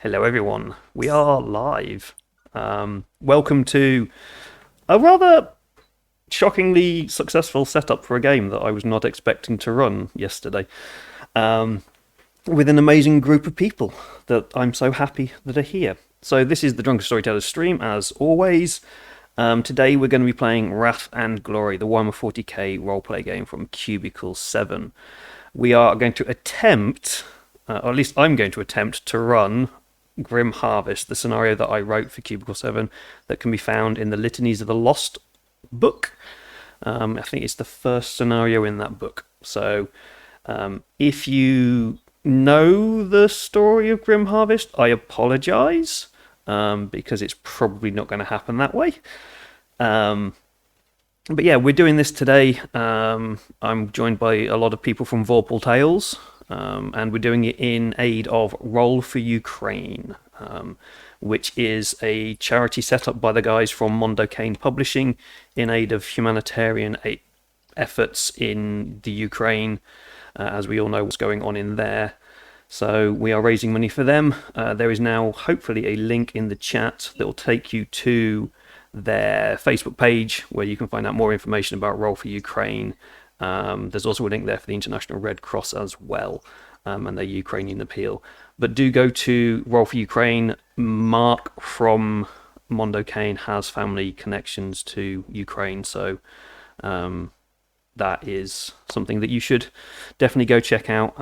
Hello, everyone. We are live. Welcome to a rather shockingly successful setup for a game that I was not expecting to run yesterday, with an amazing group of people that I'm so happy that are here. So this is the Drunken Storyteller stream, as always. Today we're going to be playing Wrath and Glory, the Warhammer 40k roleplay game from Cubicle 7. We are going to attempt, or at least I'm going to attempt, to run Grim Harvest, the scenario that I wrote for Cubicle 7 that can be found in the Litanies of the Lost book. I think it's the first scenario in that book. So if you know the story of Grim Harvest, I apologise, because it's probably not going to happen that way. But yeah, we're doing this today. I'm joined by a lot of people from Vorpal Tales, and we're doing it in aid of Roll for Ukraine, which is a charity set up by the guys from Mondo Cane Publishing in aid of humanitarian efforts in the Ukraine, as we all know what's going on in there. So we are raising money for them. There is now hopefully a link in the chat that will take you to their Facebook page where you can find out more information about Roll for Ukraine. There's also a link there for the International Red Cross as well, and their Ukrainian appeal. But do go to Roll for Ukraine. Mark from Mondo Cane has family connections to Ukraine, so that is something that you should definitely go check out.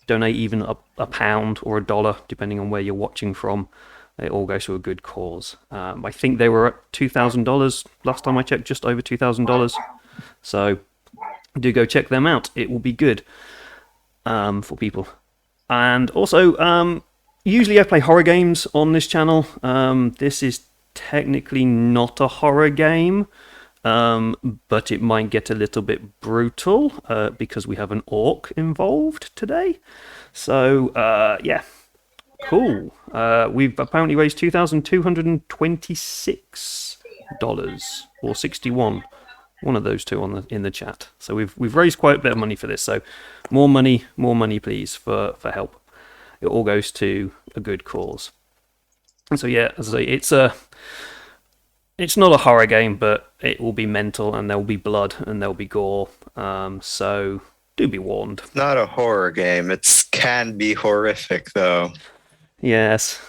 Donate even a pound or $1, depending on where you're watching from. It all goes to a good cause. I think they were at $2,000 last time I checked, just over $2,000. So do go check them out. It will be good for people. And also, usually I play horror games on this channel. This is technically not a horror game, but it might get a little bit brutal because we have an orc involved today. So, yeah. Cool. We've apparently raised $2,226 or 61, one of those two in the chat. So we've raised quite a bit of money for this. So more money, please, for help. It all goes to a good cause. And so yeah, as I say, it's not a horror game, but it will be mental, and there will be blood, and there will be gore. So do be warned. It's not a horror game. It can be horrific, though. Yes,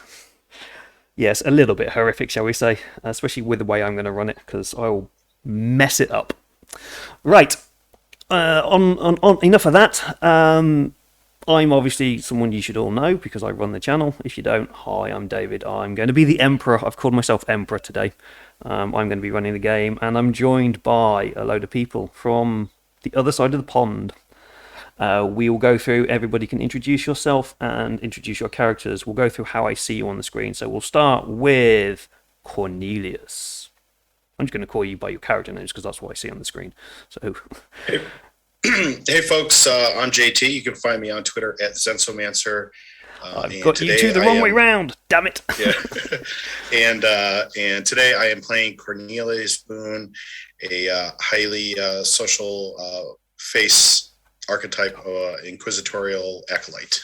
a little bit horrific, shall we say, especially with the way I'm going to run it, because I'll mess it up. Right, on enough of that. I'm obviously someone you should all know because I run the channel. If you don't, hi, I'm David. I'm going to be the Emperor. I've called myself Emperor today. I'm going to be running the game, and I'm joined by a load of people from the other side of the pond. We will go through, everybody can introduce yourself and introduce your characters. We'll go through how I see you on the screen. So we'll start with Cornelius. I'm just going to call you by your character names because that's what I see on the screen. So, hey folks, I'm JT. You can find me on Twitter at Zensomancer. I've got you two the wrong way round. Damn it. Yeah. and today I am playing Cornelius Boone, a highly social face archetype inquisitorial acolyte.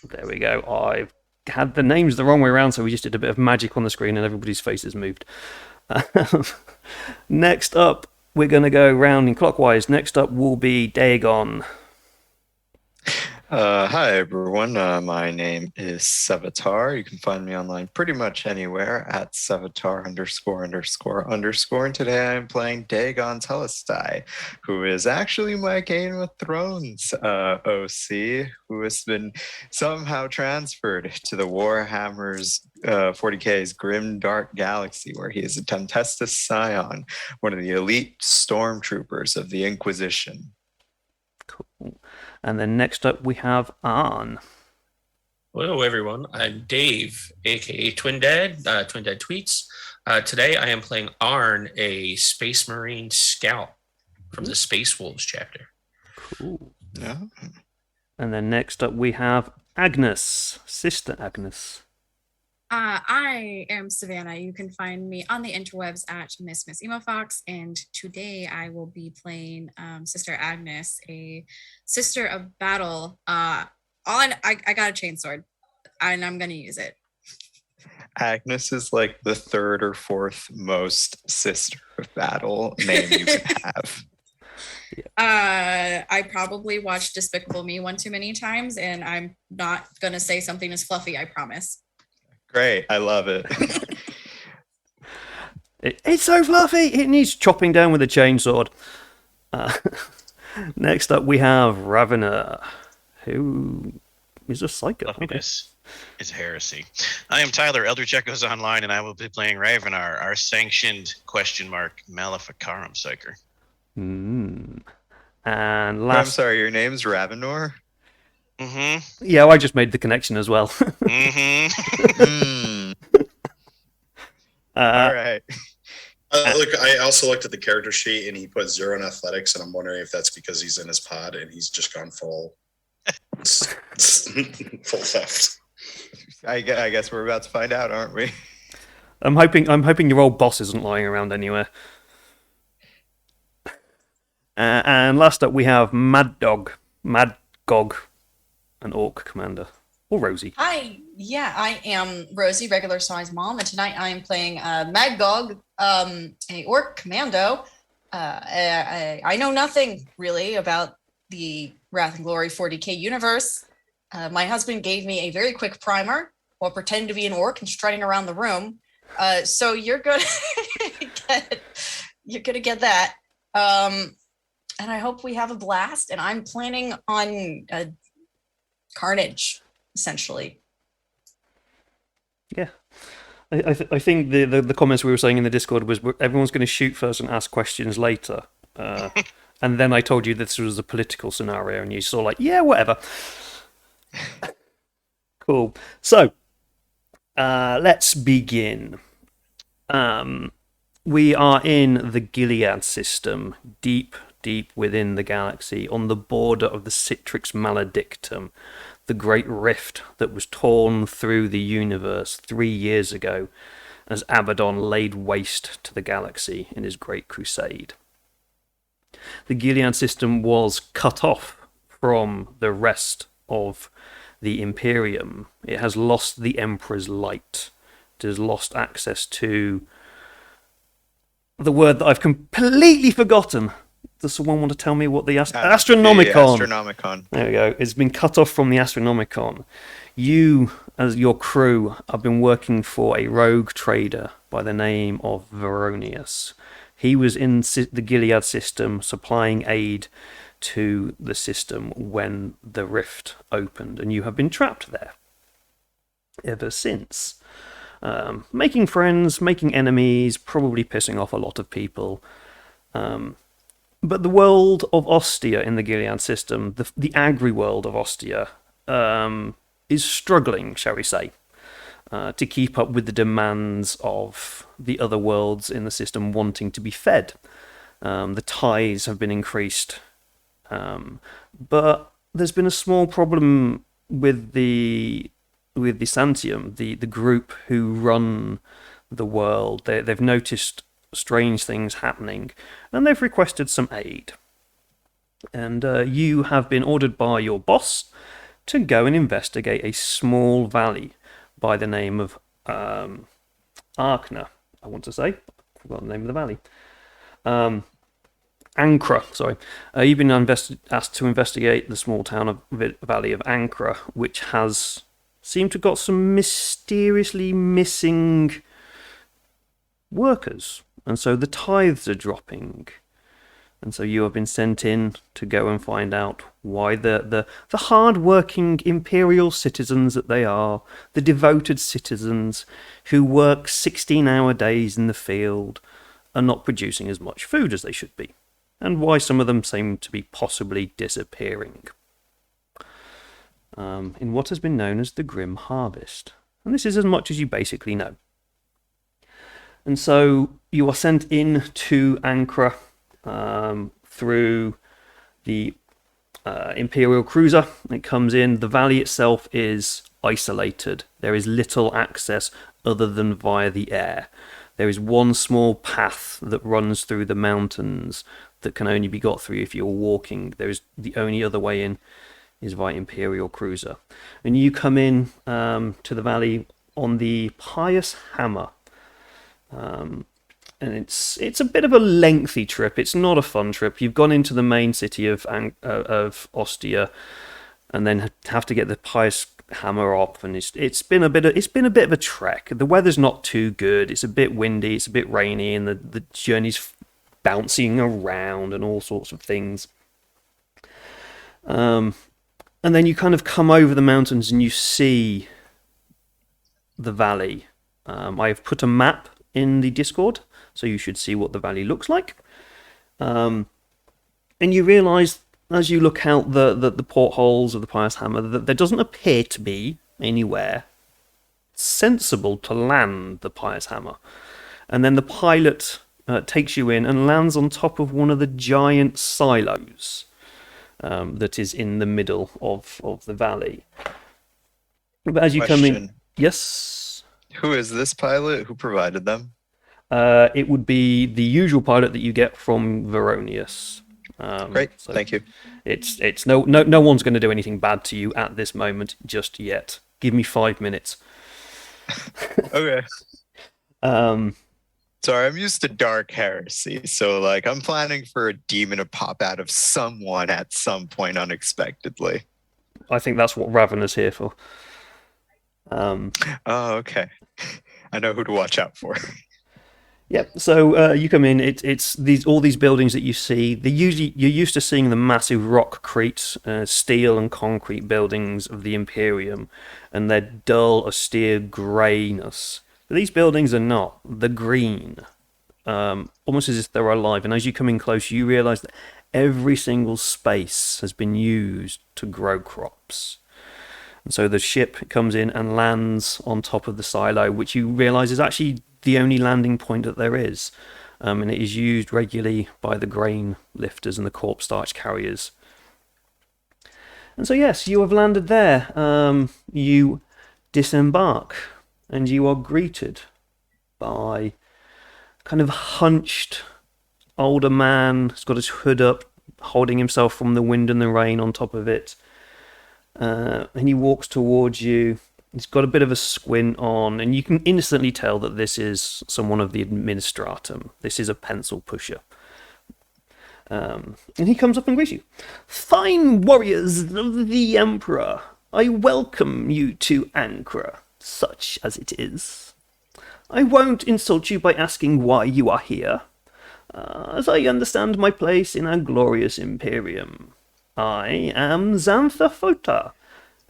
There we go. I've had the names the wrong way around, so we just did a bit of magic on the screen and everybody's faces moved. Next up, we're going to go round in clockwise. Next up will be Dagon. Hi, everyone. My name is Sevatar. You can find me online pretty much anywhere at Sevatar ____. And today I am playing Dagon Telestai, who is actually my Game of Thrones OC, who has been somehow transferred to the Warhammer's 40k's Grim Dark Galaxy, where he is a Tempestus Scion, one of the elite stormtroopers of the Inquisition. Cool. And then next up we have Arn. Hello, everyone. I'm Dave, aka Twin Dad Tweets. Today I am playing Arn, a Space Marine Scout from the Space Wolves chapter. Cool. Yeah. And then next up we have Agnes, Sister Agnes. I am Savannah. You can find me on the interwebs at Miss Emo Fox, and today I will be playing Sister Agnes, a sister of battle. I got a chainsword. and I'm going to use it. Agnes is like the third or fourth most sister of battle name you can have. I probably watched Despicable Me one too many times, and I'm not going to say something as fluffy, I promise. Great. I love it. It's so fluffy. It needs chopping down with a chainsaw. Next up, we have Ravener, who is a psycho. Fluffiness is heresy. I am Tyler. Eldritch Echoes Online, and I will be playing Ravenar, our sanctioned Maleficarum Psyker. And I'm last, sorry, your name's Ravenor? Mm-hmm. yeah, I just made the connection as well. Mm-hmm. All right. Look, I also looked at the character sheet and he put 0 in athletics, and I'm wondering if that's because he's in his pod and he's just gone full theft. I guess we're about to find out, aren't we? I'm hoping your old boss isn't lying around anywhere. And last up, we have Mad Gog, an orc commander, or Rosie. Hi, yeah, I am Rosie, regular size mom, and tonight I am playing Magog, a orc commando. I know nothing really about the Wrath and Glory 40k universe. My husband gave me a very quick primer while pretending to be an orc and strutting around the room. So you're gonna get that. And I hope we have a blast. And I'm planning on carnage, essentially. Yeah. I think the comments we were saying in the Discord was everyone's going to shoot first and ask questions later. And then I told you this was a political scenario, and you saw like, yeah, whatever. Cool. So, let's begin. We are in the Gilead system, deep within the galaxy, on the border of the Citrix Maledictum, the great rift that was torn through the universe 3 years ago as Abaddon laid waste to the galaxy in his great crusade. The Gilead system was cut off from the rest of the Imperium. It has lost the Emperor's light. It has lost access to the word that I've completely forgotten. Does someone want to tell me what the Astronomicon? The Astronomicon. There we go. It's been cut off from the Astronomicon. You, as your crew, have been working for a rogue trader by the name of Varonious. He was in the Gilead system, supplying aid to the system when the rift opened, and you have been trapped there ever since. Making friends, making enemies, probably pissing off a lot of people. But the world of Ostia in the Gilead system, the agri-world of Ostia, is struggling, shall we say, to keep up with the demands of the other worlds in the system wanting to be fed. The tithes have been increased. But there's been a small problem with the Santium, the group who run the world. They've noticed strange things happening, and they've requested some aid. And you have been ordered by your boss to go and investigate a small valley by the name of Ancra, I want to say. I forgot the name of the valley. Ancra, sorry. You've been asked to investigate the small town of Valley of Ancra, which has seemed to have got some mysteriously missing workers. And so the tithes are dropping. And so you have been sent in to go and find out why the hard-working imperial citizens that they are, the devoted citizens who work 16-hour days in the field, are not producing as much food as they should be. And why some of them seem to be possibly disappearing. In what has been known as the Grim Harvest. And this is as much as you basically know. And so you are sent in to Ancra through the Imperial cruiser. It comes in. The valley itself is isolated. There is little access other than via the air. There is one small path that runs through the mountains that can only be got through if you're walking. There is the only other way in his white Imperial cruiser. And you come in to the valley on the Pious Hammer. And it's a bit of a lengthy trip. It's not a fun trip. You've gone into the main city of Ostia, and then have to get the Pious Hammer up, and it's been a bit of a trek. The weather's not too good. It's a bit windy. It's a bit rainy, and the journey's bouncing around and all sorts of things. And then you kind of come over the mountains and you see the valley. I have put a map in the Discord, so you should see what the valley looks like. And you realise as you look out the portholes of the Pious Hammer that there doesn't appear to be anywhere sensible to land the Pious Hammer. And then the pilot takes you in and lands on top of one of the giant silos that is in the middle of the valley. But as you come in... Yes? Who is this pilot? Who provided them? It would be the usual pilot that you get from Varonious. Great, thank you. It's no one's going to do anything bad to you at this moment just yet. Give me 5 minutes. Okay. Sorry, I'm used to dark heresy, so like I'm planning for a demon to pop out of someone at some point unexpectedly. I think that's what Ravenor's here for. Oh, okay. I know who to watch out for. Yeah, so you come in. It's all these buildings that you see. You're used to seeing the massive rockcrete, steel and concrete buildings of the Imperium, and their dull, austere greyness. But these buildings are not. They're green, almost as if they're alive. And as you come in close, you realise that every single space has been used to grow crops. And so the ship comes in and lands on top of the silo, which you realise is actually the only landing point that there is, and it is used regularly by the grain lifters and the corpse starch carriers. And so yes, you have landed there. You disembark, and you are greeted by kind of hunched older man. He's got his hood up, holding himself from the wind and the rain on top of it, and he walks towards you. He's got a bit of a squint on, and you can instantly tell that this is someone of the Administratum. This is a pencil pusher. And he comes up and greets you. Fine warriors of the Emperor, I welcome you to Ancra, such as it is. I won't insult you by asking why you are here, as I understand my place in our glorious Imperium. I am Xantha Fota,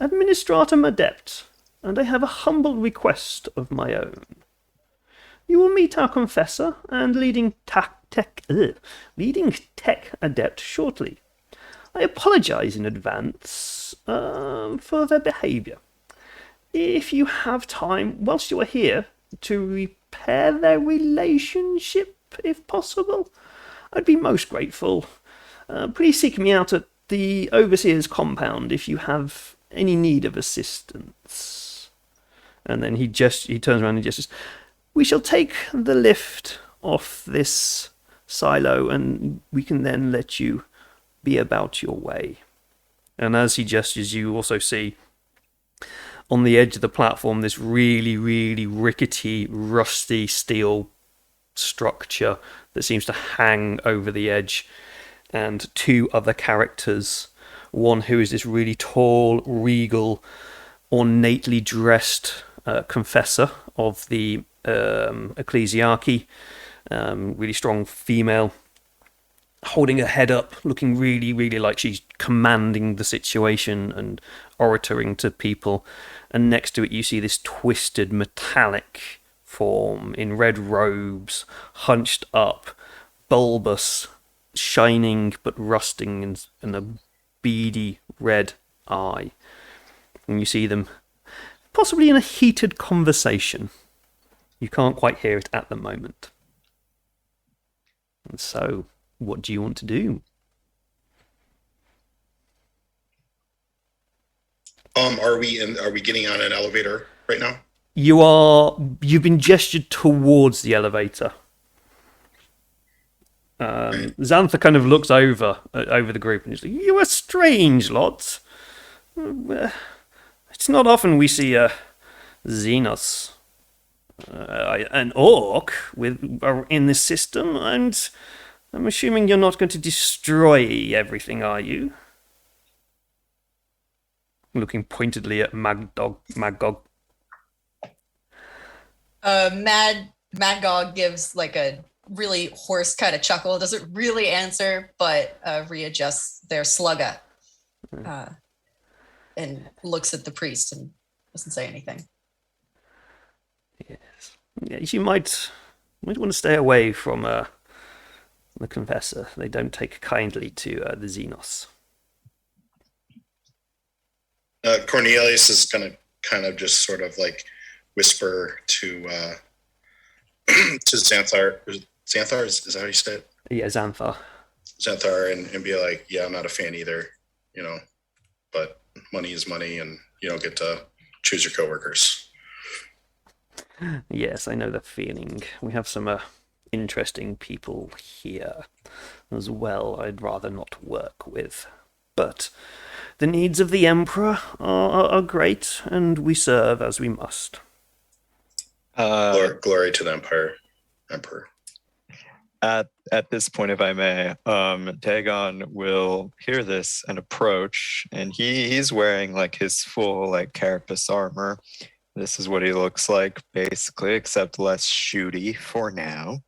Administratum Adept, and I have a humble request of my own. You will meet our confessor and leading tech adept shortly. I apologize in advance for their behavior. If you have time, whilst you are here, to repair their relationship, if possible, I'd be most grateful. Please seek me out at the Overseer's compound if you have any need of assistance. And then he turns around and gestures. We shall take the lift off this silo, and we can then let you be about your way. And as he gestures, you also see on the edge of the platform this really, really rickety, rusty steel structure that seems to hang over the edge, and two other characters. One who is this really tall, regal, ornately dressed confessor of the ecclesiarchy, really strong female, holding her head up, looking really, really like she's commanding the situation and oratoring to people. And next to it you see this twisted metallic form in red robes, hunched up, bulbous, shining but rusting, and a beady red eye. And you see them possibly in a heated conversation. You can't quite hear it at the moment. And so, what do you want to do? Are we getting on an elevator right now? You've been gestured towards the elevator. Xantha kind of looks over the group and is like, "You are strange lots. It's not often we see a Xenos, an orc, in this system, and I'm assuming you're not going to destroy everything, are you? Looking pointedly at Magog. Magog gives like a really hoarse kind of chuckle, doesn't really answer, but readjusts their slugger and looks at the priest and doesn't say anything. Yes, you might want to stay away from the confessor. They don't take kindly to the Xenos. Cornelius is going to kind of just sort of like whisper to Xanthar. Xanthar, is that how you say it? Yeah, Xanthar. Xanthar, and be like, yeah, I'm not a fan either, but money is money, and you don't get to choose your coworkers. Yes, I know the feeling. We have some interesting people here as well I'd rather not work with. But the needs of the Emperor are great, and we serve as we must. Glory to the Emperor. At this point, if I may, Dagon will hear this and approach, and he's wearing like his full like carapace armor. This is what he looks like, basically, except less shooty for now.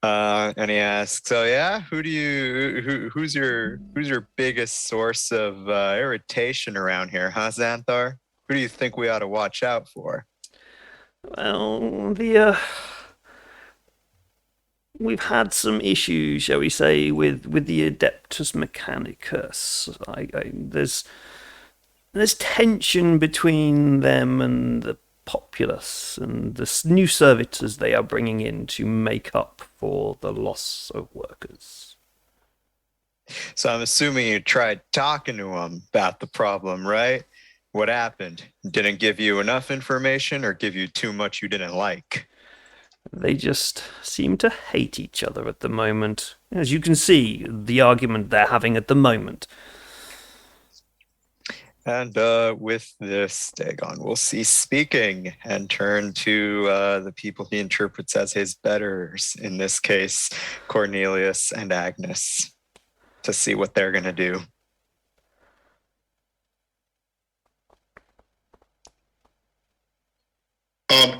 And he asks, "So yeah, who's your biggest source of irritation around here, huh, Xanthar? Who do you think we ought to watch out for?" Well, we've had some issues, shall we say, with the Adeptus Mechanicus. There's tension between them and the populace and the new servitors they are bringing in to make up for the loss of workers. So I'm assuming you tried talking to him about the problem, right? What happened? Didn't give you enough information or give you too much you didn't like? They just seem to hate each other at the moment. As you can see, the argument they're having at the moment. And with this, Dagon will cease speaking and turn to the people he interprets as his betters, in this case, Cornelius and Agnes, to see what they're going to do.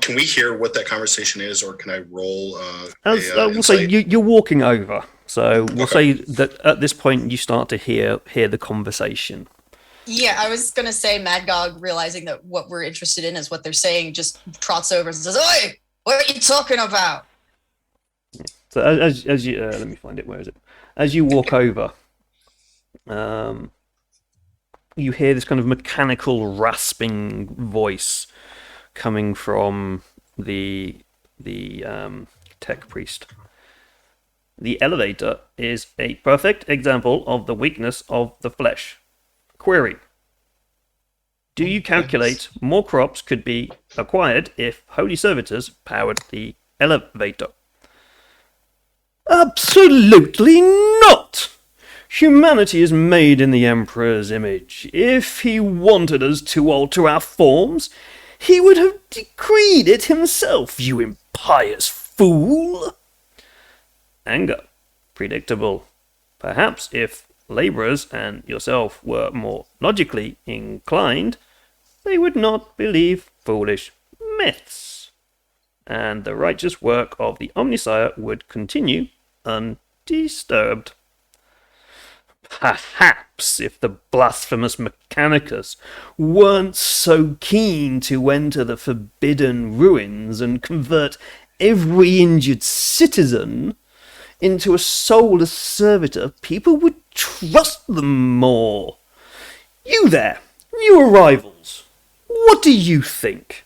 Can we hear what that conversation is, or can I roll? We'll say you're walking over, so we'll say that at this point you start to hear the conversation. Yeah, I was gonna say Magog, realizing that what we're interested in is what they're saying, just trots over and says, "Oi, what are you talking about?" Yeah. So as you let me find it. Where is it? As you walk over, you hear this kind of mechanical rasping voice coming from the tech priest. The elevator is a perfect example of the weakness of the flesh. Query: do you calculate more crops could be acquired if holy servitors powered the elevator? Absolutely not! Humanity is made in the Emperor's image. If he wanted us to alter our forms, he would have decreed it himself, you impious fool! Anger. Predictable. Perhaps if labourers and yourself were more logically inclined, they would not believe foolish myths, and the righteous work of the Omnisire would continue undisturbed. Perhaps if the blasphemous Mechanicus weren't so keen to enter the forbidden ruins and convert every injured citizen into a soulless servitor, people would trust them more. You there, new arrivals, what do you think?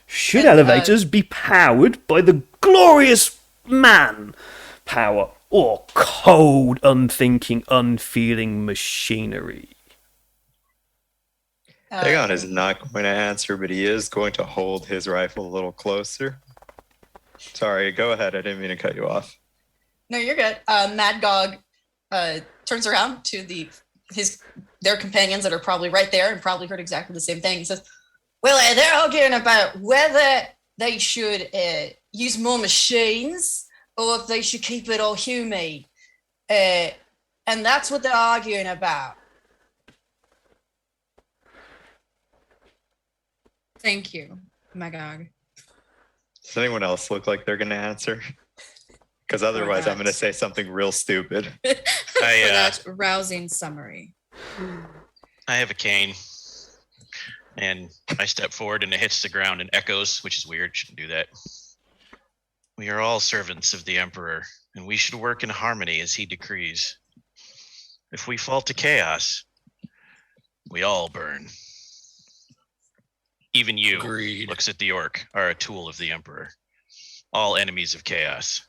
Should elevators be powered by the glorious man power, or cold, unthinking, unfeeling machinery? Dagon is not going to answer, but he is going to hold his rifle a little closer. Sorry, go ahead. I didn't mean to cut you off. No, you're good. Magog turns around to the their companions that are probably right there and probably heard exactly the same thing. He says, well, they're arguing about whether they should use more machines or if they should keep it all human. And that's what they're arguing about. Thank you, Magog. Does anyone else look like they're going to answer? Because otherwise, I'm going to say something real stupid. For that rousing summary. I have a cane, and I step forward, and it hits the ground and echoes, which is weird. Shouldn't do that. We are all servants of the Emperor, and we should work in harmony as he decrees. If we fall to chaos, we all burn. Even you, Agreed. looks at the orc, are a tool of the Emperor. All enemies of chaos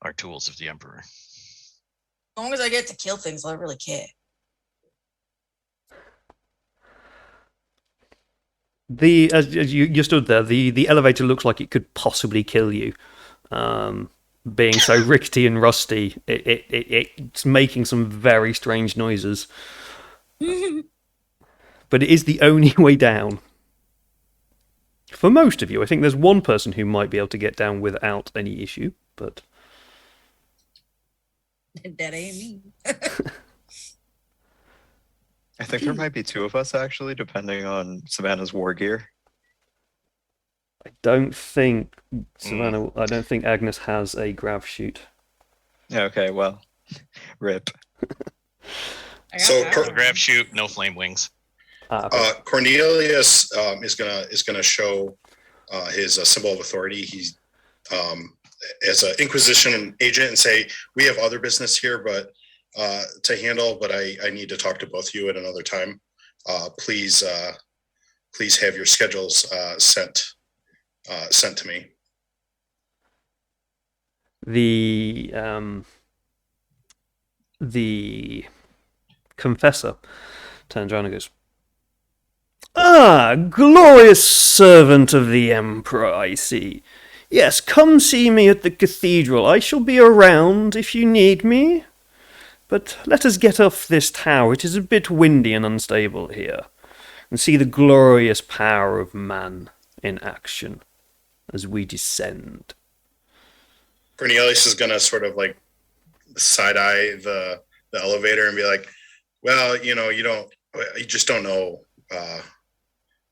are tools of the Emperor. As long as I get to kill things, I don't really care. As you stood there, the elevator looks like it could possibly kill you. Being so rickety and rusty, it's making some very strange noises. But it is the only way down. For most of you, I think there's one person who might be able to get down without any issue, but... That ain't me. I think there might be two of us, actually, depending on Savannah's war gear. I don't think Agnes has a grav chute. Okay, well, rip. So that. Grab, shoot, no flame wings. Cornelius is gonna show his symbol of authority. He's as an Inquisition agent and say, we have other business here, but to handle. But I need to talk to both of you at another time. Please have your schedules sent to me. The confessor turns around and goes, "Ah, glorious servant of the Emperor, I see. Yes, come see me at the cathedral. I shall be around if you need me. But let us get off this tower. It is a bit windy and unstable here, and see the glorious power of man in action as we descend." Cornelius is gonna sort of like side eye the elevator and be like, well, you just don't know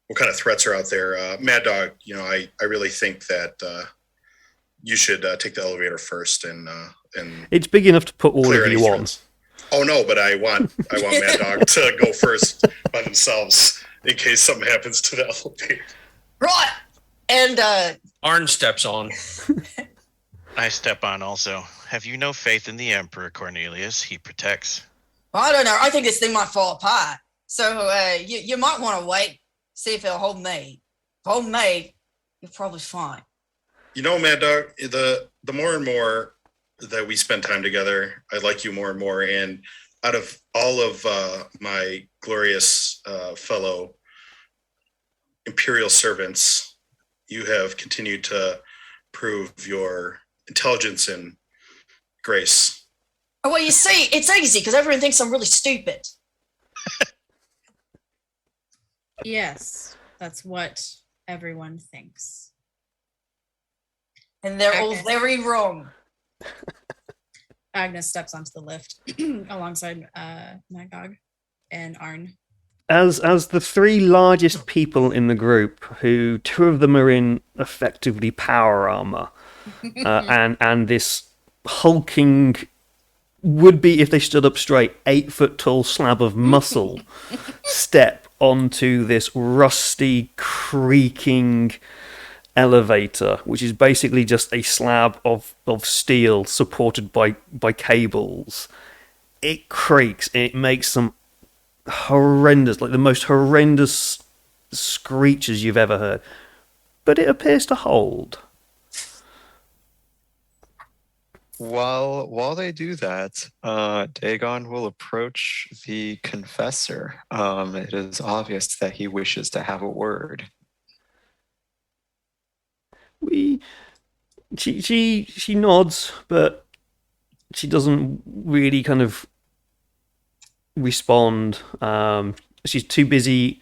what kind of threats are out there. Mad Dog, I really think that you should take the elevator first and It's big enough to put all clear of any you on. threats. Oh no, but I want Mad Dog to go first by themselves in case something happens to the elevator. Right. And Arn steps on. I step on also. Have you no faith in the Emperor, Cornelius? He protects. I don't know. I think this thing might fall apart. So you might want to wait, see if it'll hold me. If hold me, you're probably fine. Mad Dog, the more and more that we spend time together, I like you more and more. And out of all of my glorious fellow Imperial servants, you have continued to prove your intelligence and grace. Oh, well, you see, it's easy because everyone thinks I'm really stupid. Yes, that's what everyone thinks. And they're all very wrong. Agnes steps onto the lift alongside Magog and Arn. As the three largest people in the group, who two of them are in effectively power armor, and this hulking would be, if they stood up straight, 8-foot tall slab of muscle step onto this rusty, creaking elevator, which is basically just a slab of steel supported by cables. It creaks and it makes some horrendous, like the most horrendous screeches you've ever heard. But it appears to hold. While they do that, Dagon will approach the confessor. It is obvious that he wishes to have a word. She nods, but she doesn't really kind of respond. She's too busy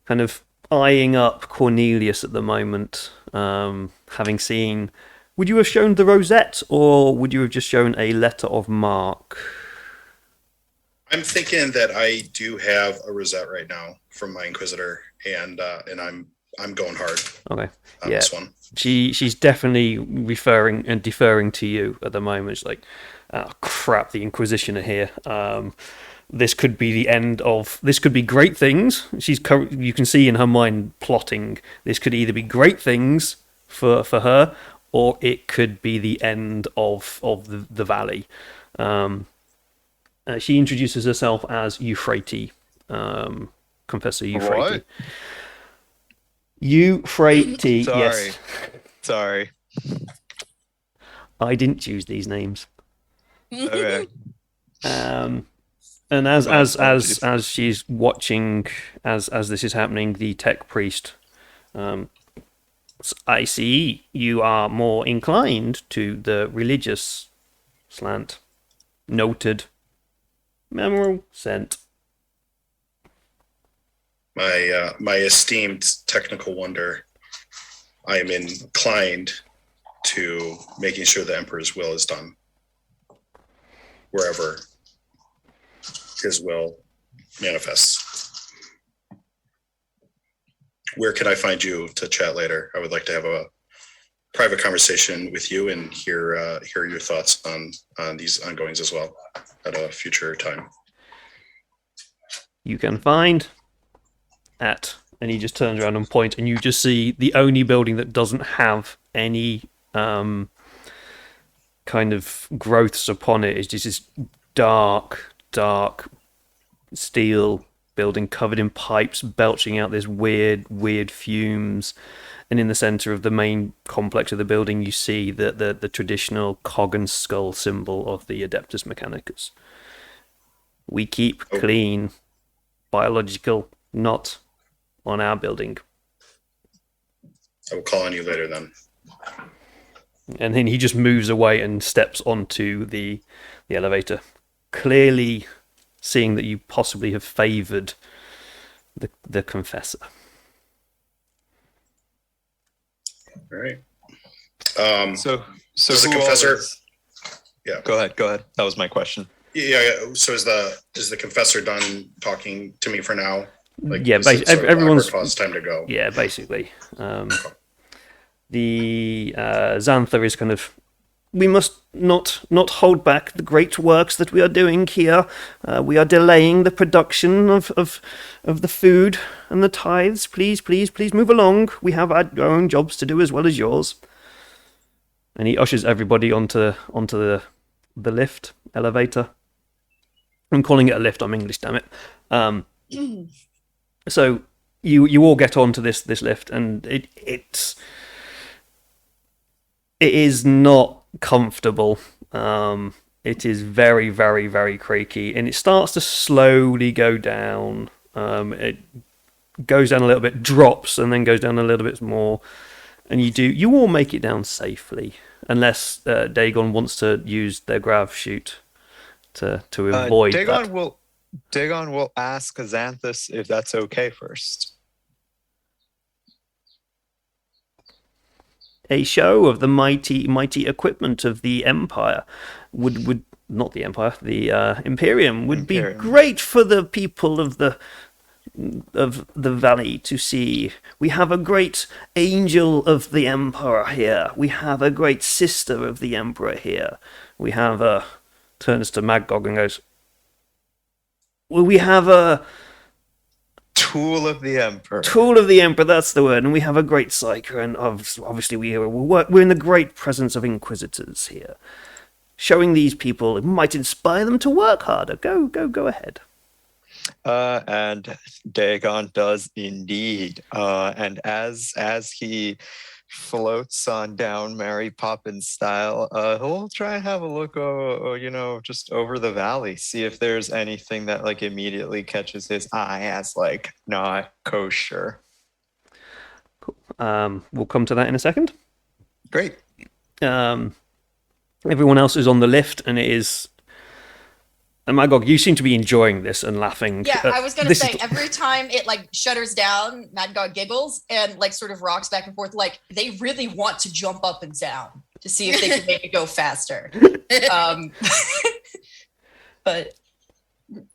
kind of eyeing up Cornelius at the moment, having seen... Would you have shown the rosette, or would you have just shown a letter of marque? I'm thinking that I do have a rosette right now from my Inquisitor, and I'm going hard Okay, on this one. She's definitely referring and deferring to you at the moment. She's like, oh, crap, the Inquisition are here. This could be the end of... This could be great things. You can see in her mind plotting. This could either be great things for her, or it could be the end of the valley. She introduces herself as Euphrates, Confessor Euphrates. What? Euphrates, yes. Sorry. I didn't choose these names. Okay. And as she's watching, as this is happening, the tech priest, I see you are more inclined to the religious slant. Noted. Memo sent. My esteemed technical wonder, I am inclined to making sure the Emperor's will is done wherever his will manifests. Where can I find you to chat later? I would like to have a private conversation with you and hear your thoughts on these ongoings as well at a future time. You can find at, and he just turns around and points, and you just see the only building that doesn't have any kind of growths upon it is just this dark steel building covered in pipes belching out this weird fumes. And in the center of the main complex of the building, you see the traditional cog and skull symbol of the Adeptus Mechanicus. We keep clean biological, not on our building. I will call on you later then. And then he just moves away and steps onto the elevator, clearly seeing that you possibly have favored the confessor. All right. So does the who all confessor? is- Yeah. Go ahead. That was my question. Yeah. So is the confessor done talking to me for now? Yeah, is it sort of everyone's... awkward pause, time to go. Yeah, basically. The Xantha is kind of... We must not hold back the great works that we are doing here. We are delaying the production of the food and the tithes. Please move along. We have our own jobs to do as well as yours. And he ushers everybody onto the lift, elevator. I'm calling it a lift, I'm English, damn it. So you all get onto this lift, and it is not comfortable. It is very, very, very creaky, and it starts to slowly go down. It goes down a little bit, drops, and then goes down a little bit more. And you all make it down safely, unless Dagon wants to use their grav chute to avoid that. Dagon will ask Xanthus if that's okay first. A show of the mighty equipment of the Empire would not the Empire, the Imperium would be great for the people of the valley to see. We have a great angel of the Emperor here. We have a great sister of the Emperor here. We have a... Turns to Magog and goes, well, we have a... Tool of the Emperor. Tool of the Emperor, that's the word. And we have a great psyker, and obviously we're in the great presence of Inquisitors here. Showing these people, it might inspire them to work harder. Go ahead. And Dagon does indeed. And as he floats on down Mary Poppins style, he'll try and have a look, just over the valley, see if there's anything that like immediately catches his eye as like not kosher. Cool. We'll come to that in a second. Great. Everyone else is on the lift, and it is And Magog, you seem to be enjoying this and laughing. Yeah, I was gonna say is- every time it like shudders down, Mad God giggles and like sort of rocks back and forth, like they really want to jump up and down to see if they can make it go faster. But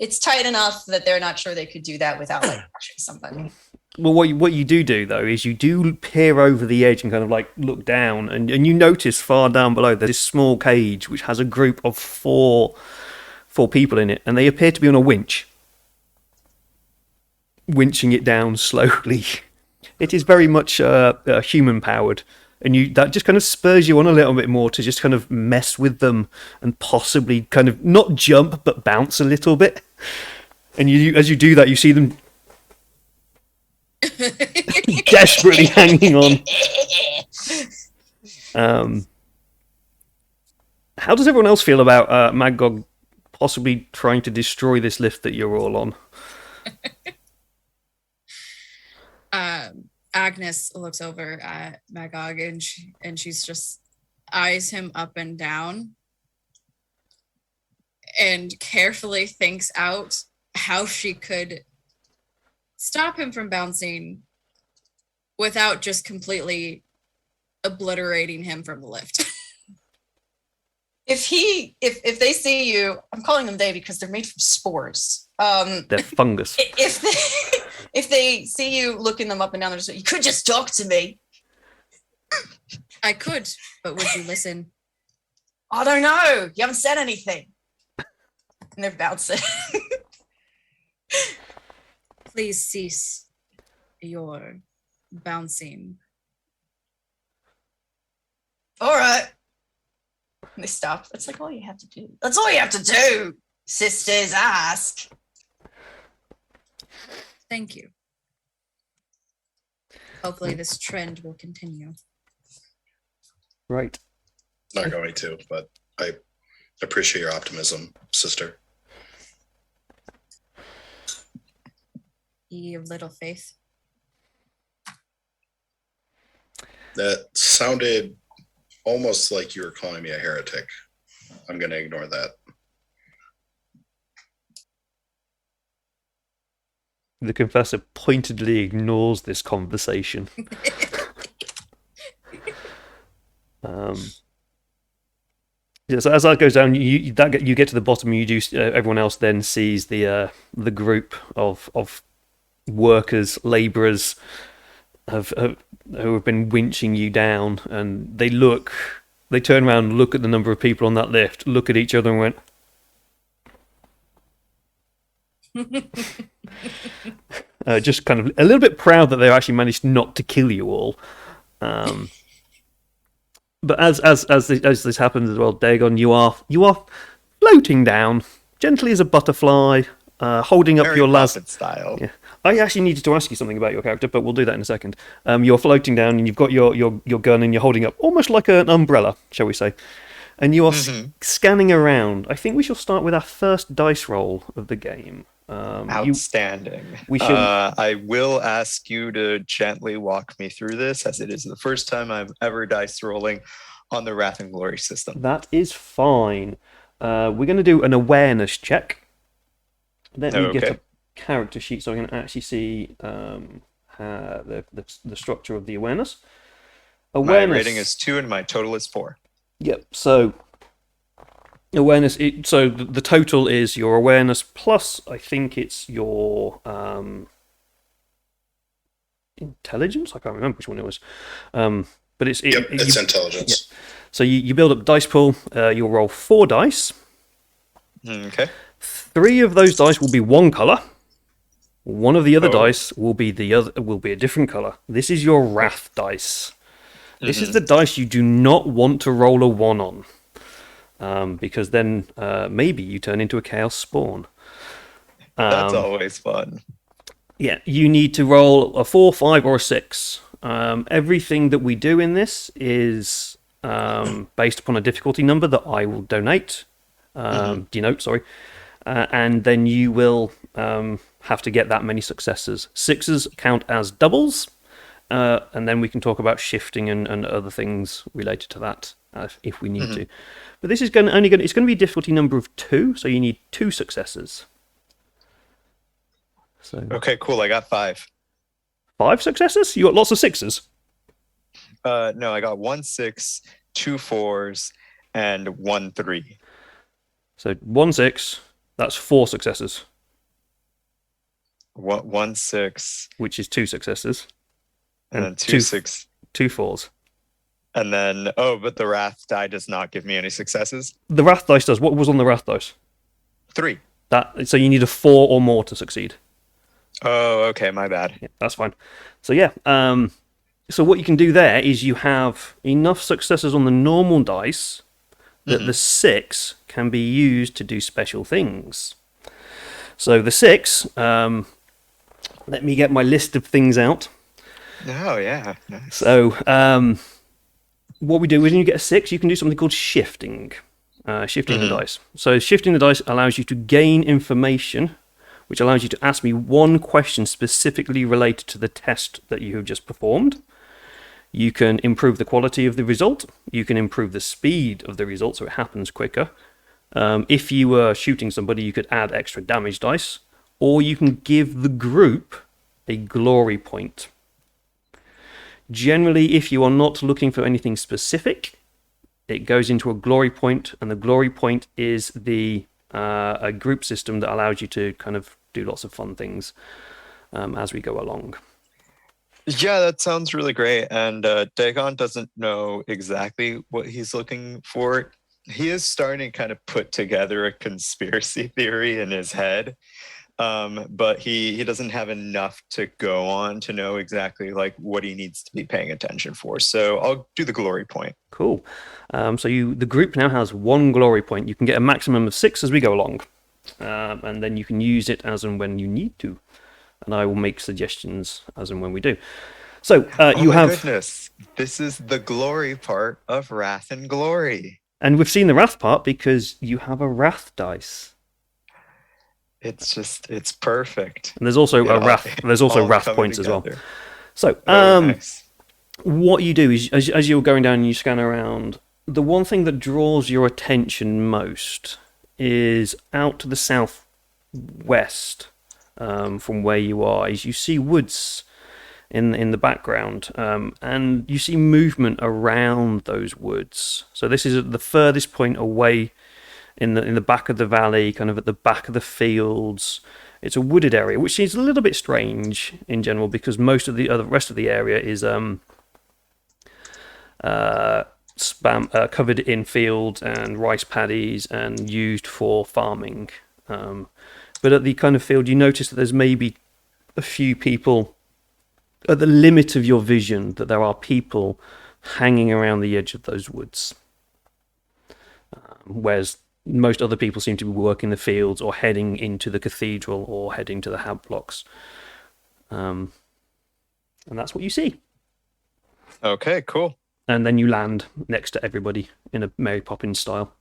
it's tight enough that they're not sure they could do that without like touching somebody. Well, what you do though is you do peer over the edge and kind of like look down, and you notice far down below there's this small cage which has a group of four people in it, and they appear to be on a winch, winching it down slowly. It is very much human powered, and that just kind of spurs you on a little bit more to just kind of mess with them and possibly kind of not jump but bounce a little bit. And as you do that, you see them desperately hanging on. How does everyone else feel about Magog possibly trying to destroy this lift that you're all on? Agnes looks over at Magog and she's just eyes him up and down and carefully thinks out how she could stop him from bouncing without just completely obliterating him from the lift. If they see you, I'm calling them they because they're made from spores. They're fungus. If they see you looking them up and down, they're just like, you could just talk to me. I could, but would you listen? I don't know. You haven't said anything. And they're bouncing. Please cease your bouncing. All right. And they stop. That's like all you have to do. That's all you have to do. Sisters, ask. Thank you. Hopefully this trend will continue. Right. Not going to, but I appreciate your optimism, sister. Ye of little faith. That sounded almost like you were calling me a heretic. I'm going to ignore that. The confessor pointedly ignores this conversation. So as that goes down, you get to the bottom. You do. Everyone else then sees the group of workers, labourers, who have been winching you down, and they turn around, look at the number of people on that lift, look at each other, and went. Just kind of a little bit proud that they actually managed not to kill you all. But as this happens as well, Dagon, you are floating down gently as a butterfly, holding up Mary your last Poppins style. Yeah, I actually needed to ask you something about your character, but we'll do that in a second. You're floating down, and you've got your gun, and you're holding up almost like an umbrella, shall we say? And you are scanning around. I think we shall start with our first dice roll of the game. Outstanding. We should. I will ask you to gently walk me through this, as it is the first time I'm ever dice rolling on the Wrath and Glory system. That is fine. We're going to do an awareness check. Let me get a character sheet so I can actually see the structure of the awareness. My rating is 2 and my total is 4. Yep. So awareness. So the total is your awareness plus, I think it's your intelligence. I can't remember which one it was. But it's it's intelligence. Yeah. So you build up a dice pool. You'll roll 4 dice. Okay. 3 of those dice will be one color. One of the other dice will be a different color. This is your wrath dice. This is the dice you do not want to roll a 1 on, because then maybe you turn into a chaos spawn. That's always fun. Yeah, you need to roll a 4, 5, or a 6. Everything that we do in this is based upon a difficulty number that I will denote, sorry. And then you will have to get that many successes. 6s count as doubles, and then we can talk about shifting and other things related to that if we need to. But this is it's going to be a difficulty number of 2, so you need 2 successes. So Okay, cool. I got 5. 5 successes? You got lots of 6s? No, I got 1 6, 2 4s, and 1 3. So 1 6, that's 4 successes, 1 6, which is 2 successes, and then 2 6. 2 4s. And then, but the Wrath die does not give me any successes. The Wrath dice does. What was on the Wrath dice? 3. So you need a 4 or more to succeed. Oh, okay, my bad. Yeah, that's fine. So yeah, so what you can do there is you have enough successes on the normal dice that the 6 can be used to do special things. So the 6, let me get my list of things out. Oh, yeah. Nice. So what we do is when you get a 6, you can do something called shifting. Shifting the dice. So shifting the dice allows you to gain information, which allows you to ask me one question specifically related to the test that you have just performed. You can improve the quality of the result. You can improve the speed of the result so it happens quicker. If you were shooting somebody, you could add extra damage dice, or you can give the group a glory point. Generally, if you are not looking for anything specific, it goes into a glory point, and the glory point is a group system that allows you to kind of do lots of fun things as we go along. Yeah, that sounds really great. And Dagon doesn't know exactly what he's looking for. He is starting to kind of put together a conspiracy theory in his head. But he doesn't have enough to go on to know exactly like what he needs to be paying attention for. So I'll do the glory point. Cool. So the group now has 1 glory point. You can get a maximum of 6 as we go along. And then you can use it as and when you need to. And I will make suggestions as and when we do. So you have... Goodness. This is the glory part of Wrath and Glory. And we've seen the Wrath part because you have a Wrath dice. It's perfect. And there's also a Wrath. There's also Wrath points together as well. So nice. What you do is, as you're going down and you scan around, the one thing that draws your attention most is out to the southwest from where you are. Is you see woods in the background, and you see movement around those woods. So this is at the furthest point away in the back of the valley, kind of at the back of the fields. It's a wooded area, which is a little bit strange in general because most of the rest of the area is covered in fields and rice paddies and used for farming. But at the kind of field, you notice that there's maybe a few people at the limit of your vision, that there are people hanging around the edge of those woods. Whereas most other people seem to be working the fields or heading into the cathedral or heading to the hab blocks. And that's what you see. Okay, cool. And then you land next to everybody in a Mary Poppins style.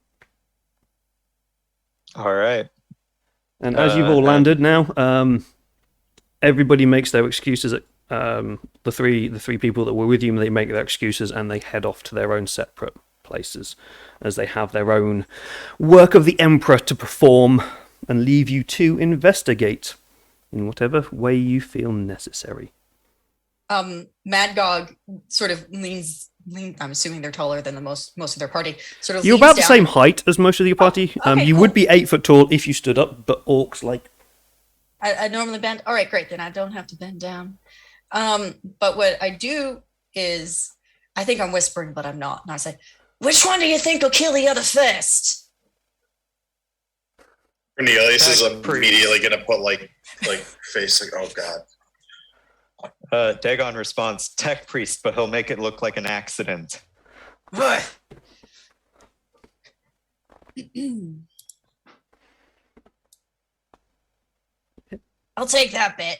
All right. And as you've all landed now, everybody makes their excuses. The three people that were with you, they make their excuses and they head off to their own separate places as they have their own work of the Emperor to perform and leave you to investigate in whatever way you feel necessary. Madgog sort of leans. I'm assuming they're taller than the most of their party. Sort of. You're about the same height as most of your party. Okay, you cool. would be 8 foot tall if you stood up, but orcs like. I normally bend. All right, great. Then I don't have to bend down. But what I do is, I think I'm whispering, but I'm not. And I say, "Which one do you think will kill the other first?" Cornelius is immediately gonna put like face like, oh god. Dagon responds, "Tech priest, but he'll make it look like an accident." What? I'll take that bit.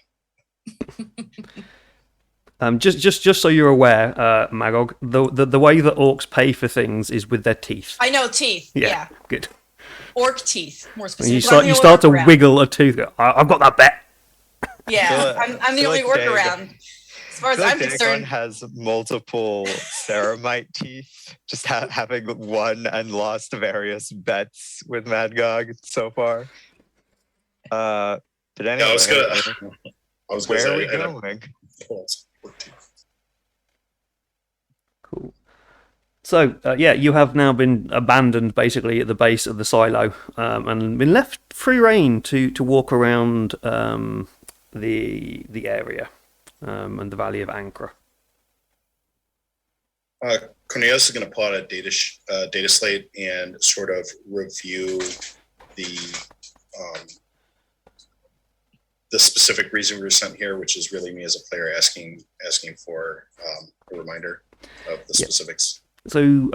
Just so you're aware, Magog, the way that orcs pay for things is with their teeth. I know, teeth. Yeah. Good. Orc teeth, more And specifically. you start to wiggle a tooth. I've got that bet. Yeah, I'm the only orc Dagon- around. As far as I I'm feel like Dagon concerned, has multiple ceramite teeth, just having won and lost various bets with Magog so far. But anyway, Yeah, I was gonna where are say, we I had a going? pulse. Cool. So, yeah, you have now been abandoned basically at the base of the silo and been left free reign to walk around the area and the Valley of Ancra. Cornelius is going to pull out a data slate and sort of review the specific reason we were sent here, which is really me as a player asking for a reminder of the specifics. So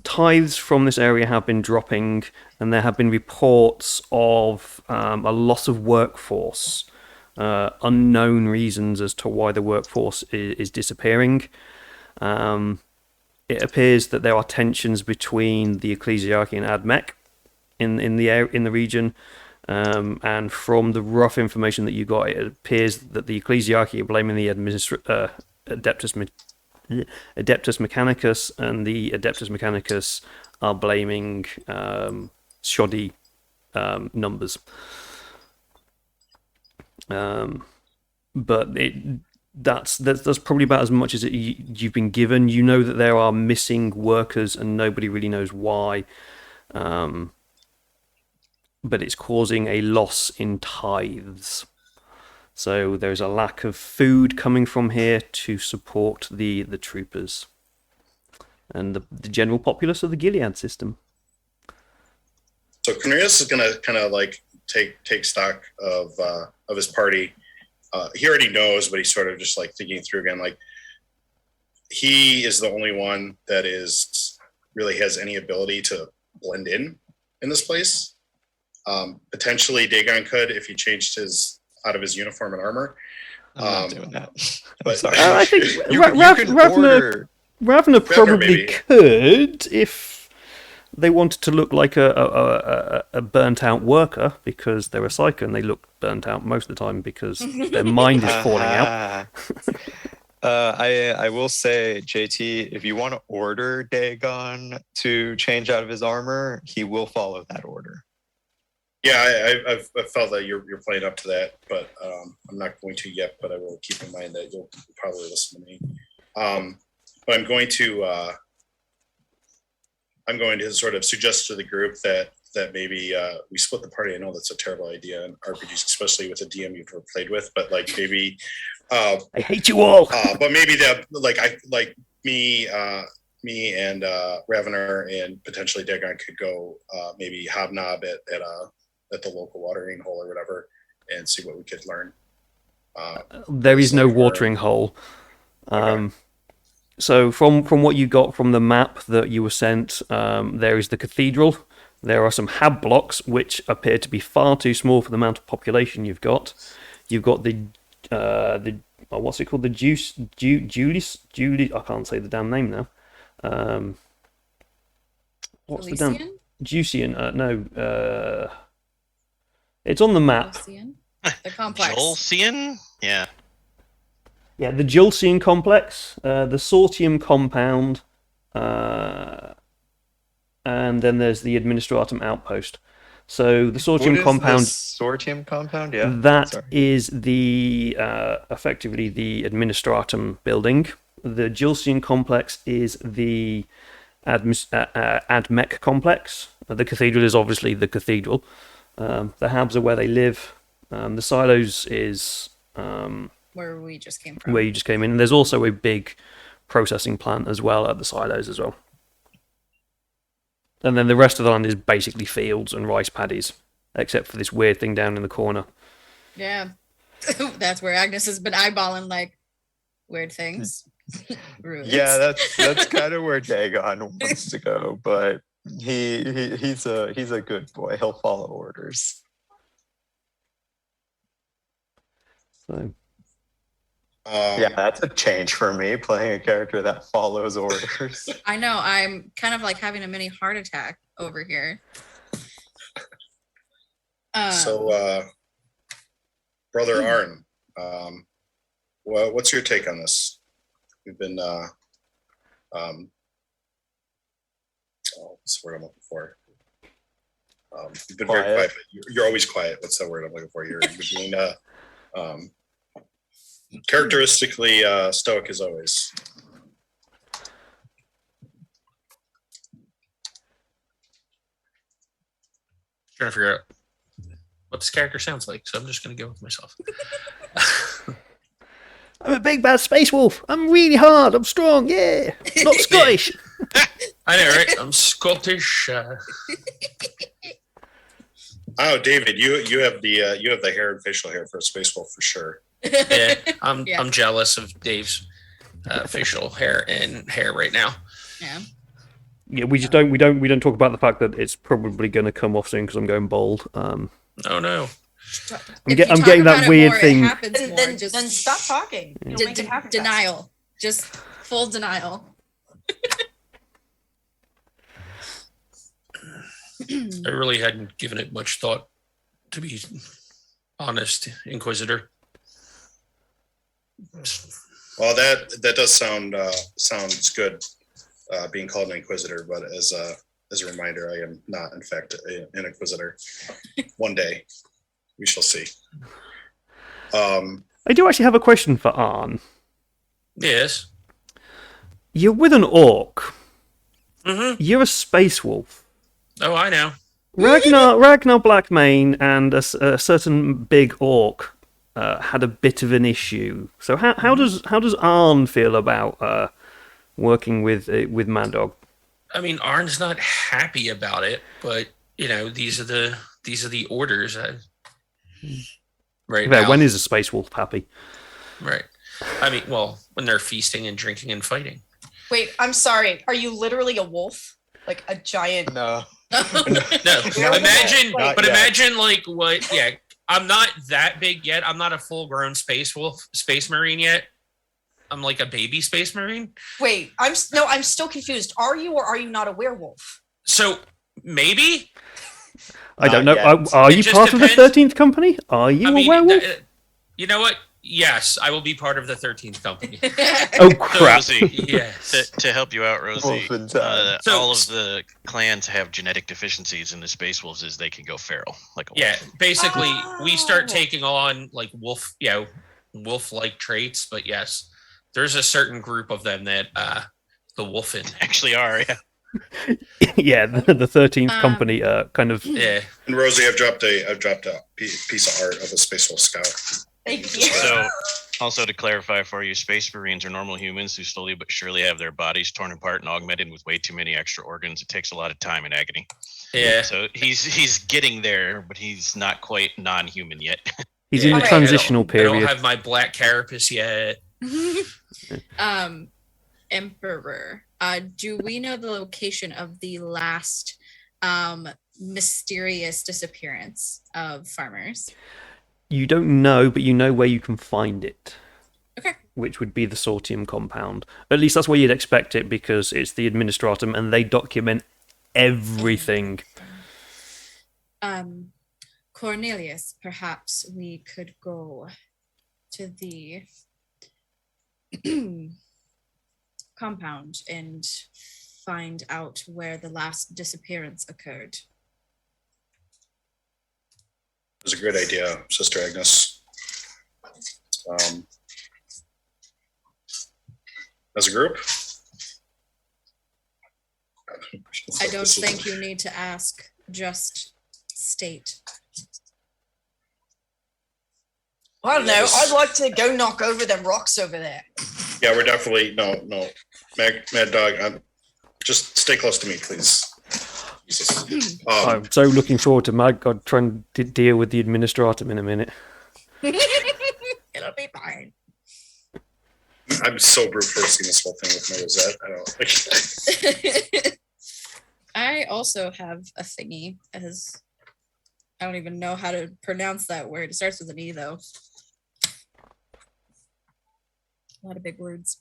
tithes from this area have been dropping, and there have been reports of a loss of workforce, unknown reasons as to why the workforce is disappearing. It appears that there are tensions between the ecclesiarchy and Admech in the region, and from the rough information that you got, it appears that the ecclesiarchy are blaming the Adeptus Mechanicus, and the Adeptus Mechanicus are blaming shoddy numbers. But that's probably about as much as you've been given. You know that there are missing workers, and nobody really knows why. But it's causing a loss in tithes. So there's a lack of food coming from here to support the troopers and the general populace of the Gilead system. So Cornelius is going to kind of like take stock of his party. He already knows, but he's sort of just like thinking through again. Like, he is the only one that really has any ability to blend in this place. Potentially Dagon could if he changed out of his uniform and armor. I'm not doing that. But sorry. I think you can order. Ravner probably maybe. could if they wanted to look like a burnt out worker, because they're a psyker and they look burnt out most of the time because their mind is falling out. I will say, JT, if you want to order Dagon to change out of his armor, he will follow that order. Yeah, I've felt that you're playing up to that, but I'm not going to yet. But I will keep in mind that you'll probably listen to me. But I'm going to sort of suggest to the group that maybe we split the party. I know that's a terrible idea in RPGs, especially with a DM you've never played with. But like maybe I hate you all. but maybe that me and Ravener and potentially Dagon could go maybe hobnob at the local watering hole or whatever and see what we could learn. There is no watering hole. Okay. So from what you got from the map that you were sent, there is the cathedral. There are some hab blocks which appear to be far too small for the amount of population you've got. You've got the what's it called? The Julius. I can't say the damn name now. What's the damn Juician? No. It's on the map. The complex. Jolcian? Yeah. Yeah, the Julcian complex, the Sortium compound, and then there's the Administratum outpost. So the Sortium compound. The Sortium compound, yeah. That is the effectively the Administratum building. The Julcian complex is the Admech complex. The cathedral is obviously the cathedral. The Habs are where they live. The silos is Where we just came from. where you just came in. And there's also a big processing plant as well at the silos as well. And then the rest of the land is basically fields and rice paddies, except for this weird thing down in the corner. Yeah. That's where Agnes has been eyeballing like weird things. Ruins. Yeah, that's kind of where Dagon wants to go, but he's a good boy. He'll follow orders. So Yeah, that's a change for me, playing a character that follows orders. I know. I'm kind of like having a mini heart attack over here. So, Brother Arn, well, what's your take on this? We've been, what's the word I'm looking for? You've been very quiet. You're always quiet. What's the word I'm looking for? You're being characteristically stoic as always. Trying to figure out what this character sounds like, so I'm just going to go with myself. I'm a big bad space wolf. I'm really hard. I'm strong. Yeah. Not Scottish. I know, right? I'm Scottish. Oh, David, you have the hair and facial hair for a space wolf for sure. Yeah, I'm jealous of Dave's facial hair and hair right now. Yeah. Yeah, we don't talk about the fact that it's probably going to come off soon because I'm going bald. Oh no. I'm getting that weird thing. Then stop talking. You'll make it happen Denial. Just full denial. I really hadn't given it much thought, to be honest, Inquisitor. Well, that does sounds good, being called an Inquisitor. But as a reminder, I am not, in fact, an Inquisitor. One day, we shall see. I do actually have a question for Arn. Yes. You're with an orc. Mm-hmm. You're a space wolf. Oh, I know. Ragnar Blackmane and a certain big orc had a bit of an issue. So how does Arn feel about working with Mad Dog? I mean, Arn's not happy about it, but these are the orders. Right now. When is a space wolf happy? Right. I mean, well, when they're feasting and drinking and fighting. Wait, I'm sorry. Are you literally a wolf? Like a giant? No. No. Imagine like what? Yeah, I'm not that big yet. I'm not a full-grown space wolf, space marine yet. I'm like a baby space marine. Wait, I'm still confused. Are you or are you not a werewolf? So maybe. I don't know. Yet. Are you part of the 13th Company? Are you a werewolf? You know what? Yes, I will be part of the 13th Company. Oh crap! Rosie, Yes. to help you out, Rosie, Wolfenstein. all of the clans have genetic deficiencies, and the Space Wolves is they can go feral. Like a wolf. Yeah, basically, we start taking on like wolf-like traits. But yes, there's a certain group of them that the wolfen Actually are, yeah. Yeah, the 13th Company kind of. Yeah. And Rosie, I've dropped a piece of art of a space wolf scout. Thank you. So, also to clarify for you, Space Marines are normal humans who slowly but surely have their bodies torn apart and augmented with way too many extra organs. It takes a lot of time and agony. Yeah. So he's getting there, but he's not quite non-human yet. He's in the Okay. transitional I period. don't have my black carapace yet. Emperor, do we know the location of the last mysterious disappearance of farmers? You don't know, but you know where you can find it. Okay. Which would be the Sortium compound. At least that's where you'd expect it, because it's the Administratum and they document everything. Cornelius, perhaps we could go to the compound and find out where the last disappearance occurred. It was a great idea, Sister Agnes. As a group? I don't think you need to ask, just state. I don't know. I'd like to go knock over them rocks over there. Yeah, we're definitely no. Mad Dog, just stay close to me, please. Jesus. I'm so looking forward to Mad God trying to deal with the Administratum in a minute. It'll be fine. I'm so brute forcing this whole thing with my Rosette. I don't. I also have a thingy as I don't even know how to pronounce that word. It starts with an E though. A lot of big words.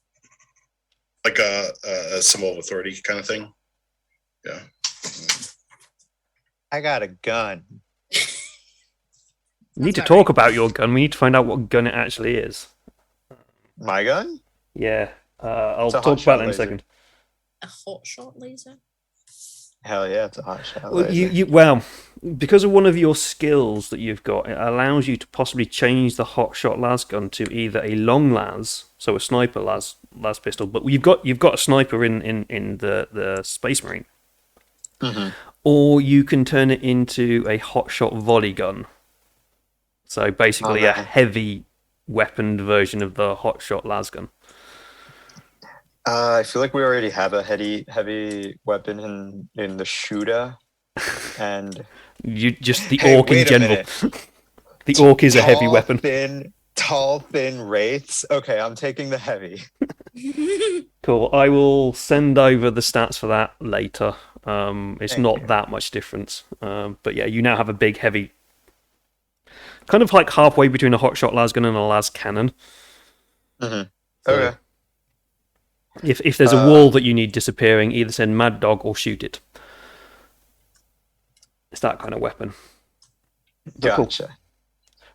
Like a symbol of authority kind of thing. Yeah. I got a gun. We need to That's talk about your gun. We need to find out what gun it actually is. My gun? Yeah, I'll It's a talk hot about shot that in a laser. second. A hot shot laser. Hell yeah, it's a hot shot Well, laser. because of one of your skills that you've got, it allows you to possibly change the hot shot las gun to either a long las, so a sniper las pistol, but you've got a sniper in the Space Marine, Mhm. or you can turn it into a hot shot volley gun. So basically, Oh, a man. heavy weaponed version of the hot shot las gun. I feel like we already have a heavy weapon in the shooter, and You just the hey, orc in wait a general. minute. The orc is a heavy weapon. Tall, thin wraiths. Okay, I'm taking the heavy. Cool. I will send over the stats for that later. It's Thank not you. that much difference. But yeah, you now have a big, heavy, kind of like halfway between a hotshot lasgun and a las cannon. Mhm. So Okay. if there's a wall that you need disappearing, either send Mad Dog or shoot it. It's that kind of weapon. But cool. Gotcha.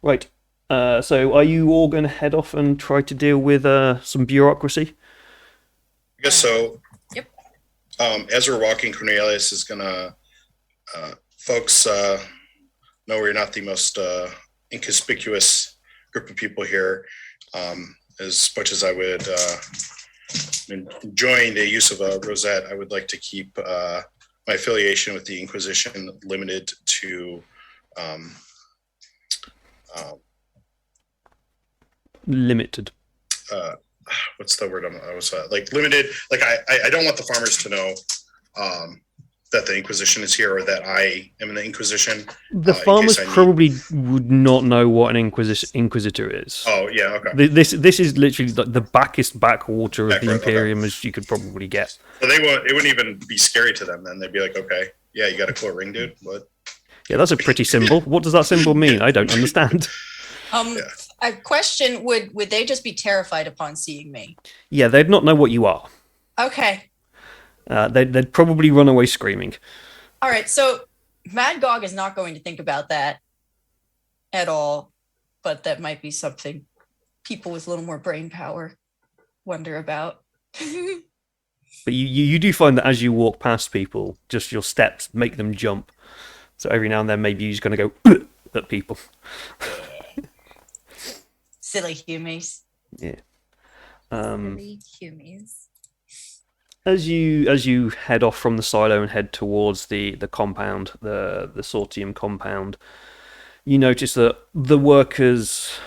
Right. So are you all going to head off and try to deal with some bureaucracy? I guess so. Yep. As we're walking, Cornelius is gonna, folks, know we're not the most inconspicuous group of people here. As much as I would enjoying the use of a rosette, I would like to keep my affiliation with the Inquisition limited to Limited. what's the word I was like limited. Like I don't want the farmers to know that the Inquisition is here or that I am in the Inquisition. The farmers probably would not know what an inquisitor is. Oh yeah, okay. This is literally like the backwater of the Imperium as you could probably get. So they won't. It wouldn't even be scary to them. Then they'd be like, okay, yeah, you got a cool ring, dude. What? Yeah, that's a pretty symbol. What does that symbol mean? I don't understand. A question: Would they just be terrified upon seeing me? Yeah, they'd not know what you are. Okay. They'd probably run away screaming. All right. So Mad Dog is not going to think about that at all, but that might be something people with a little more brain power wonder about. But you do find that as you walk past people, just your steps make them jump. So every now and then, maybe you're just going to go at people. Silly humies. Yeah. Silly humies. As you head off from the silo and head towards the compound, the Sortium compound, you notice that the workers,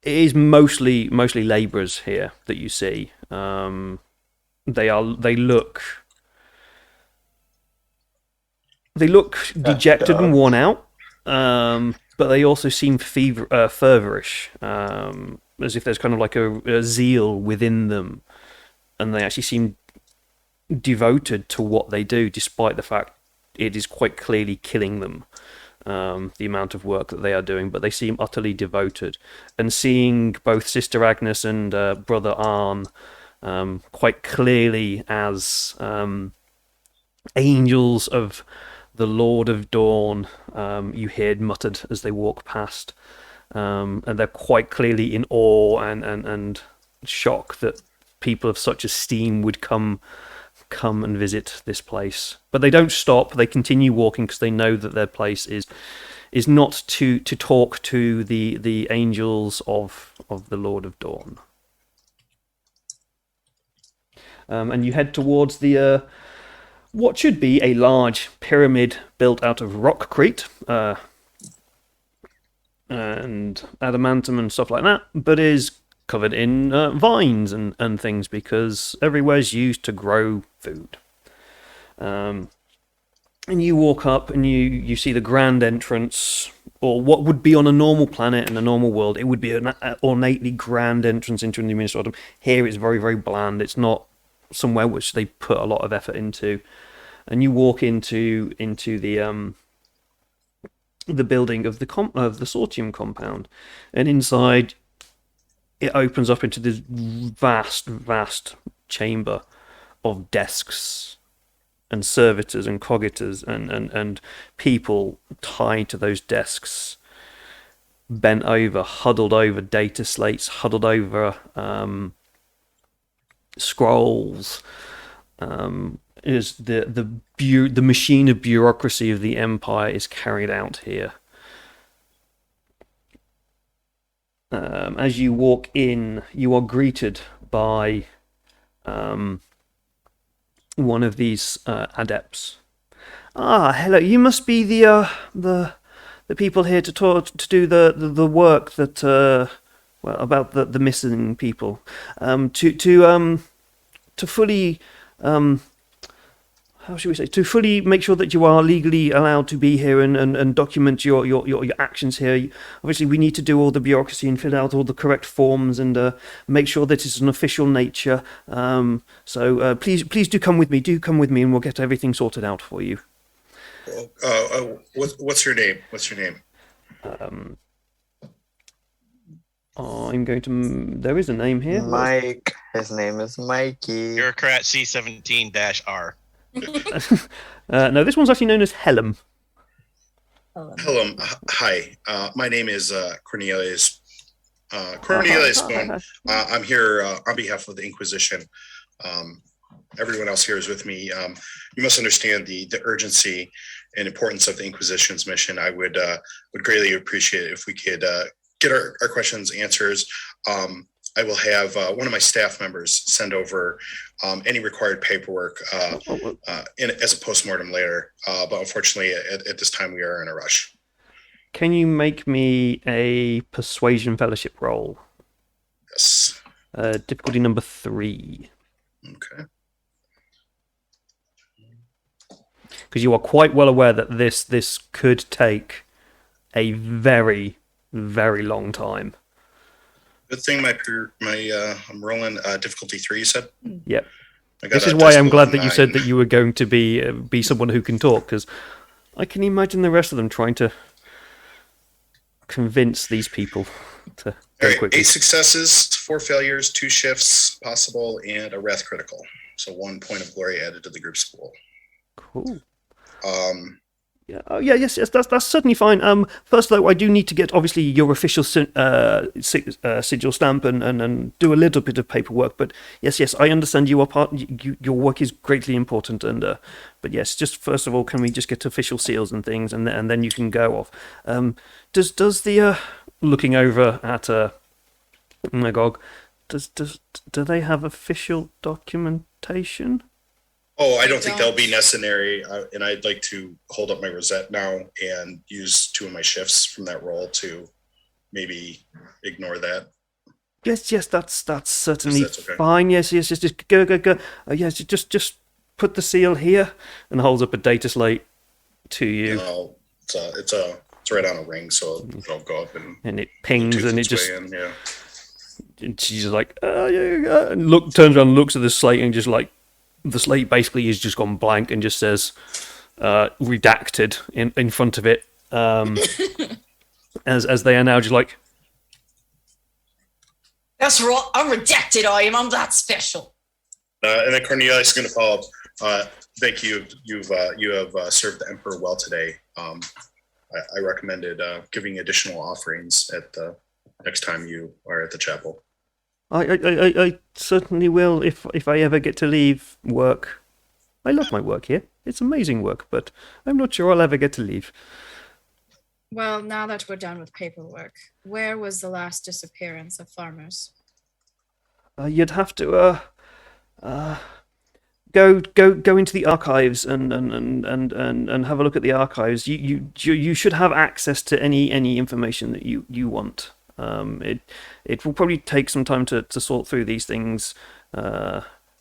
it is mostly labourers here that you see. They look dejected and worn out, but they also seem feverish, as if there's kind of like a zeal within them. And they actually seem devoted to what they do, despite the fact it is quite clearly killing them, the amount of work that they are doing. But they seem utterly devoted. And seeing both Sister Agnes and Brother Arn quite clearly as angels of the Lord of Dawn, you hear muttered as they walk past. And they're quite clearly in awe and shock that people of such esteem would come and visit this place. But they don't stop. They continue walking because they know that their place is not to talk to the angels of the Lord of Dawn. And you head towards the what should be a large pyramid built out of rockcrete and adamantum and stuff like that, but is covered in vines and things because everywhere's used to grow food. And you walk up and you see the grand entrance, or what would be on a normal planet in a normal world, it would be an ornately grand entrance into an administratum. Here it's very, very bland. It's not somewhere which they put a lot of effort into. And you walk into the building of the Sortium compound, and inside it opens up into this vast chamber of desks and servitors and coggitors and people tied to those desks. bent over, huddled over data slates, huddled over scrolls. Is the machine of bureaucracy of the Empire is carried out here. As you walk in, you are greeted by one of these adepts. Ah, hello. You must be the people here to do the work that about the missing people. To fully how should we say, to fully make sure that you are legally allowed to be here and document your actions here. Obviously, we need to do all the bureaucracy and fill out all the correct forms and make sure that it's an official nature. So please do come with me. Do come with me, and we'll get everything sorted out for you. What's your name? What's your name? I'm going to. There is a name here. Mike. His name is Mikey. Bureaucrat C17-R. No, this one's actually known as Helm. Hello. Hi. My name is Cornelius. Cornelius Spoon. I'm here on behalf of the Inquisition. Everyone else here is with me. You must understand the urgency and importance of the Inquisition's mission. I would greatly appreciate it if we could get our questions answers. I will have one of my staff members send over any required paperwork as a postmortem later. But unfortunately, at this time, we are in a rush. Can you make me a persuasion fellowship roll? Yes. Difficulty number 3. Okay. Because you are quite well aware that this could take a very, very long time. Good thing I'm rolling difficulty 3. You said. Yep. This is why I'm glad that you said that you were going to be someone who can talk, because I can imagine the rest of them trying to convince these people to go quickly. 8 successes, 4 failures, 2 shifts possible, and a wrath critical. So 1 point of glory added to the group score. Cool. Yeah. Oh, yeah. Yes. That's certainly fine. First though, I do need to get obviously your official sigil stamp and do a little bit of paperwork. But yes, I understand you are your work is greatly important. And but yes, just first of all, can we just get official seals and things, and then you can go off. Does the looking over at Magog, do they have official documentation? Oh, I don't think that'll be necessary. And I'd like to hold up my rosette now and use 2 of my shifts from that roll to maybe ignore that. Yes, that's certainly okay. fine. Yes, just go. Yes, just put the seal here, and holds up a data slate to you. No, it's right on a ring, so it'll go up and it pings, and it just. Yeah. And she's just like, and turns around, and looks at the slate, and just like. The slate basically is just gone blank and just says redacted in front of it, as they are now just like. That's right. I'm redacted. I'm that special. And then Cornelius is going to follow up. Thank you. You have served the Emperor well today. I recommended giving additional offerings at the next time you are at the chapel. I certainly will if I ever get to leave work. I love my work here. It's amazing work, but I'm not sure I'll ever get to leave. Well, now that we're done with paperwork, where was the last disappearance of farmers? You'd have to go into the archives and have a look at the archives. You should have access to any information that you want. It will probably take some time to sort through these things,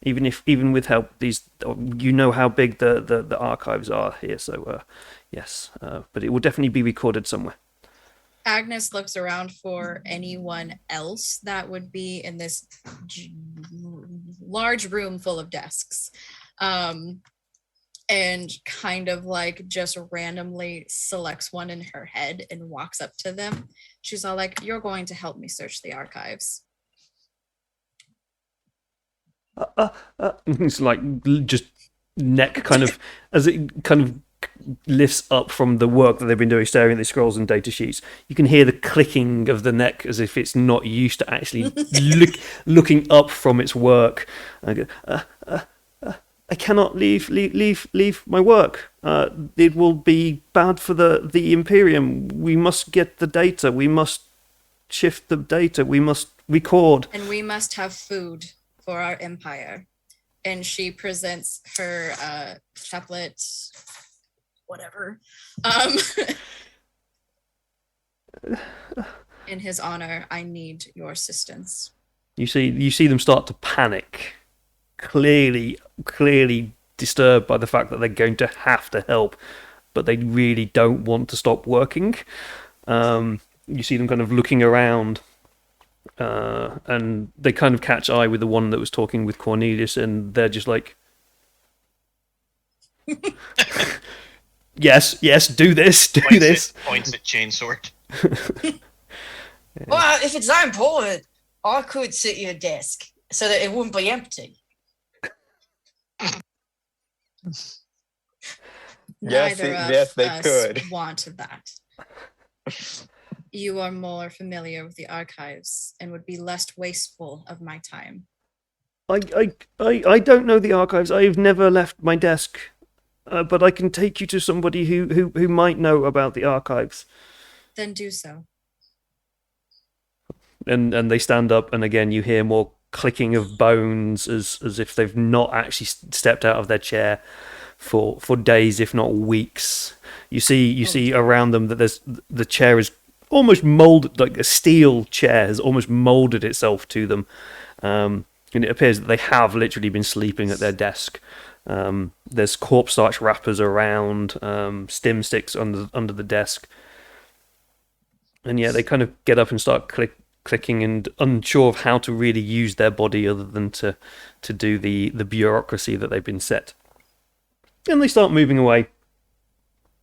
even with help. How big the archives are here. So yes, but it will definitely be recorded somewhere. Agnes looks around for anyone else that would be in this large room full of desks, and kind of like just randomly selects one in her head and walks up to them. She's all like, "You're going to help me search the archives." It's like just neck kind of as it kind of lifts up from the work that they've been doing, staring at the scrolls and data sheets. You can hear the clicking of the neck as if it's not used to actually looking up from its work. And I go, I cannot leave my work. It will be bad for the Imperium. We must get the data. We must shift the data. We must record. And we must have food for our empire. And she presents her chaplet, whatever. In his honor, I need your assistance. You see them start to panic, clearly disturbed by the fact that they're going to have to help, but they really don't want to stop working. You see them kind of looking around, and they kind of catch eye with the one that was talking with Cornelius, and they're just like, yes, do this. Points at Chainsword. Well, if it's that important, I could sit at your desk so that it wouldn't be empty. Yes, they could want that. You are more familiar with the archives and would be less wasteful of my time. I don't know the archives. I've never left my desk, but I can take you to somebody who might know about the archives. Then do so. And they stand up, and again you hear more clicking of bones as if they've not actually stepped out of their chair for days, if not weeks. You see around them that the chair is almost molded, like a steel chair has almost molded itself to them, and it appears that they have literally been sleeping at their desk. There's corpse starch wrappers around, stim sticks under the desk, and yeah, they kind of get up and start clicking and unsure of how to really use their body other than to do the bureaucracy that they've been set. And they start moving away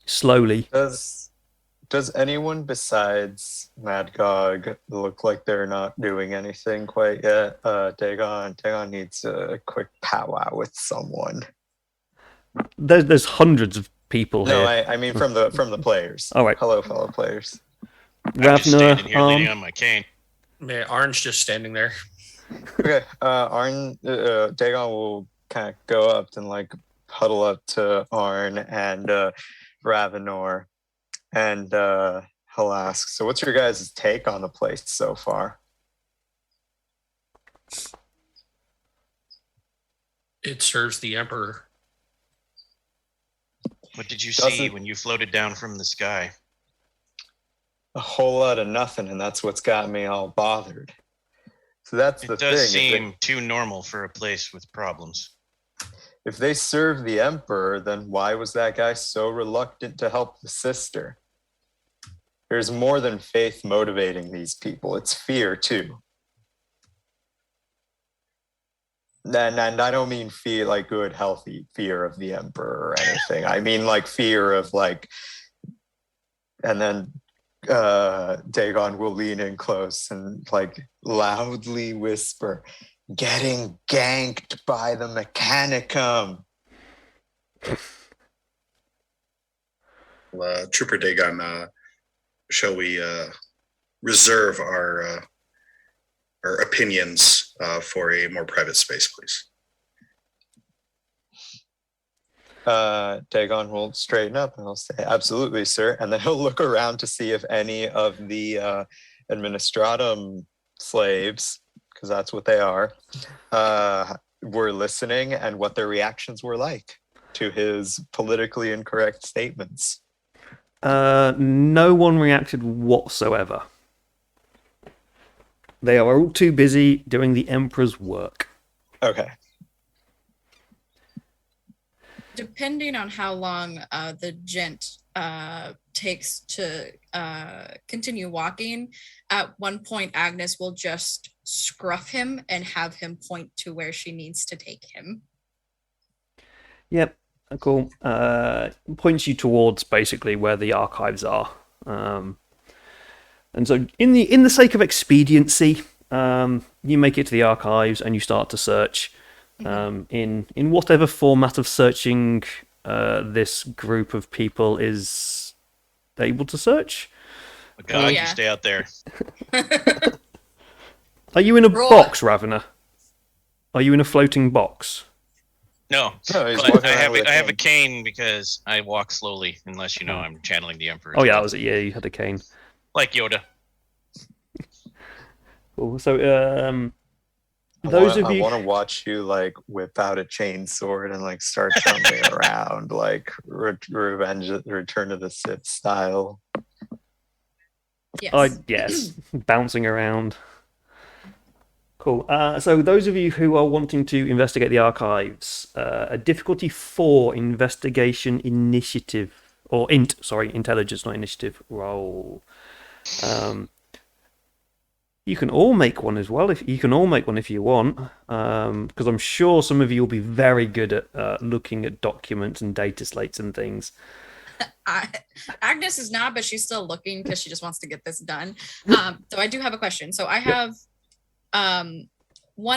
slowly. Does anyone besides Madgog look like they're not doing anything quite yet? Dagon needs a quick powwow with someone. There's hundreds of people here. No, I mean from the players. All right. Hello, fellow players. I'm just standing here leaning on my cane. Yeah, Arn's just standing there. Okay, Dagon will kind of go up and like huddle up to Arn and Ravenor, and he'll ask, so what's your guys' take on the place so far? It serves the Emperor. What did you see when you floated down from the sky? A whole lot of nothing, and that's what's got me all bothered. So that's the thing. It does seem too normal for a place with problems. If they serve the Emperor, then why was that guy so reluctant to help the sister? There's more than faith motivating these people. It's fear, too. And I don't mean fear, like good, healthy fear of the Emperor or anything. I mean like fear of like... And then Dagon will lean in close and like loudly whisper, getting ganked by the Mechanicum. Trooper Dagon, shall we reserve our opinions for a more private space, please? Dagon will straighten up and he'll say, absolutely, sir. And then he'll look around to see if any of the administratum slaves, because that's what they are, were listening and what their reactions were like to his politically incorrect statements. No one reacted whatsoever. They are all too busy doing the Emperor's work. Okay. Depending on how long the gent takes to continue walking, at one point Agnes will just scruff him and have him point to where she needs to take him. Yep, cool. Points you towards basically where the archives are. And so in the sake of expediency, you make it to the archives and you start to search. In whatever format of searching this group of people is able to search. God, yeah. you stay out there. Are you in a Roar. box, Ravener? Are you in a floating box? No, No, he's but walking I around have with I have a cane because I walk slowly, unless you know I'm channeling the Emperor. Oh as yeah, well. that was it. Yeah, you had a cane. Like Yoda. Cool. So, I those of I you, want to watch you like whip out a chainsword and like start jumping around like Return of the Sith style. Yes. yes, bouncing around. Cool. So those of you who are wanting to investigate the archives, a difficulty 4 investigation initiative or intelligence, not initiative roll. You can all make one as well. If you can all make one if you want, because I'm sure some of you will be very good at looking at documents and data slates and things. Agnes is not, but she's still looking because she just wants to get this done. So I do have a question. So I have 1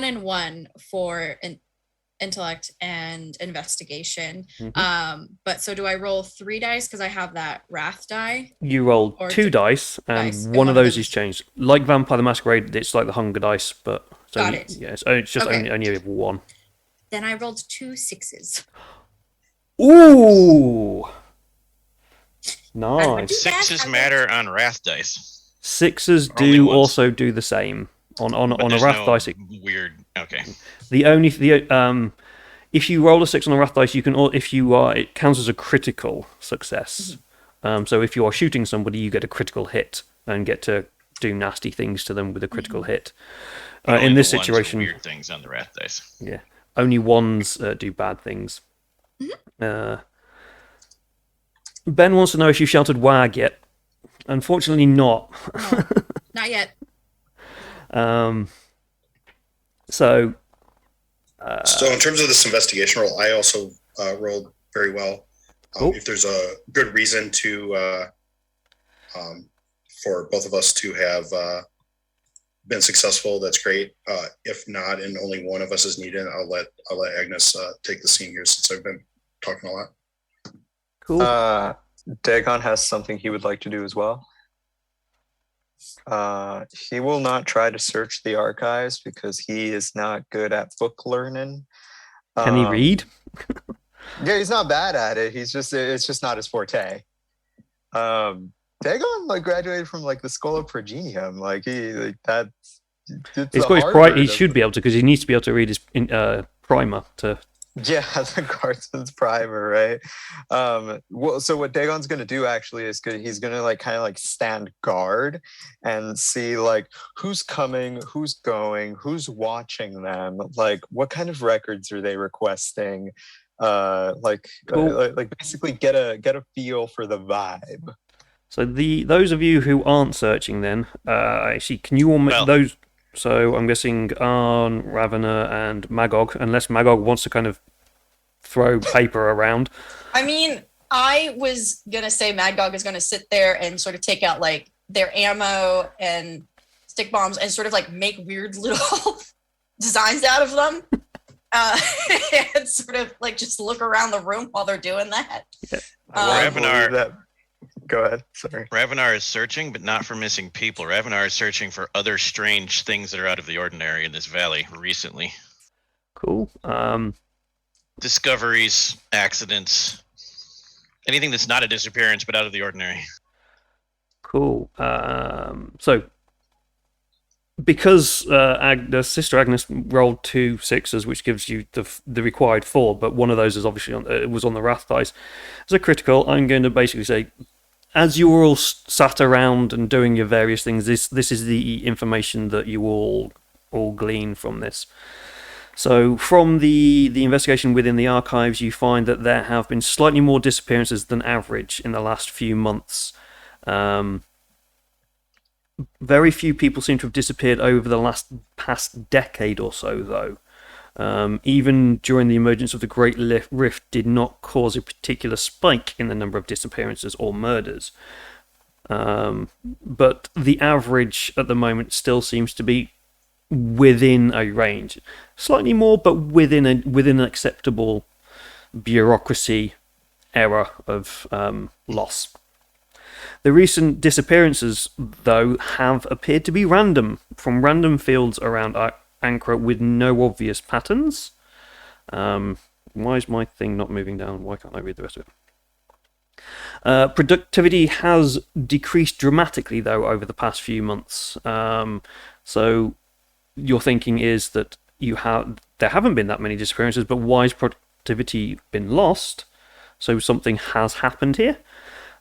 and 1 for an intellect and investigation. But so do I roll 3 dice because I have that wrath die? You roll Or 2 dice, and dice, one of those them is changed. Like Vampire the Masquerade, it's like the Hunger dice, but it's Got only, it. yeah, it's just Okay. only have 1. Then I rolled 2 6s. Ooh, nice. Sixes matter on Wrath dice. 6s Only do once. also do the same on But a there's wrath no dice. weird. Okay. If you roll a 6 on a wrath dice, you can it counts as a critical success. So if you are shooting somebody, you get a critical hit and get to do nasty things to them with a critical hit. But only In the this ones are situation, weird things on the Wrath dice. yeah, only ones do bad things. Ben wants to know if you shouted "wag" yet. Unfortunately, not. No, not yet. So in terms of this investigation roll, I also rolled very well. Cool. If there's a good reason to for both of us to have been successful, that's great. If not, and only one of us is needed, I'll let Agnes take the scene here since I've been talking a lot. Cool. Dagon has something he would like to do as well. He will not try to search the archives because he is not good at book learning. Can he read? Yeah, he's not bad at it. It's just not his forte. Dagon graduated from the School of Progenium. He's got his pride. He should be able to, because he needs to be able to read his primer to. Yeah, the Guardsman's primer, right? So what Dagon's gonna do actually is he's gonna kind of stand guard and see who's coming, who's going, who's watching them, what kind of records are they requesting, Cool. basically get a feel for the vibe. So those of you who aren't searching, then actually, can you all make those? So I'm guessing Arn, Ravener, and Magog, unless Magog wants to kind of throw paper around. I mean, I was gonna say Mad Dog is gonna sit there and sort of take out their ammo and stick bombs and sort of make weird little designs out of them. And sort of just look around the room while they're doing that. Yeah. Go ahead. Sorry. Ravenar is searching, but not for missing people. Ravenar is searching for other strange things that are out of the ordinary in this valley recently. Cool. Discoveries, accidents, anything that's not a disappearance but out of the ordinary. Cool. So because Sister Agnes rolled 2 6s, which gives you the required 4, but one of those is obviously was on the Wrath dice. As a critical, I'm going to basically say, as you were all sat around and doing your various things, this is the information that you all glean from this. So from the investigation within the archives, you find that there have been slightly more disappearances than average in the last few months. Very few people seem to have disappeared over the past decade or so, though. Even during the emergence of the Great Rift did not cause a particular spike in the number of disappearances or murders. But the average at the moment still seems to be within a range. Slightly more, but within an acceptable bureaucracy era of loss. The recent disappearances, though, have appeared to be random, from random fields around Ancra with no obvious patterns. Why is my thing not moving down? Why can't I read the rest of it? Productivity has decreased dramatically, though, over the past few months. So your thinking is that there haven't been that many disappearances, but why has productivity been lost? So something has happened here.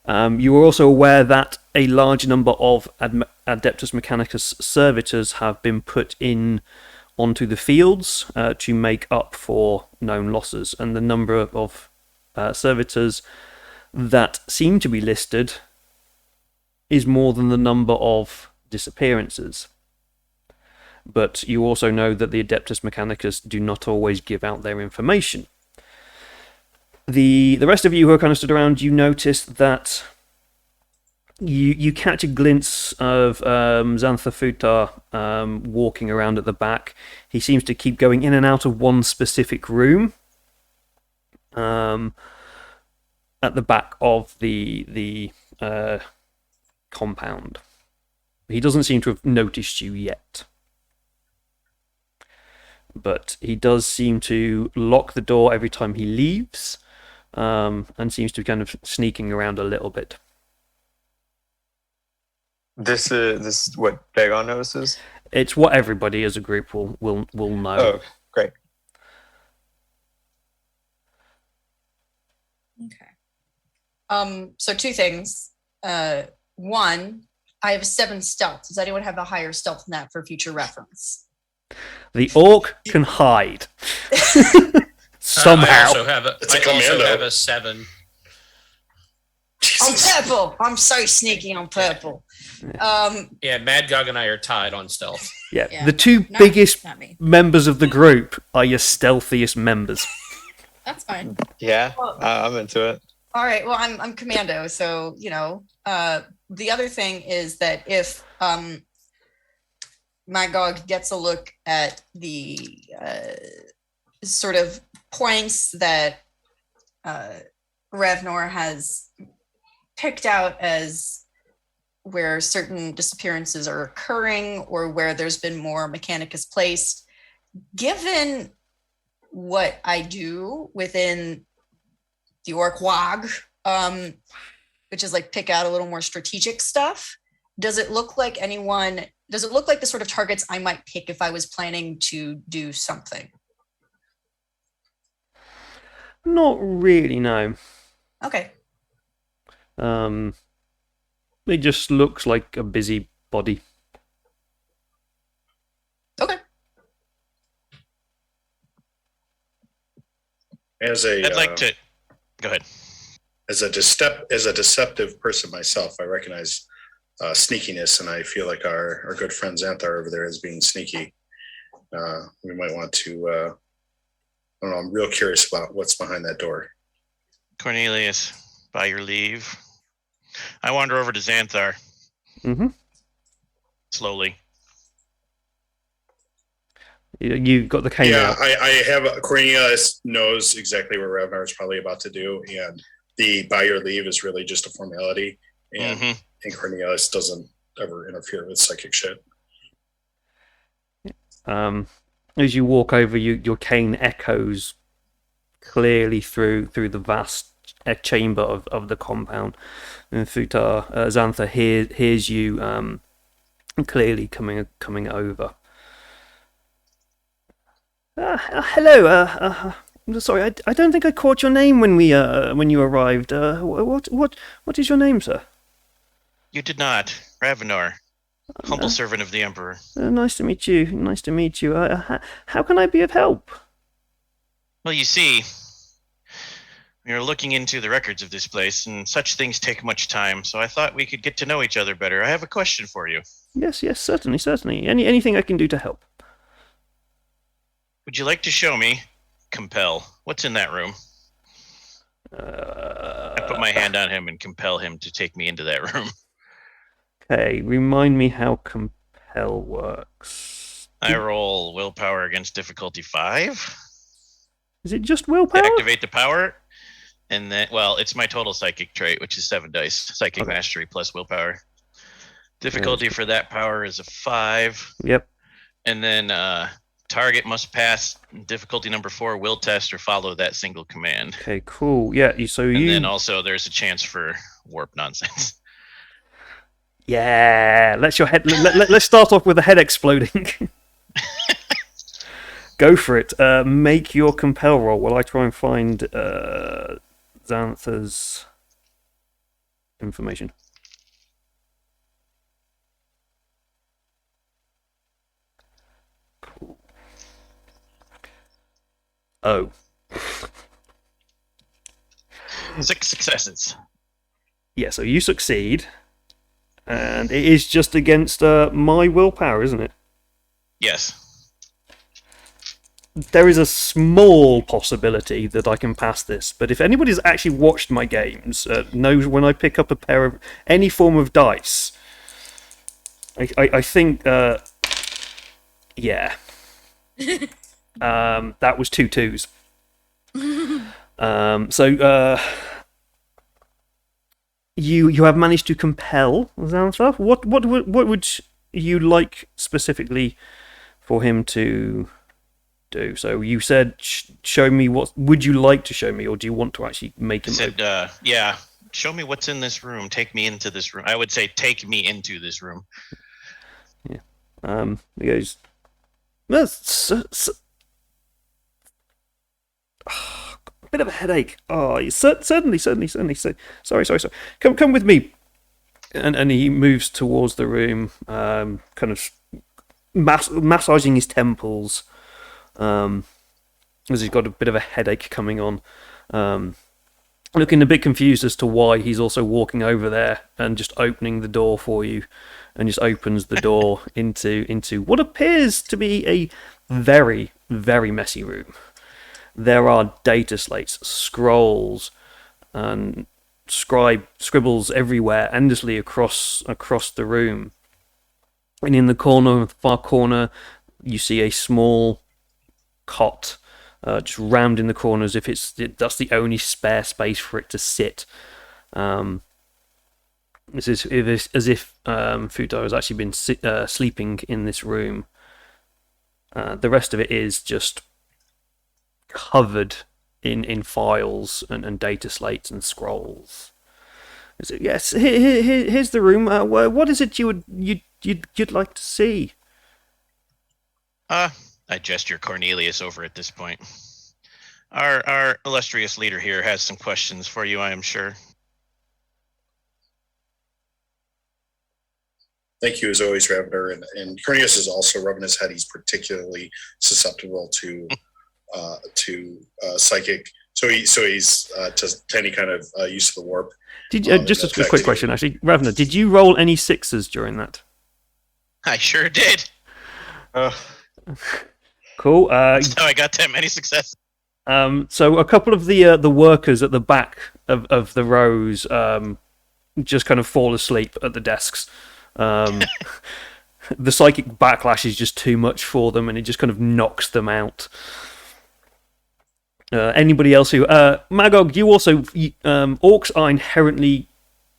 You are also aware that a large number of Adeptus Mechanicus servitors have been put in onto the fields to make up for known losses, and the number of servitors that seem to be listed is more than the number of disappearances. But you also know that the Adeptus Mechanicus do not always give out their information. The rest of you who are kind of stood around, you notice that you catch a glimpse of Xantha Futar walking around at the back. He seems to keep going in and out of one specific room at the back of the compound. He doesn't seem to have noticed you yet. But he does seem to lock the door every time he leaves, and seems to be kind of sneaking around a little bit. This is what Dagon notices? It's what everybody as a group will know. Oh, great. Okay. So two things. One, I have 7 stealth. Does anyone have a higher stealth than that for future reference? The orc can hide. Somehow. I also have a, It's a I also commando. have a 7. I'm purple. I'm so sneaky on purple. Yeah, Mad Gog and I are tied on stealth. Yeah, Yeah. the two Not- biggest Not me. members of the group are your stealthiest members. That's fine. Yeah, Well- I'm into it. All right. Well, I'm commando, so the other thing is that if Magog gets a look at the sort of points that Revnor has picked out as where certain disappearances are occurring or where there's been more Mechanicus placed, given what I do within the Orc Wag, which is like pick out a little more strategic stuff, does it look like the sort of targets I might pick if I was planning to do something? Not really, no. Okay. It just looks like a busy body. Okay. As a I'd like to go ahead. as a deceptive person myself, I recognize sneakiness, and I feel like our good friend Xanthar over there is being sneaky. We might want to. I don't know. I'm real curious about what's behind that door. Cornelius, by your leave, I wander over to Xanthar Mm-hmm. slowly. You've got the cane Yeah, out. I have. Cornelius knows exactly what Ravnar is probably about to do, and the by your leave is really just a formality, and, Mhm. and Cornelius doesn't ever interfere with psychic shit. As you walk over, your cane echoes clearly through the vast chamber of the compound. And Xantha hears you clearly coming over. Hello. Sorry, I don't think I caught your name when you arrived. What is your name, sir? You did not. Ravenor, humble servant of the Emperor. Nice to meet you. Nice to meet you. How can I be of help? Well, you see, we are looking into the records of this place, and such things take much time, so I thought we could get to know each other better. I have a question for you. Yes, certainly. Anything I can do to help. Would you like to show me, compel, what's in that room? I put my hand on him and compel him to take me into that room. Okay, remind me how compel works. I roll willpower against difficulty 5. Is it just To willpower? activate the power. And then, well, it's my total psychic trait, which is 7 dice. Psychic Okay. mastery plus willpower. Difficulty for that power is a 5. Yep. And then target must pass difficulty number 4 will test or follow that single command. Okay, cool. Yeah, And then also there's a chance for warp nonsense. Yeah, let's start off with the head exploding. Go for it. Make your compel roll while I try and find Xantha's information. Cool. Oh. 6 successes. Yeah, so you succeed. And it is just against my willpower, isn't it? Yes. There is a small possibility that I can pass this, but if anybody's actually watched my games, knows when I pick up a pair of any form of dice, I think, yeah. That was 2 2s. You have managed to compel Xantha. What would you like specifically for him to do? So you said, show me what would you like to show me, or do you want to actually make him? I said, yeah, show me what's in this room. Take me into this room. I would say, take me into this room. Yeah. He goes. Bit of a headache. Oh, certainly. So, sorry. Come with me. And he moves towards the room, kind of massaging his temples, as he's got a bit of a headache coming on. Looking a bit confused as to why he's also walking over there and just opening the door for you, and just opens the door into what appears to be a very, very messy room. There are data slates, scrolls, and scribbles everywhere, endlessly across the room. And in the far corner, you see a small cot, just rammed in the corner as if that's the only spare space for it to sit. This is as if Futo has actually been sleeping in this room. The rest of it is just covered in files and data slates and scrolls. So, yes, here's the room. What is it you'd like to see? I gesture Cornelius over at this point. Our illustrious leader here has some questions for you, I am sure. Thank you, as always, Ravner. And Cornelius is also rubbing his head. He's particularly susceptible to psychic. So he's to any kind of use of the warp. Just a quick question, actually, Ravner, did you roll any 6s during that? I sure did. Cool. That's how I got that many successes. So a couple of the workers at the back of the rows just kind of fall asleep at the desks. The psychic backlash is just too much for them, and it just kind of knocks them out. Anybody else who... Magog, you also... orcs are inherently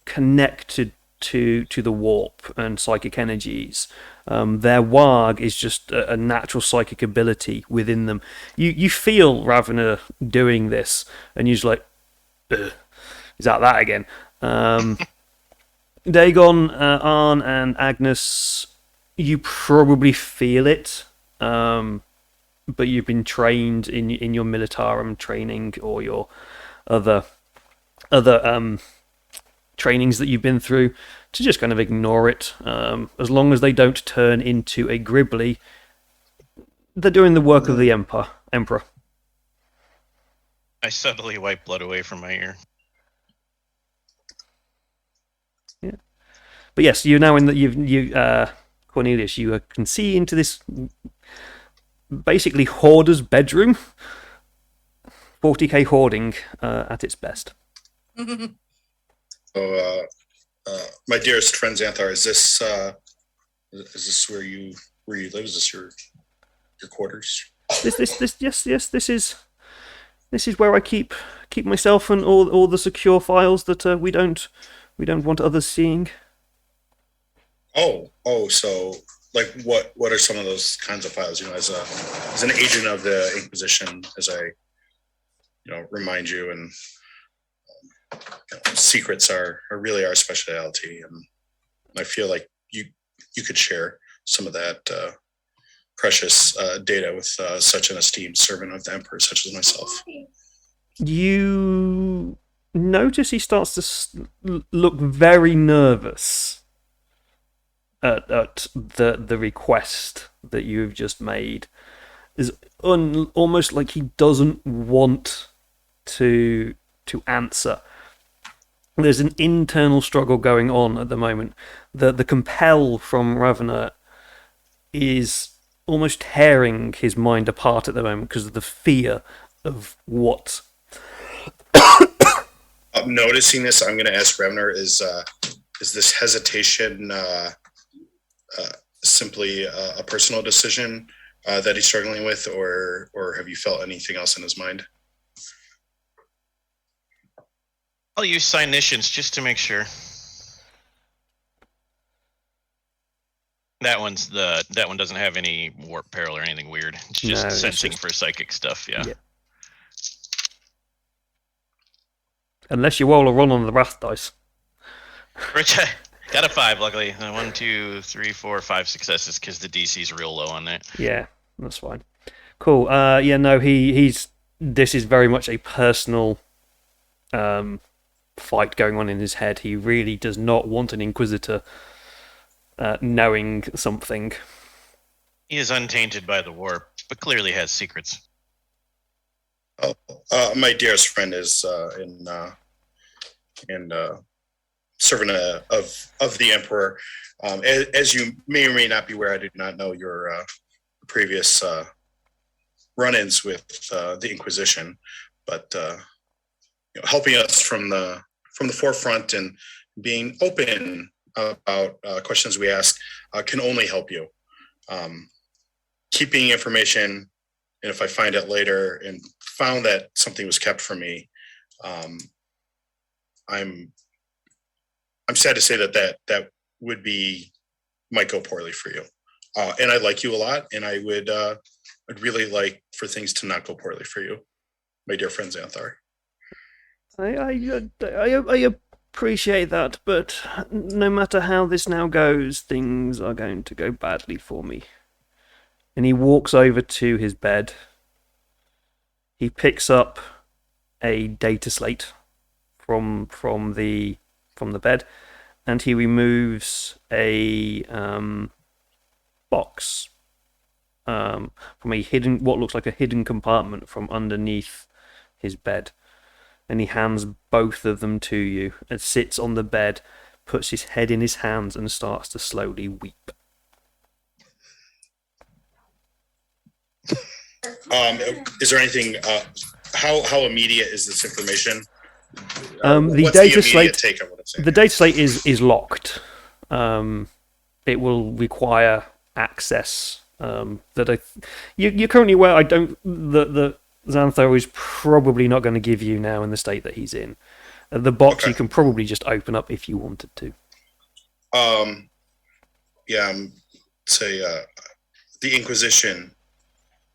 connected to the warp and psychic energies. Their warg is just a natural psychic ability within them. You feel Ravner doing this, and you're just like, ugh, is that again? Dagon, Arn, and Agnes, you probably feel it, but you've been trained in your militarum training or your other trainings that you've been through to just kind of ignore it. As long as they don't turn into a Gribbly, they're doing the work of the Emperor. I subtly wipe blood away from my ear. Yeah, but yes, you're now in the Cornelius. You can see into this basically hoarder's bedroom. 40k hoarding at its best. So, my dearest friend Xanthar, is this where you live? Is this your quarters? This This is where I keep myself and all the secure files that we don't want others seeing. So like what are some of those kinds of files? As an agent of the Inquisition, as I remind you, and secrets are really our specialty, and I feel like you could share some of that precious data with such an esteemed servant of the Emperor, such as myself. You notice he starts to look very nervous at the request that you've just made. Is almost like he doesn't want to answer. There's an internal struggle going on at the moment. The compel from Ravener is almost tearing his mind apart at the moment because of the fear of what. Noticing this, I'm going to ask Ravener: is this hesitation simply a personal decision that he's struggling with, or have you felt anything else in his mind? I'll use Signitions just to make sure. That one doesn't have any warp peril or anything weird. It's just sensing for psychic stuff. Yeah. Unless you roll a run on the wrath dice. Which I got a 5, luckily. 1, 2, 3, 4, 5 successes because the DC's real low on that. Yeah, that's fine. Cool. He's. This is very much a personal fight going on in his head. He really does not want an Inquisitor knowing something. He is untainted by the warp, but clearly has secrets. My dearest friend is in servant of the Emperor. As you may or may not be aware, I did not know your previous run-ins with the Inquisition, but helping us from the forefront and being open about questions we ask can only help you. Keeping information, and if I find it later and found that something was kept from me, I'm sad to say that might go poorly for you. And I like you a lot, and I'd really like for things to not go poorly for you, my dear friend Xanthar. I appreciate that, but no matter how this now goes, things are going to go badly for me. And he walks over to his bed. He picks up a data slate from the bed, and he removes a box from what looks like a hidden compartment from underneath his bed. And he hands both of them to you and sits on the bed, puts his head in his hands, and starts to slowly weep. Is there anything? How immediate is this information? The data slate. The data slate is locked. It will require access. You're currently aware. The Xanthar is probably not going to give you now in the state that he's in. The box you can probably just open up if you wanted to. Say the Inquisition,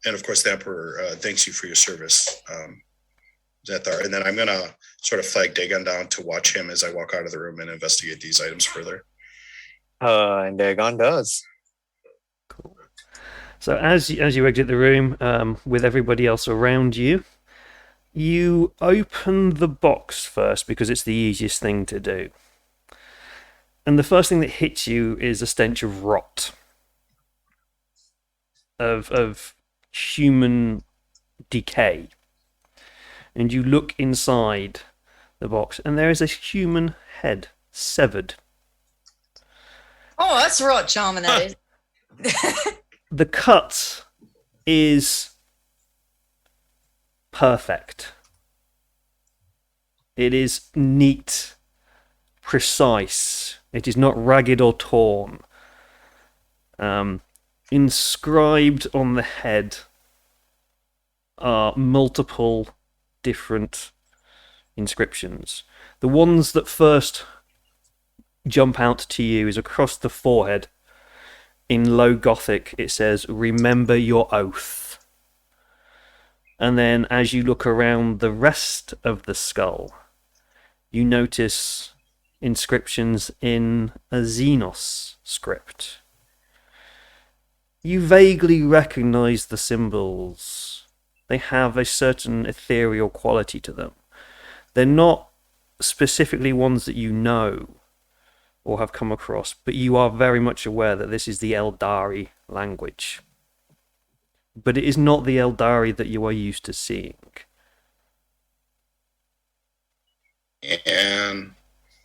and of course the Emperor thanks you for your service, Xanthar. And then I'm going to sort of flag Dagon down to watch him as I walk out of the room and investigate these items further. And Dagon does. Cool. So as you exit the room with everybody else around you, you open the box first because it's the easiest thing to do. And the first thing that hits you is a stench of rot, of human decay. And you look inside the box, and there is a human head severed. Oh, that's rot charming, that is. The cut is perfect. It is neat, precise. It is not ragged or torn. Inscribed on the head are multiple different inscriptions. The ones that first jump out to you is across the forehead. In low Gothic, it says, "Remember your oath." And then as you look around the rest of the skull, you notice inscriptions in a Xenos script. You vaguely recognize the symbols. They have a certain ethereal quality to them. They're not specifically ones that you know or have come across, but you are very much aware that this is the Eldari language. But it is not the Eldari that you are used to seeing. And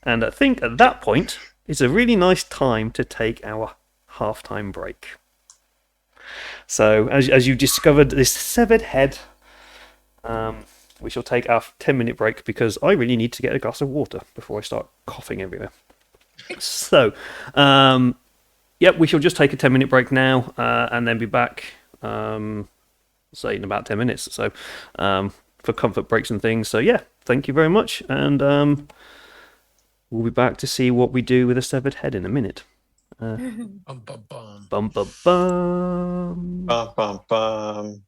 And I think at that point, it's a really nice time to take our halftime break. So, as you discovered this severed head, we shall take our 10-minute break because I really need to get a glass of water before I start coughing everywhere. So, we shall just take a 10-minute break now and then be back, say, in about 10 minutes or so, for comfort breaks and things. So, yeah, thank you very much. And we'll be back to see what we do with a severed head in a minute. Bum, bum, bum. Bum, bum, bum. Bum, bum, bum.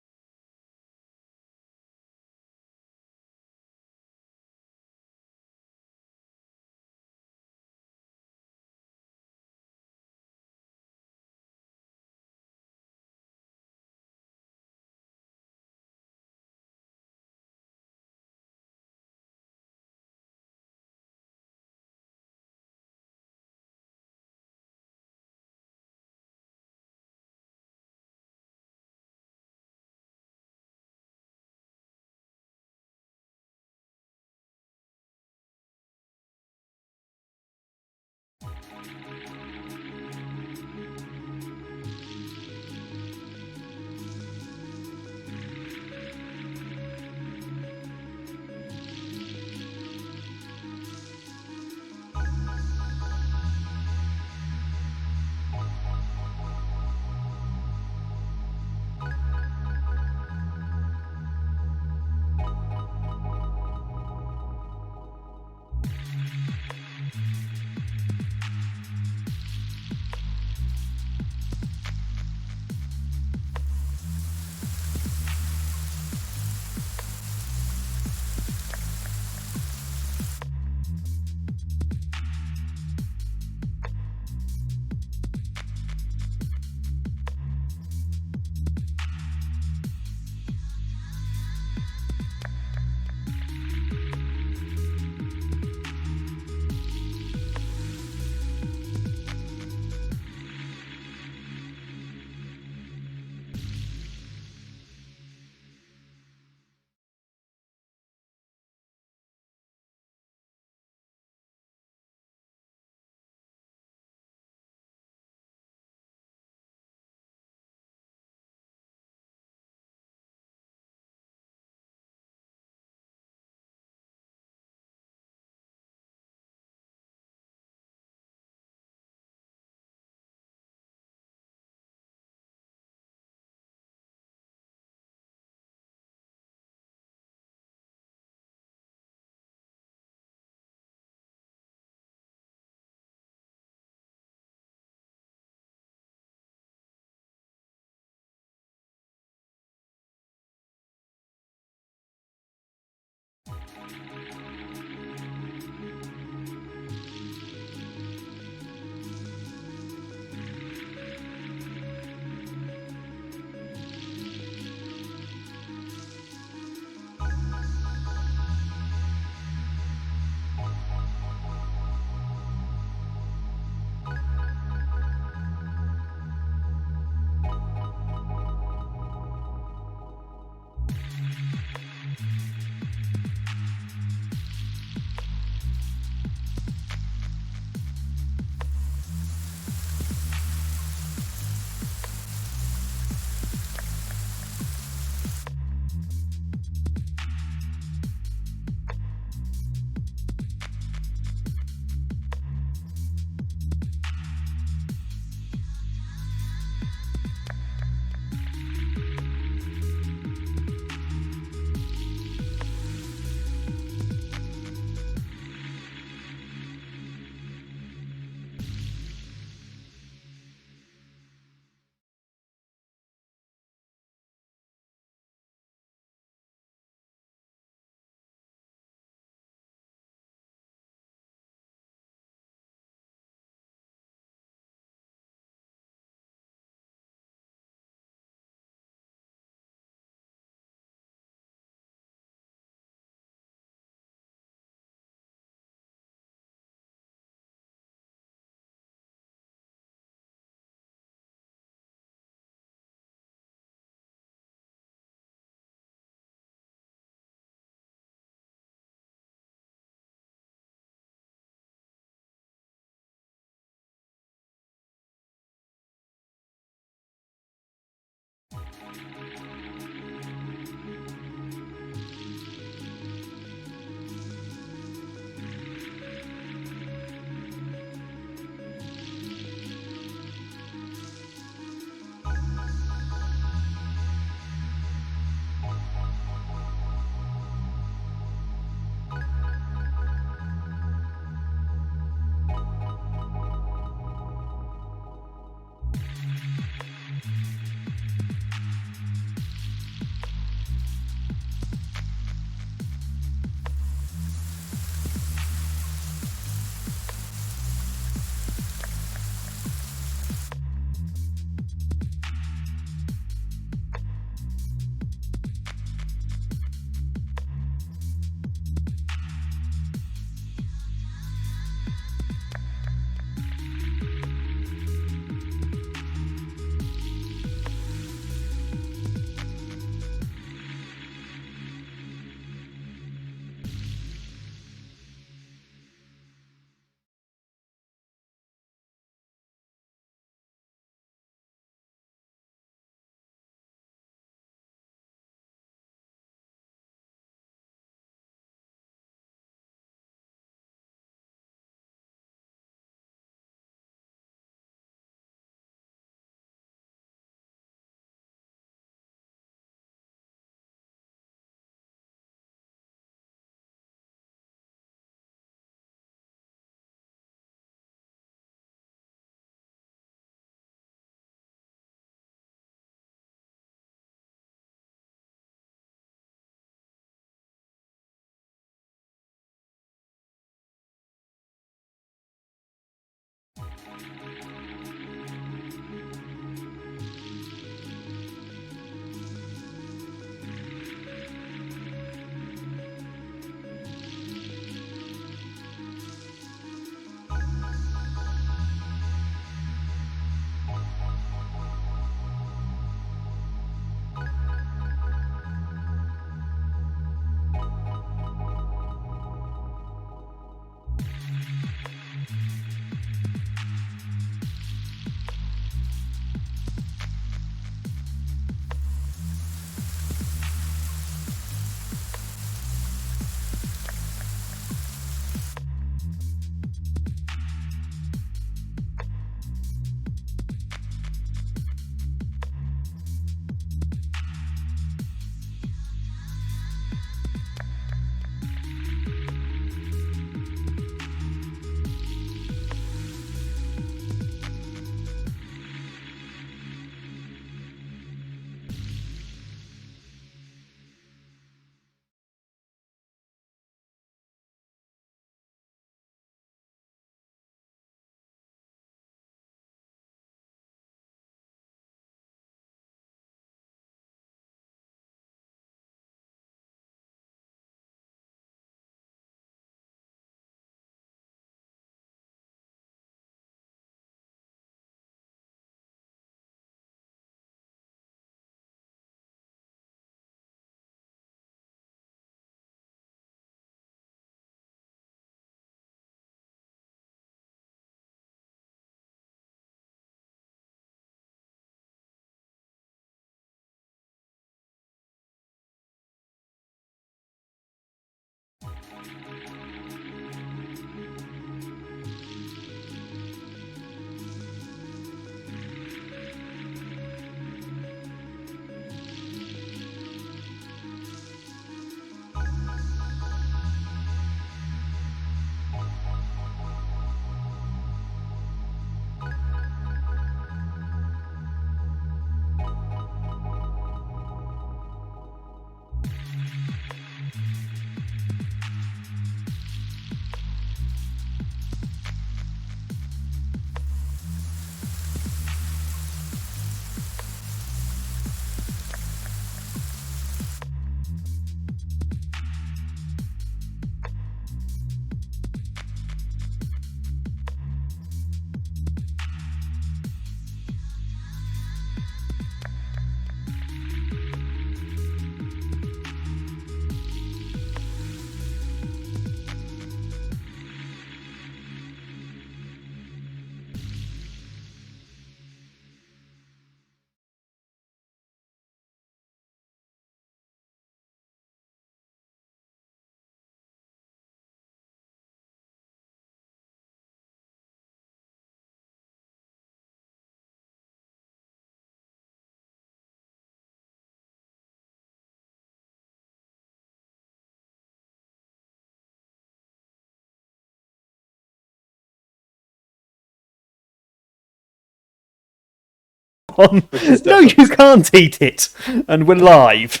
On. No, you can't eat it, and we're live.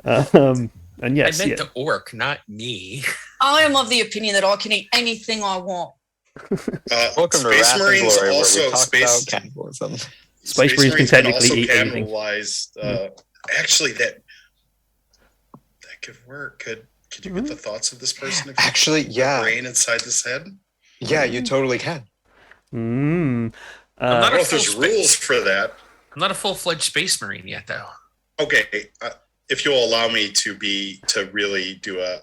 And yes, I meant the orc, not me. I am of the opinion that I can eat anything I want. Welcome to Space Wrath and Marines Glory, also where we talk space about cannibalism. Space Marines can technically also eat anything. cannibalize. Actually, that could work. Could you get the thoughts of this person? If Actually, you yeah. brain inside this head. Yeah, you totally can. Mm. I not don't know a if there's full rules for that. I'm not a full-fledged Space Marine yet, though. Okay, if you'll allow me to really do a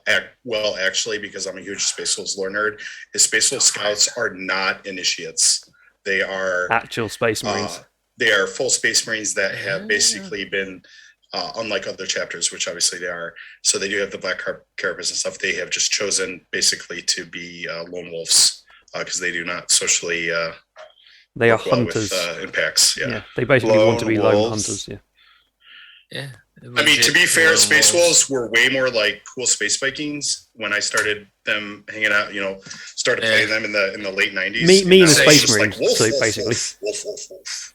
actually, because I'm a huge Space Souls lore nerd, is Space Souls Scouts are not initiates. They are Actual Space Marines. They are full Space Marines that have basically been, unlike other chapters, which obviously they are. So they do have the Black Carapace and stuff. They have just chosen basically to be lone wolves because they do not socially. They are work well hunters. with impacts. Yeah. They basically want to be Lone lone wolves. hunters. Yeah. Yeah. I mean, to be fair, Lone Space wolves. Wolves were way more like cool Space Vikings when I started them hanging out. Started playing them in the late '90s. Me and the now Space it's just Marines, wolf, so wolf, basically. wolf, wolf, wolf.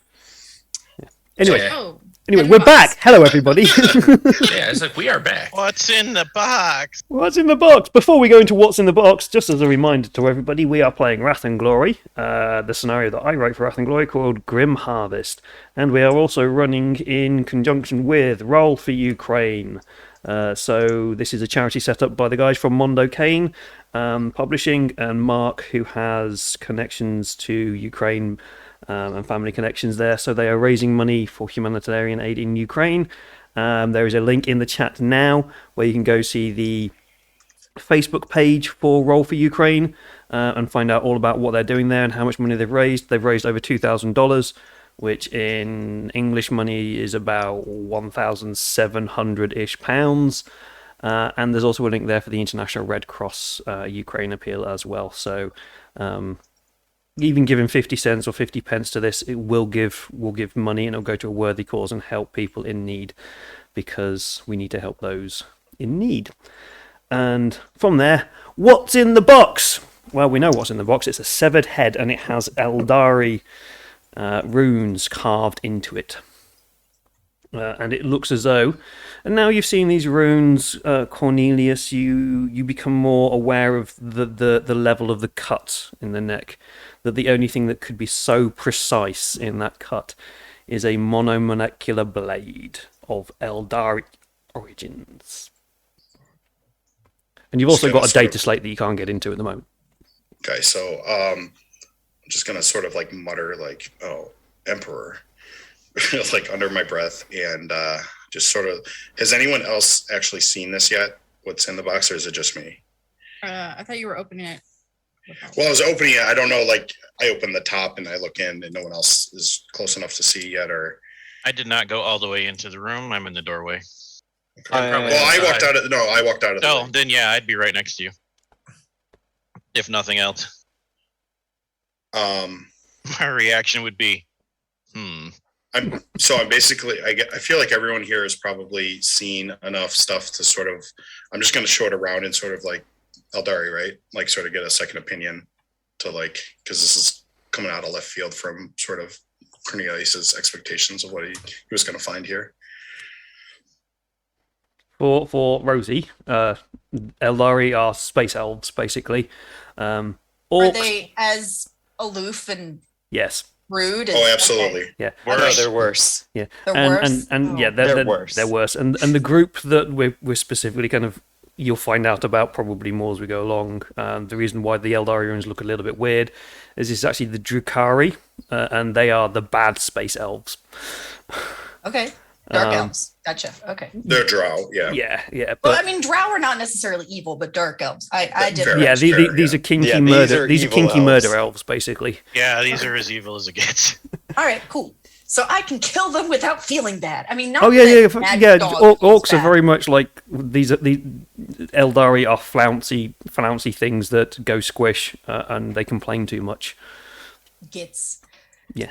Anyway, Yeah. Oh, anyway, and we're box. back. Hello, everybody. Yeah, it's like we are back. What's in the box? What's in the box? Before we go into what's in the box, just as a reminder to everybody, we are playing Wrath and Glory, the scenario that I wrote for Wrath and Glory called Grim Harvest, and we are also running in conjunction with Roll for Ukraine. So this is a charity set up by the guys from Mondo Kane Publishing, and Mark, who has connections to Ukraine and family connections there. So they are raising money for humanitarian aid in Ukraine. There is a link in the chat now where you can go see the Facebook page for Roll for Ukraine and find out all about what they're doing there and how much money they've raised. They've raised over $2,000, which in English money is about 1,700-ish pounds. And there's also a link there for the International Red Cross Ukraine appeal as well. So even giving 50 cents or 50 pence to this, it will give money, and it'll go to a worthy cause and help people in need, because we need to help those in need. And from there, what's in the box? Well, we know what's in the box. It's a severed head, and it has Eldari runes carved into it. And it looks as though, and now you've seen these runes, Cornelius, you become more aware of the level of the cut in the neck. That the only thing that could be so precise in that cut is a monomolecular blade of Eldari origins. And you've also got a data slate that you can't get into at the moment. Okay, so I'm just gonna sort of like mutter like, "Oh, Emperor," like under my breath, and just sort of. Has anyone else actually seen this yet? What's in the box, or is it just me? I thought you were opening it. Well, I was opening it. I don't know. Like, I open the top and I look in, and no one else is close enough to see yet. Or I did not go all the way into the room. I'm in the doorway. I walked out of I walked out of the Oh, ring. then yeah, I'd be right next to you. If nothing else, Um, my reaction would be, I'm basically I feel like everyone here has probably seen enough stuff to sort of. I'm just going to show it around and sort of like Eldari, right? Like sort of get a second opinion to like because this is coming out of left field from sort of Cornelius's expectations of what he was going to find here. For Rosie, Eldari are space elves, basically. Are Orcs, they as aloof and yes, rude? Oh, absolutely. Okay. yeah. No, Worse. they're worse. Yeah, They're and, worse? and yeah, Oh. they're worse. They're worse, and the group that we're specifically kind of you'll find out about probably more as we go along. The reason why the Eldarians look a little bit weird is it's actually the Drukhari, and they are the bad space elves. Okay. Dark elves. Gotcha. Okay. They're drow, yeah. Yeah, Well, but I mean, drow are not necessarily evil, but dark elves. I did. Very yeah, fair, these yeah. are kinky Yeah, these murder. are These are evil kinky elves. murder elves, basically. yeah, these are as evil as it gets. All right, cool. So I can kill them without feeling bad. I mean, not Oh yeah, that yeah, Mad yeah. Dog feels Orcs are bad. very much like these. The Eldari are flouncy things that go squish, and they complain too much. Gits. Yeah.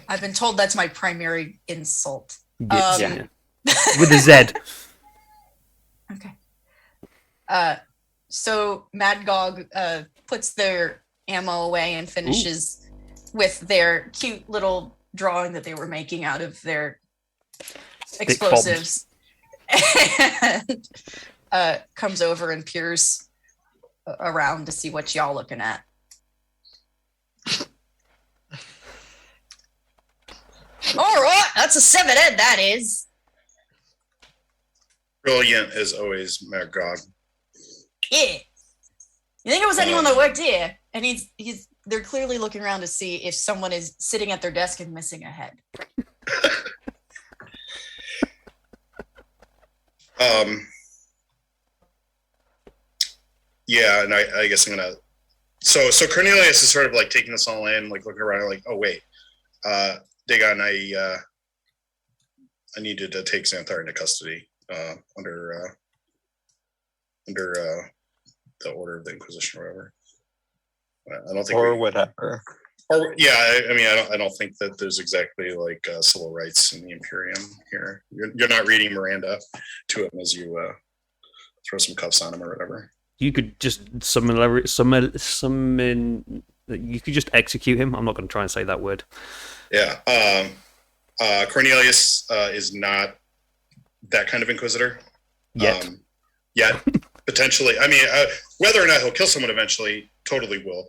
I've been told that's my primary insult. Gits, Um, yeah. With a Z. Okay. So Mad Gog puts their ammo away and finishes with their cute little drawing that they were making out of their explosives. And comes over and peers around to see what y'all looking at. All right, that's a 7 Ed, that is. Brilliant as always, Magog. Yeah. You think it was anyone that worked here? And they're clearly looking around to see if someone is sitting at their desk and missing a head. Yeah, and I guess I'm gonna. So Cornelius is sort of like taking this all in, like looking around, like, oh wait, Dagon, I needed to take Xanthar into custody under the order of the Inquisition or whatever. I don't think, Or whatever. or yeah, I mean, I don't think that there's exactly like civil rights in the Imperium here. You're not reading Miranda to him as you throw some cuffs on him or whatever. You could just summon. You could just execute him. I'm not going to try and say that word. Yeah. Cornelius is not that kind of Inquisitor. Yet. Yet. Potentially. I mean, whether or not he'll kill someone eventually, totally will.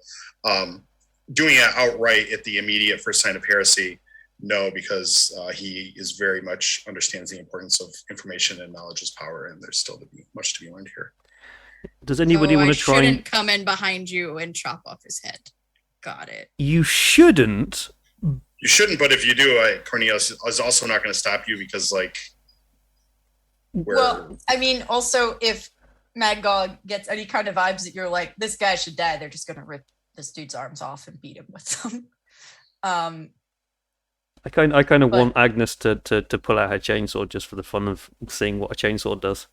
Doing it outright at the immediate first sign of heresy, no, because he is very much understands the importance of information and knowledge is power, and there's still much to be learned here. Does anybody want to try shouldn't and... come in behind you and chop off his head. Got it. You shouldn't. You shouldn't, but if you do, Cornelius is also not going to stop you because, like, Well, I mean, also, if Mad Gog gets any kind of vibes that you're like, this guy should die, they're just going to rip this dude's arms off and beat him with them. I kind of But- want Agnes to pull out her chainsaw just for the fun of seeing what a chainsaw does.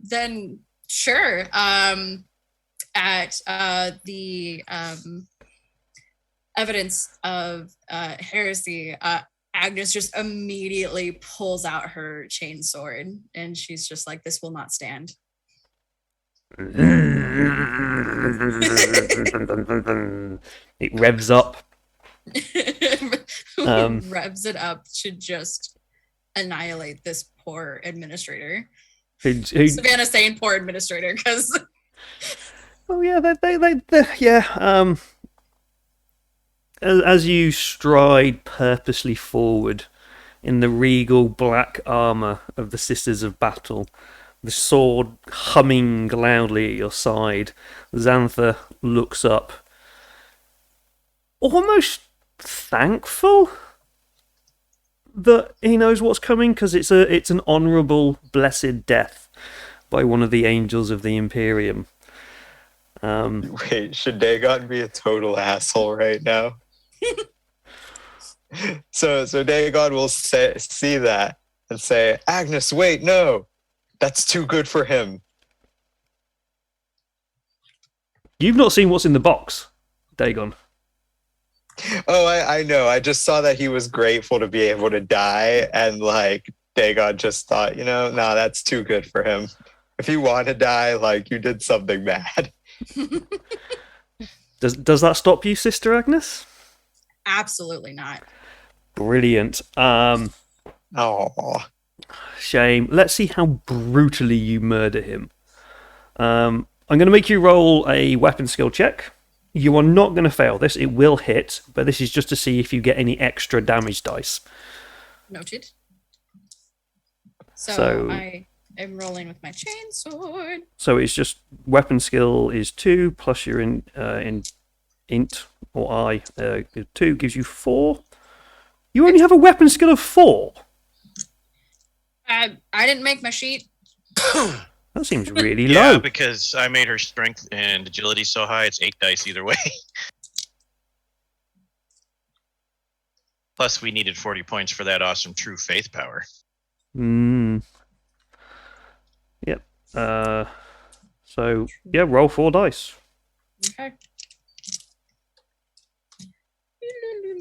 Then sure. At the evidence of heresy, Agnes just immediately pulls out her chainsword, and she's just like, "This will not stand." It revs up. Revs it up to just annihilate this poor administrator. Who- Savannah saying poor administrator because Oh yeah, yeah. As you stride purposely forward in the regal black armor of the Sisters of Battle, the sword humming loudly at your side, Xantha looks up, almost thankful that he knows what's coming, because it's an honourable, blessed death by one of the angels of the Imperium. Wait, should Dagon be a total asshole right now? So Dagon will see that and say, Agnes, wait, no, that's too good for him. You've not seen what's in the box, Dagon. Oh, I know. I just saw that he was grateful to be able to die, and like Dagon just thought, no, that's too good for him. If you want to die, like, you did something bad. Does that stop you, Sister Agnes? Absolutely not. Brilliant. Oh, Shame. Let's see how brutally you murder him. I'm going to make you roll a weapon skill check. You are not going to fail this. It will hit, but this is just to see if you get any extra damage dice. Noted. So I am rolling with my chainsword. So it's just weapon skill is 2 plus your in int or I. 2 gives you 4. You only have a weapon skill of 4. I didn't make my sheet. That seems really Yeah, low. because I made her strength and agility so high, it's 8 dice either way. Plus, we needed 40 points for that awesome true faith power. Yep. So, yeah, roll 4 dice. Okay.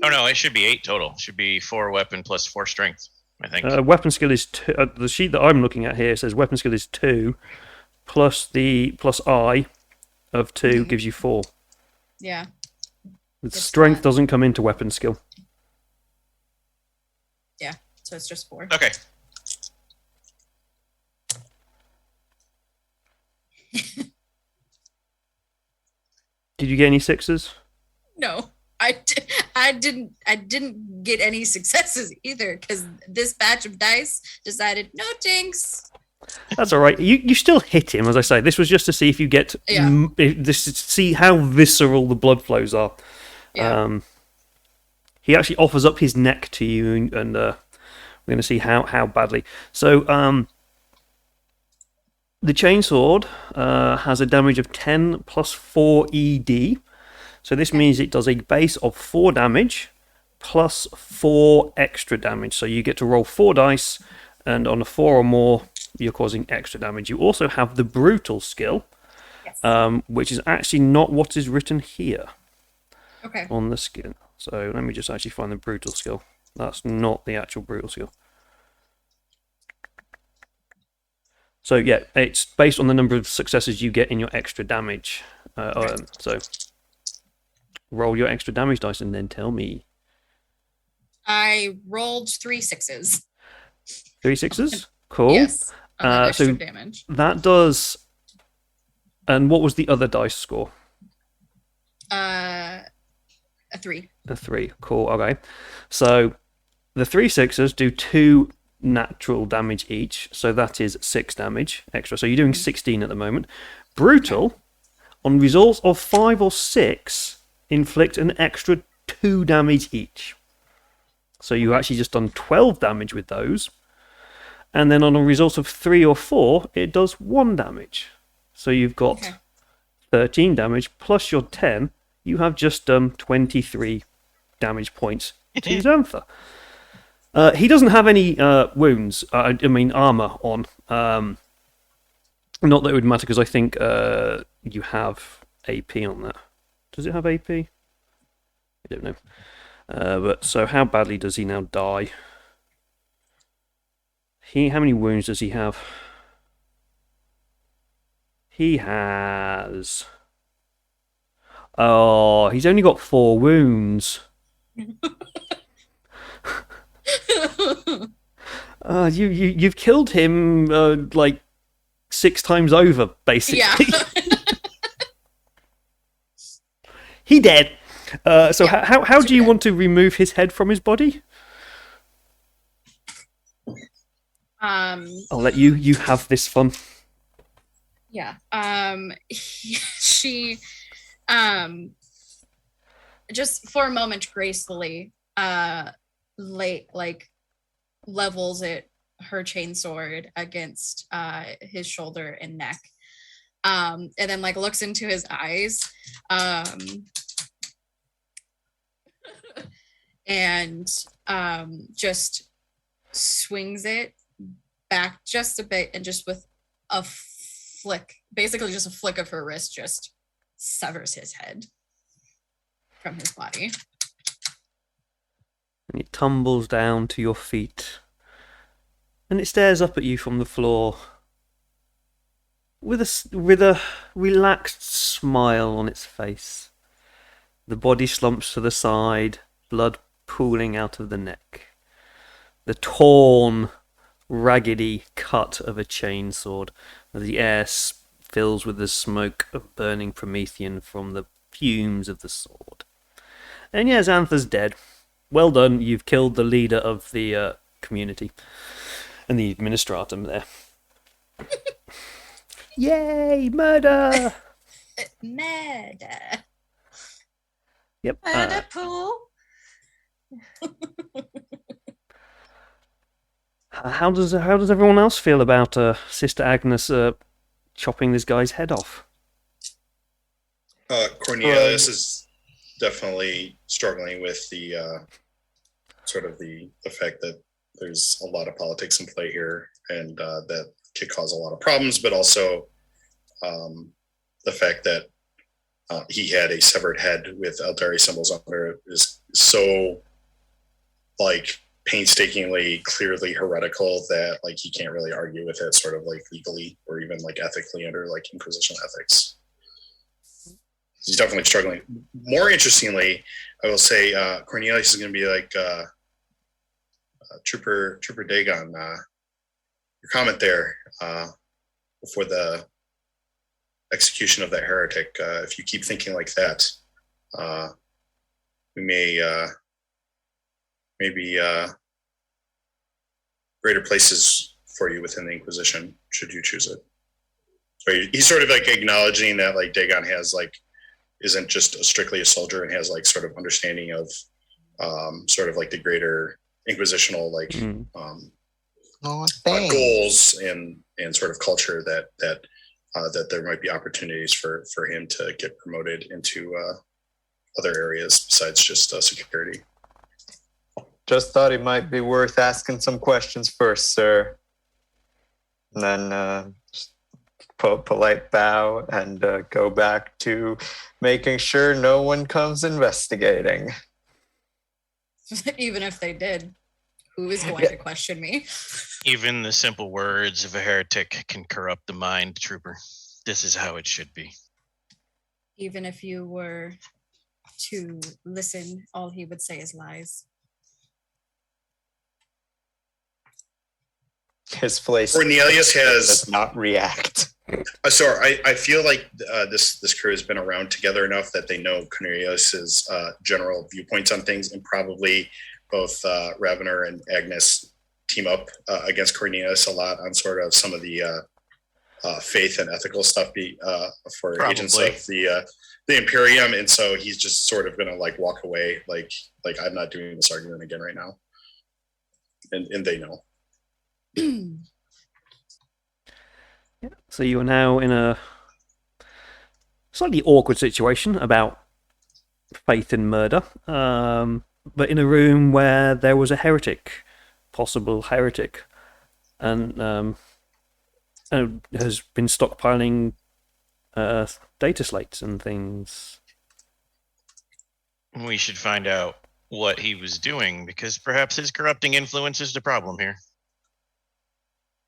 Oh no, it should be 8 total. It should be 4 weapon plus 4 strength, I think. Weapon skill is 2. The sheet that I'm looking at here says weapon skill is 2 plus I of 2 gives you 4. Yeah. The It's strength not- doesn't come into weapon skill. Yeah. So it's just 4. Okay. Did you get any 6s? No. I didn't get any successes either because this batch of dice decided no tinks. That's all right. You still hit him, as I say. This was just to see if you get Yeah. see how visceral the blood flows are. Yeah. He actually offers up his neck to you, and we're going to see how badly. So the chainsword has a damage of 10 plus 4 ED. So this means it does a base of 4 damage plus 4 extra damage. So you get to roll 4 dice, and on a 4 or more, you're causing extra damage. You also have the brutal skill, Yes. which is actually not what is written here Okay. on the skill. So let me just actually find the brutal skill. That's not the actual brutal skill. So yeah, it's based on the number of successes you get in your extra damage. So roll your extra damage dice and then tell me. I rolled 3 6s. 3 6s? Cool. Yes. On that extra so damage. that does. And what was the other dice score? A 3. A 3. Cool. Okay. So the 3 6s do 2 natural damage each. So that is 6 damage extra. So you're doing 16 at the moment. Brutal, on results of 5 or 6, inflict an extra 2 damage each. So you actually just done 12 damage with those. And then on a result of 3 or 4, it does 1 damage. So you've got Okay. 13 damage plus your 10. You have just done 23 damage points to Xantha. He doesn't have any wounds, armor on. Not that it would matter because I think you have AP on that. Does it have AP? I don't know. But so how badly does he now die? How many wounds does he have? He has... Oh, he's only got 4 wounds. You've killed him like 6 times over, basically. Yeah. He dead. So Yeah, how do you dead. want to remove his head from his body? I'll let you have this fun. Yeah. She just for a moment gracefully levels her chainsword against his shoulder and neck. And then looks into his eyes. And just swings it back just a bit and just with a flick, basically just a flick of her wrist, just severs his head from his body. And it tumbles down to your feet. And it stares up at you from the floor with a relaxed smile on its face. The body slumps to the side, blood pooling out of the neck. The torn, raggedy cut of a chainsword as the air fills with the smoke of burning Promethean from the fumes of the sword. And yes, Anther's dead. Well done, you've killed the leader of the community and the administratum there. Yay, murder! Murder. Yep. Murder pool. How does everyone else feel about Sister Agnes chopping this guy's head off? Cornelius is definitely struggling with the sort of the fact that there's a lot of politics in play here, and that could cause a lot of problems, but also the fact that he had a severed head with Eldari symbols under it is so like painstakingly clearly heretical that like he can't really argue with it sort of like legally or even like ethically under like Inquisition ethics. He's definitely struggling. More interestingly, I will say Cornelius is going to be like Trooper Dagon. Your comment there before the execution of that heretic. If you keep thinking like that, we may maybe greater places for you within the Inquisition, should you choose it. So he's sort of like acknowledging that like Dagon has like isn't just strictly a soldier and has like sort of understanding of sort of like the greater Inquisitional like goals and sort of culture that there might be opportunities for him to get promoted into other areas besides just security. Just thought it might be worth asking some questions first, sir. And then just polite bow and go back to making sure no one comes investigating. Even if they did, who is going to question me? Even the simple words of a heretic can corrupt the mind, Trooper. This is how it should be. Even if you were to listen, all he would say is lies. His place Cornelius does not react. Sorry, I feel like this crew has been around together enough that they know Cornelius's general viewpoints on things, and probably both Ravener and Agnes team up against Cornelius a lot on sort of some of the faith and ethical stuff for Probably. agents of the Imperium, and so he's just sort of gonna like walk away, like I'm not doing this argument again right now, and they know. So you are now in a slightly awkward situation about faith in murder, but in a room where there was a heretic, possible heretic, and has been stockpiling data slates and things. We should find out what he was doing, because perhaps his corrupting influence is the problem here.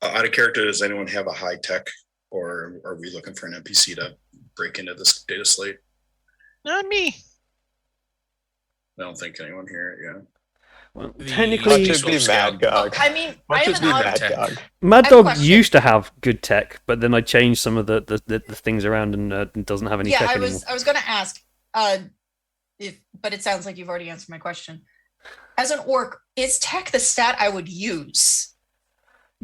Out of character, does anyone have a high tech, or are we looking for an NPC to break into this data slate? Not me. I don't think anyone here, yeah. Well, The technically, Much as be Mad Gog. I mean, I Much have as an be odd Mad tech. Gog. Mad I have a Dog question. used to have good tech, but then I changed some of the things around and doesn't have any Yeah, tech I anymore. was going to ask, but it sounds like you've already answered my question. As an orc, is tech the stat I would use?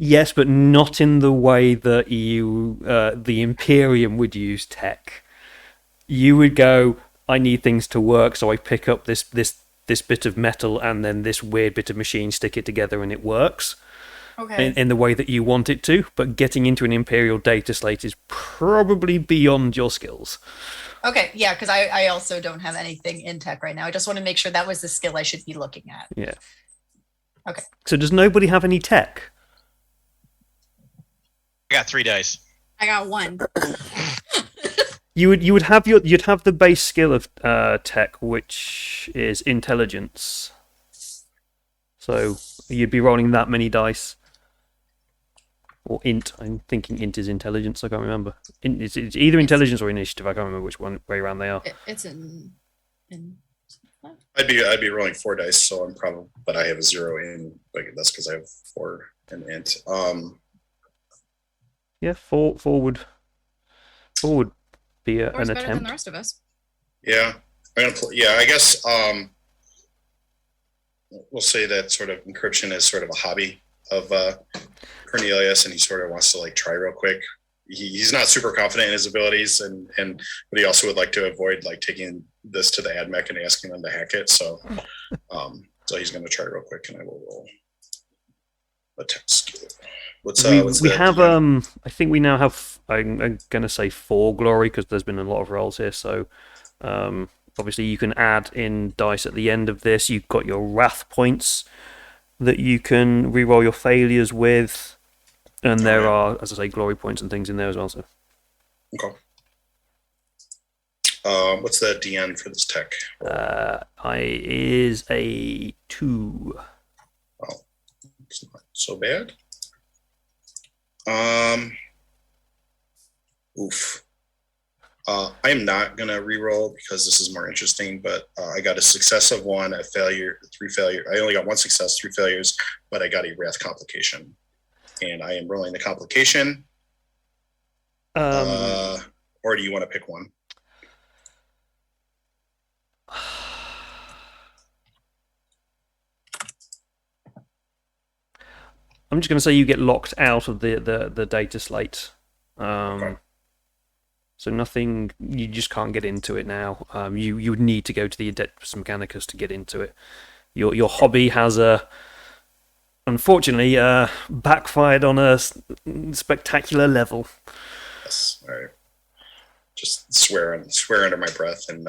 Yes, but not in the way that the Imperium would use tech. You would go, I need things to work, so I pick up this bit of metal and then this weird bit of machine, stick it together, and it works Okay. in the way that you want it to. But getting into an Imperial data slate is probably beyond your skills. Okay, yeah, because I also don't have anything in tech right now. I just want to make sure that was the skill I should be looking at. Yeah. Okay. So does nobody have any tech? got 3 dice. I got 1. You'd have the base skill of tech, which is intelligence. So you'd be rolling that many dice. Or int. I'm thinking int is intelligence. I can't remember. It's either intelligence or initiative. I can't remember which way around they are. It's in. I'd be rolling 4 dice, so I'm probably, but I have a 0 in. But that's because I have 4 in int. Yeah, four would be Four's an better than attempt. the rest of us. Yeah, I'm gonna play. Yeah, I guess we'll say that sort of encryption is sort of a hobby of Cornelius, and he sort of wants to like try real quick. He's not super confident in his abilities, but he also would like to avoid like taking this to the admech and asking them to hack it. So, so he's going to try real quick, and I will roll a text. We have I think we now have. I'm going to say 4 glory because there's been a lot of rolls here. So, obviously you can add in dice at the end of this. You've got your wrath points that you can reroll your failures with. And there are, as I say, glory points and things in there as well. So, okay. What's the DN for this tech? Is a 2. Oh, it's not so bad. Oof. I am not gonna reroll because this is more interesting. But I got a success of 1, a failure, 3 failure. I only got 1 success, 3 failures, but I got a wrath complication. And I am rolling the complication. Or do you want to pick one? I'm just going to say you get locked out of the data slate. Okay. So nothing, you just can't get into it now. You would need to go to the Adeptus Mechanicus to get into it. Your hobby has unfortunately backfired on a spectacular level. Yes, all right. Just swear under my breath, and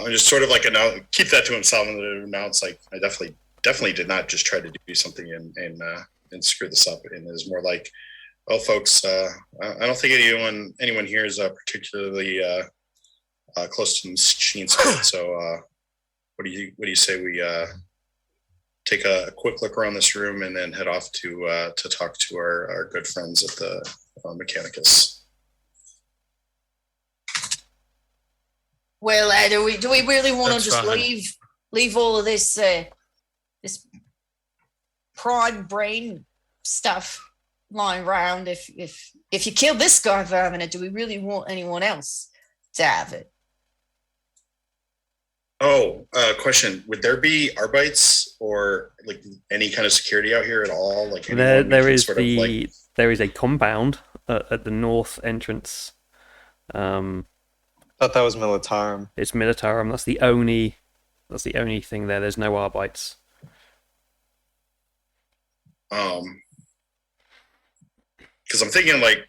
just sort of like keep that to himself and announce like I definitely did not just try to do something and screw this up. And it was more like, well, folks, I don't think anyone here is particularly close to machine speed. So what do you say we take a quick look around this room and then head off to talk to our good friends at the Mechanicus. Well, do we really want to That's just fine. leave all of this this pride brain stuff lying around? If you kill this guy for having it, do we really want anyone else to have it? Oh, question. Would there be Arbites or like any kind of security out here at all? Like there is a compound at the north entrance. Thought that was Militarum. It's Militarum. That's the only thing there. There's no Arbites. Because I'm thinking like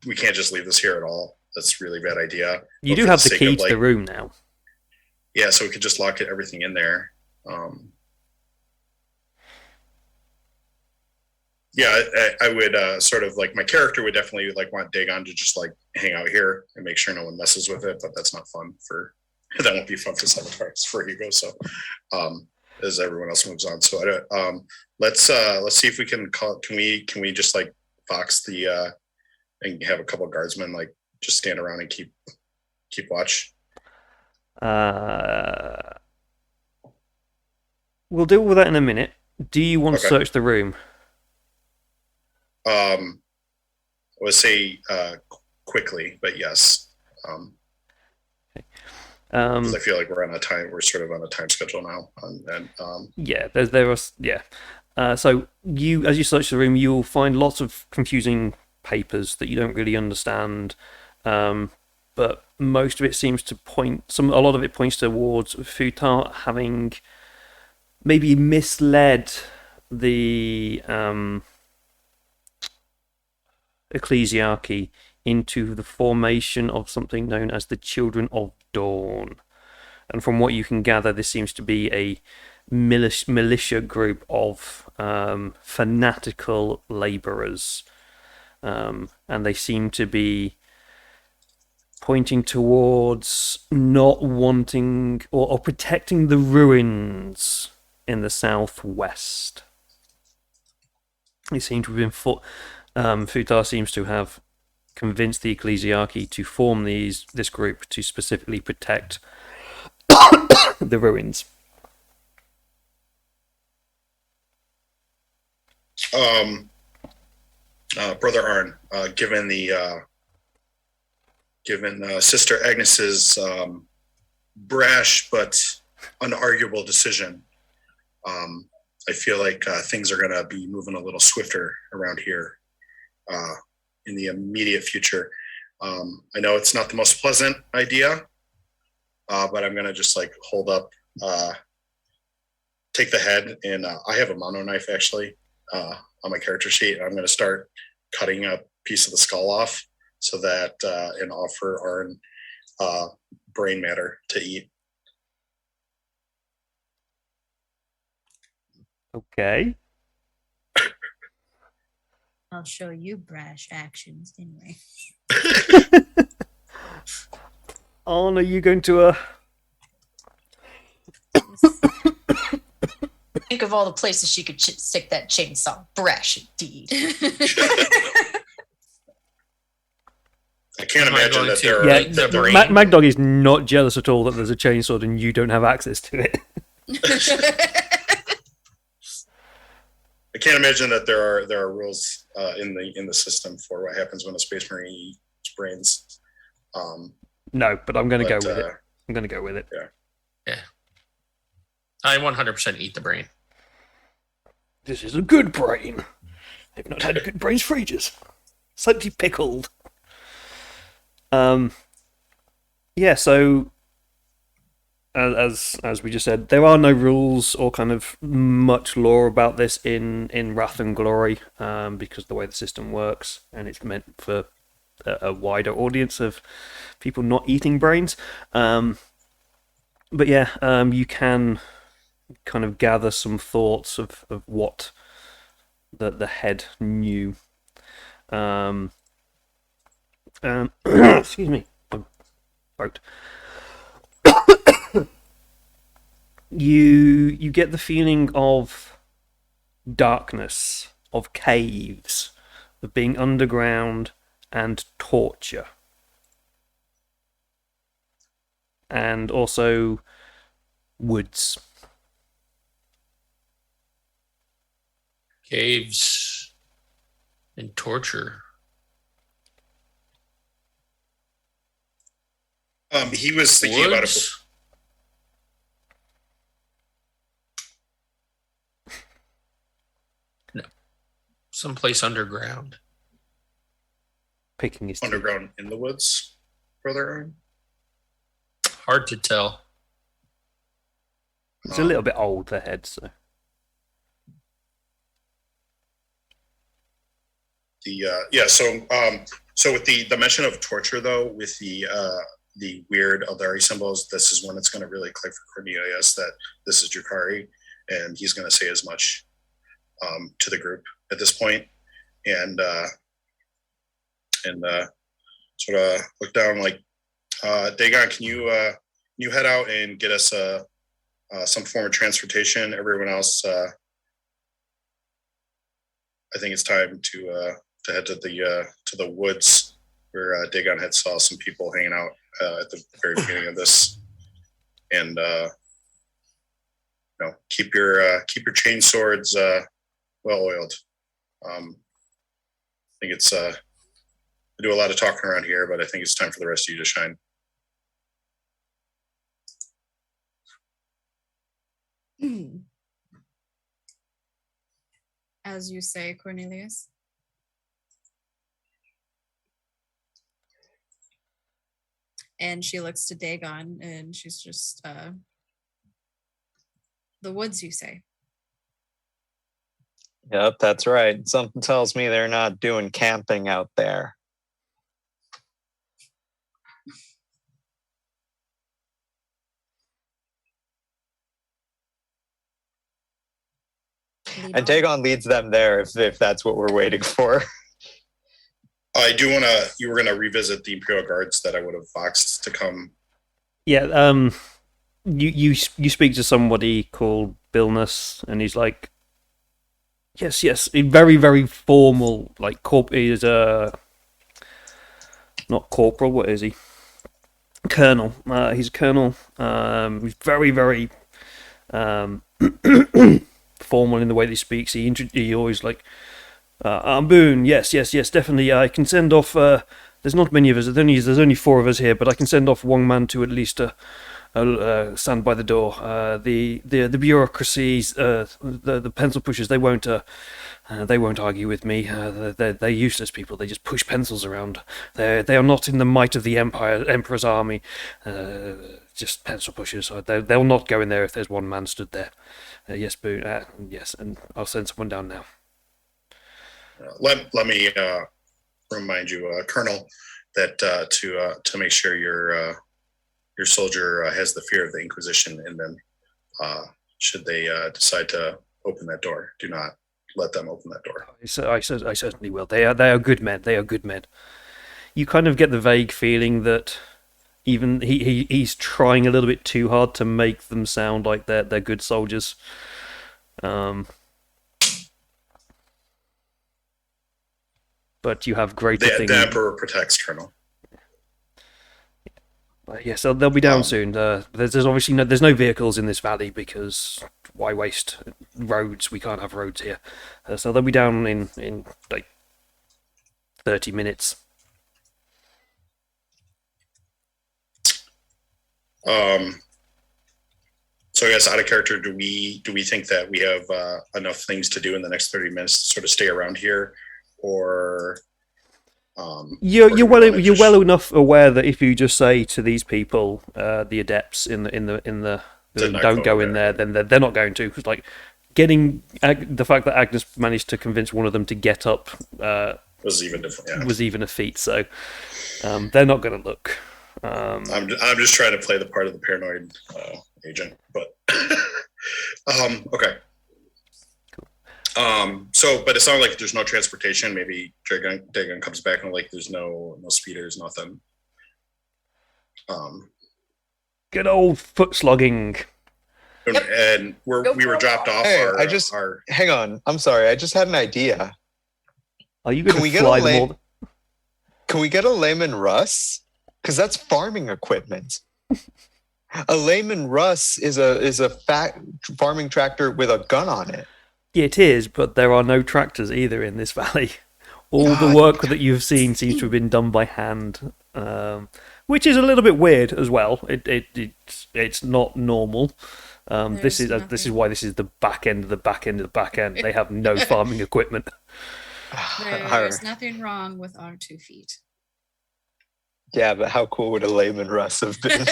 we can't just leave this here at all. That's a really bad idea. You But do for have the sake key of, to the room now. Yeah, so we could just lock everything in there. Yeah, I would sort of like my character would definitely like want Dagon to just like hang out here and make sure no one messes with it, but that's not fun that won't be fun for Savitar. For Hugo. So as everyone else moves on. So let's see if we can can we just like box the and have a couple of guardsmen like just stand around and keep watch. We'll deal with that in a minute. Do you want to search the room? I would say quickly, but yes. Because I feel like we're sort of on a time schedule now. Yeah, so as you search the room, you'll find lots of confusing papers that you don't really understand. But most of it seems to a lot of it points towards Futart having maybe misled the ecclesiarchy into the formation of something known as the Children of Dawn. And from what you can gather, this seems to be militia group of fanatical labourers, and they seem to be pointing towards not wanting or protecting the ruins in the southwest. They seem to have been Futar seems to have convinced the ecclesiarchy to form this group to specifically protect the ruins. Brother Arn, given Sister Agnes's brash but unarguable decision, I feel like things are going to be moving a little swifter around here in the immediate future. I know it's not the most pleasant idea, but I'm going to just like hold up, take the head, and I have a mono knife actually on my character sheet. I'm going to start cutting a piece of the skull off so that and offer Arn brain matter to eat. Okay. I'll show you brash actions anyway. Arn, are you going to Think of all the places she could stick that chainsaw. Brash indeed. I can't Am I imagine going that to there are. Yeah, eat the the brain? Mad Dog is not jealous at all that there's a chainsaw and you don't have access to it. I can't imagine that there are rules in the system for what happens when a space marine eats brains. No, but I'm going to go But, with it. I'm going to go with it. I 100% eat the brain. This is a good brain. I've not had good brains for ages. Slightly pickled. Yeah, so as we just said, there are no rules or kind of much lore about this in Wrath and Glory, because of the way the system works, and it's meant for a wider audience of people not eating brains. But yeah, you can kind of gather some thoughts of what the head knew. Excuse me, my throat. You get the feeling of darkness, of caves, of being underground, and torture, and also woods. Caves and torture. He was thinking about it. Woods? No. Someplace underground. Picking his teeth. Underground in the woods, Brother Arn. Hard to tell. It's a little bit old, the head, so. So with the mention of torture though, with the weird Eldari symbols, this is when it's going to really click for Cornelius that this is Drakari, and he's going to say as much to the group at this point, and sort of look down like, Dagon, can you head out and get us some form of transportation? Everyone else, I think it's time to head to the woods where Dagon had saw some people hanging out at the very beginning of this, and keep your chain swords well oiled. I think it's I do a lot of talking around here, but I think it's time for the rest of you to shine. As you say, Cornelius. And she looks to Dagon and she's just, the woods, you say? Yep, that's right. Something tells me they're not doing camping out there. And Dagon leads them there if that's what we're waiting for. I do want to. You were going to revisit the Imperial Guards that I would have voxed to come. Yeah. You speak to somebody called Billness, and he's like, yes, a very, very formal, like he is not corporal. What is he? Colonel. He's a colonel. He's very, very formal in the way that he speaks. He always like, Boone. Yes, definitely. I can send off. There's not many of us. There's only 4 of us here, but I can send off one man to at least stand by the door. The bureaucracies, the pencil pushers, they won't argue with me. They're useless people. They just push pencils around. They are not in the might of the Emperor's army. Just pencil pushers. They'll not go in there if there's one man stood there. Yes, Boone. Yes, and I'll send someone down now. Let me remind you, Colonel, that to make sure your soldier has the fear of the Inquisition in them. Should they decide to open that door, do not let them open that door. I certainly will. They are good men. They are good men. You kind of get the vague feeling that even he's trying a little bit too hard to make them sound like they're good soldiers. But you have greater things. The Emperor protects, Colonel. Yes, they'll be down soon. There's obviously there's no vehicles in this valley because why waste roads? We can't have roads here. So they'll be down in like 30 minutes. So I guess out of character, do we think that we have enough things to do in the next 30 minutes to sort of stay around here, or you're well enough aware that if you just say to these people, the adepts in the don't go in there, then they're not going to. Cause like getting the fact that Agnes managed to convince one of them to get up was even different. Yeah. Was even a feat. So they're not going to look. I'm just trying to play the part of the paranoid agent, but okay. But it sounds like there's no transportation. Maybe Dagon comes back and like there's no speeders, nothing. Good old foot slogging. And we were dropped off. Hey, hang on. I'm sorry. I just had an idea. Are you going to fly them all? Can we get a Layman Russ? Because that's farming equipment. A Layman Russ is a fat farming tractor with a gun on it. It is, but there are no tractors either in this valley. All the work that you've seen seems to have been done by hand, which is a little bit weird as well. It's not normal. This is why this is the back end of the back end of the back end. They have no farming equipment. There's nothing wrong with our 2 feet. Yeah, but how cool would a Layman Russ have been?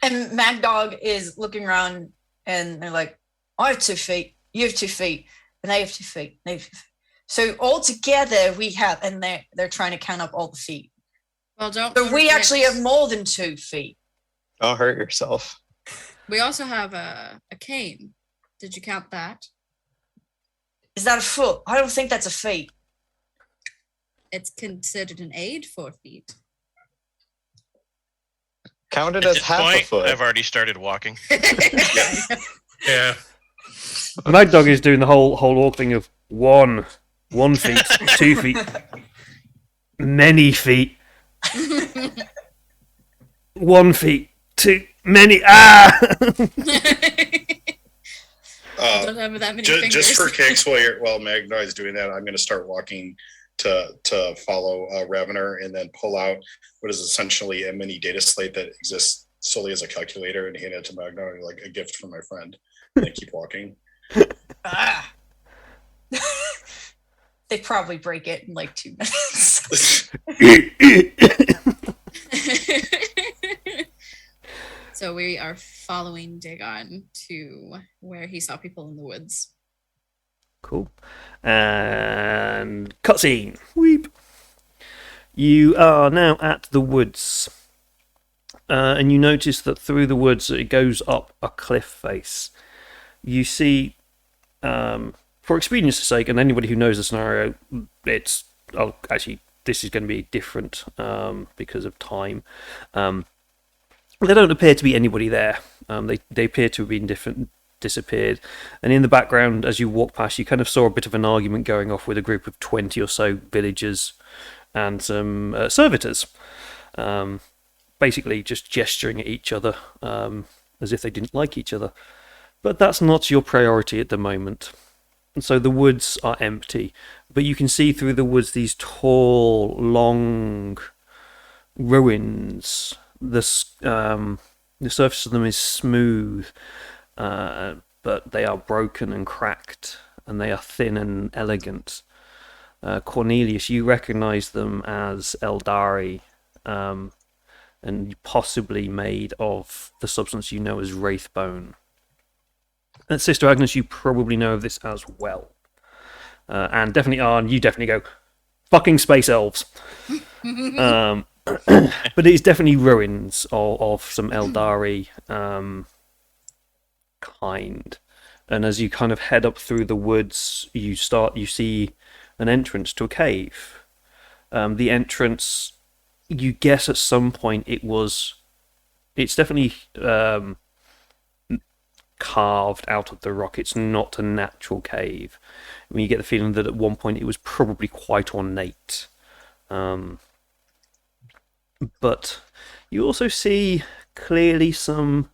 And Mad Dog is looking around, and they're like, "I have 2 feet. You have 2 feet, and they have 2 feet. They have 2 feet. So all together we have," and they're trying to count up all the feet. Well, don't. So we actually have more than 2 feet. Don't hurt yourself. We also have a cane. Did you count that? Is that a foot? I don't think that's a feet. It's considered an aid for feet. Count it At as this half point, a foot. I've already started walking. Yeah. Mad Dog is doing the whole orc thing of 1 feet, 2 feet, many feet, 1 feet, 2 many. Don't have that many fingers. Just for kicks, while Magnar is doing that, I'm going to start walking to follow Ravener and then pull out what is essentially a mini data slate that exists solely as a calculator and hand it to Magnar like a gift from my friend. And I keep walking. They probably break it in like 2 minutes. So we are following Dagon to where he saw people in the woods. Cool. And cutscene. Weep. You are now at the woods. And you notice that through the woods it goes up a cliff face. You see for expedience's sake, and anybody who knows the scenario, actually, this is going to be different because of time. There don't appear to be anybody there. They appear to have been disappeared. And in the background, as you walk past, you kind of saw a bit of an argument going off with a group of 20 or so villagers and some servitors. Basically just gesturing at each other as if they didn't like each other. But that's not your priority at the moment. And so the woods are empty. But you can see through the woods these tall, long ruins. The surface of them is smooth, but they are broken and cracked, and they are thin and elegant. Cornelius, you recognise them as Eldari, and possibly made of the substance you know as wraithbone. And Sister Agnes, you probably know of this as well. And definitely Arn, you definitely go, fucking space elves. But it's definitely ruins of some Eldari kind. And as you kind of head up through the woods, you see an entrance to a cave. The entrance, you guess at some point it's definitely carved out of the rock. It's not a natural cave. I mean, you get the feeling that at one point it was probably quite ornate. But you also see clearly some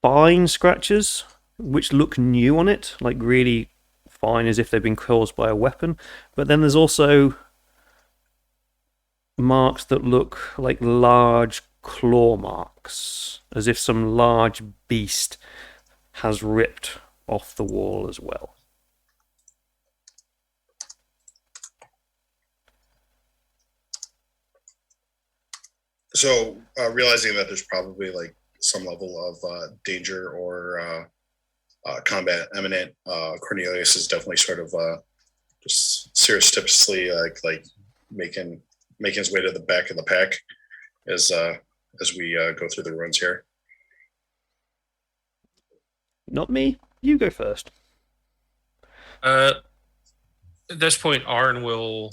fine scratches which look new on it, like really fine, as if they've been caused by a weapon. But then there's also marks that look like large claw marks, as if some large beast has ripped off the wall as well. So, realizing that there's probably like some level of danger or combat imminent, Cornelius is definitely sort of just surreptitiously like making his way to the back of the pack as we go through the ruins here. Not me. You go first. At this point, I'll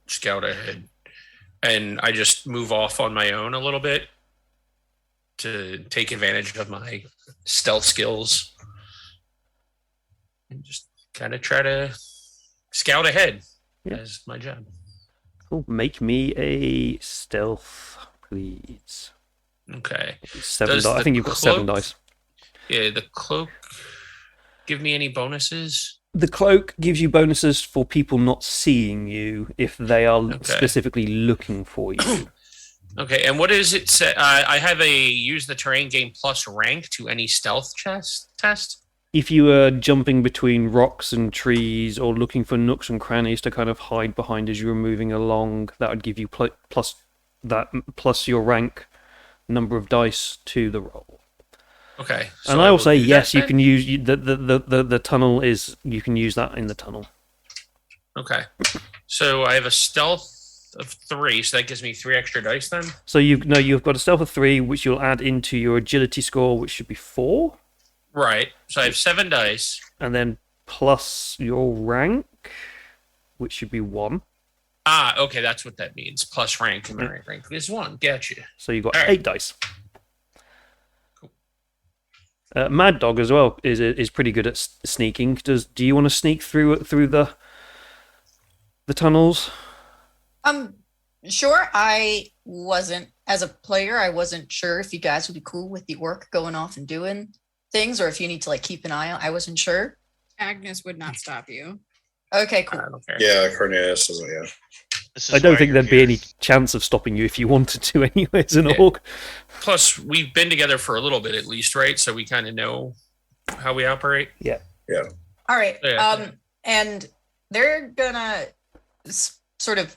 scout ahead. And I just move off on my own a little bit to take advantage of my stealth skills and just kind of try to scout ahead as my job. Cool. Make me a stealth, please. Okay. 7 dice. I think you've got 7 dice. Yeah, the cloak give me any bonuses? The cloak gives you bonuses for people not seeing you if they are specifically looking for you. Okay, and what does it say? I have a use the terrain gain plus rank to any stealth test. If you are jumping between rocks and trees or looking for nooks and crannies to kind of hide behind as you were moving along, that would give you plus your rank number of dice to the roll. Okay. So and I will say yes, you can use the tunnel is you can use that in the tunnel. Okay. So I have a stealth of 3, so that gives me 3 extra dice then. So you've got a stealth of 3, which you'll add into your agility score, which should be 4. Right. So I have 7 dice. And then plus your rank, which should be 1. Ah, okay, that's what that means. Plus rank, and my rank is 1. Gotcha. So you've got 8 dice. Mad Dog as well is pretty good at sneaking. Do you want to sneak through the tunnels? Sure. I wasn't, as a player, I wasn't sure if you guys would be cool with the orc going off and doing things, or if you need to like keep an eye on. I wasn't sure. Agnes would not stop you. Okay, cool. I don't care. Yeah, Cornelius isn't. Yeah. I don't think there'd be any chance of stopping you if you wanted to anyway as an orc. Plus, we've been together for a little bit at least, right? So we kind of know how we operate. Yeah. All right. Yeah. And they're gonna sort of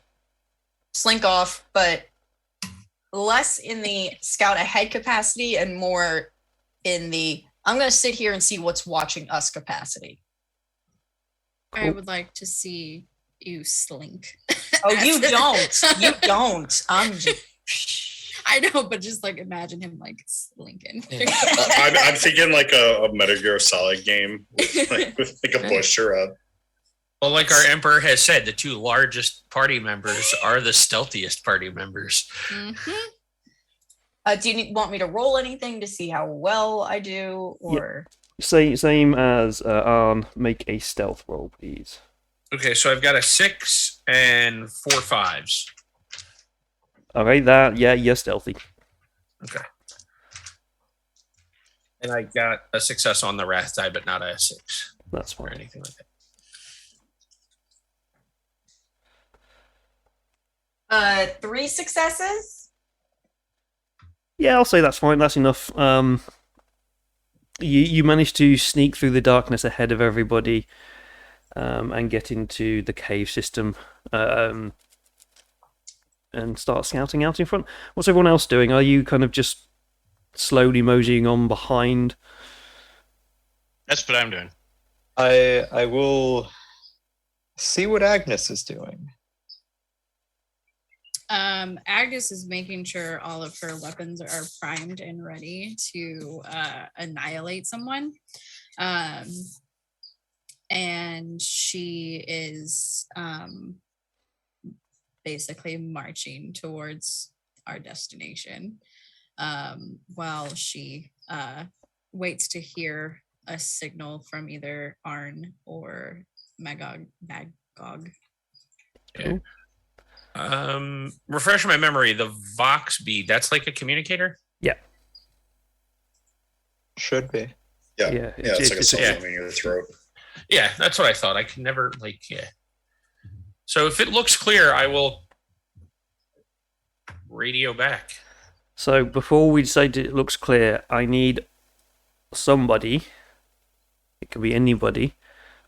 slink off, but less in the scout ahead capacity and more in the I'm gonna sit here and see what's watching us capacity. Cool. I would like to see you slink. Oh, you don't. You don't. I'm just... I know, but just like imagine him like slinking. I'm thinking like a Metal Gear Solid game with like a bush or a. Well, like our emperor has said, the two largest party members are the stealthiest party members. Do you want me to roll anything to see how well I do, or Same as Arn. Make a stealth roll, please. Okay, so I've got a 6 and 4 5s. Okay, you're stealthy. Okay. And I got a success on the wrath die, but not a 6 That's or fine. anything like that. 3 successes? Yeah, I'll say that's fine. That's enough. You managed to sneak through the darkness ahead of everybody, and get into the cave system, and start scouting out in front. What's everyone else doing? Are you kind of just slowly moseying on behind? That's what I'm doing. I will see what Agnes is doing. Agnes is making sure all of her weapons are primed and ready to annihilate someone. And she is basically marching towards our destination, while she waits to hear a signal from either Arn or Magog. Yeah. Refresh my memory. The Vox bead, that's like a communicator? Should be. Yeah, it's like a something in your throat. Yeah, that's what I thought. I can never So if it looks clear, I will radio back. So before we decide it looks clear, I need somebody. It could be anybody.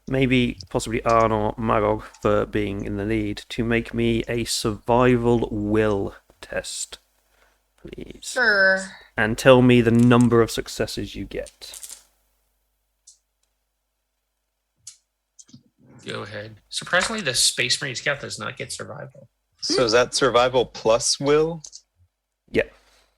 Maybe possibly Arn or Magog for being in the lead, to make me a survival will test, please. Sure. And tell me the number of successes you get. Go ahead. Surprisingly, the Space Marine Scout does not get survival. So is that survival plus will? Yeah.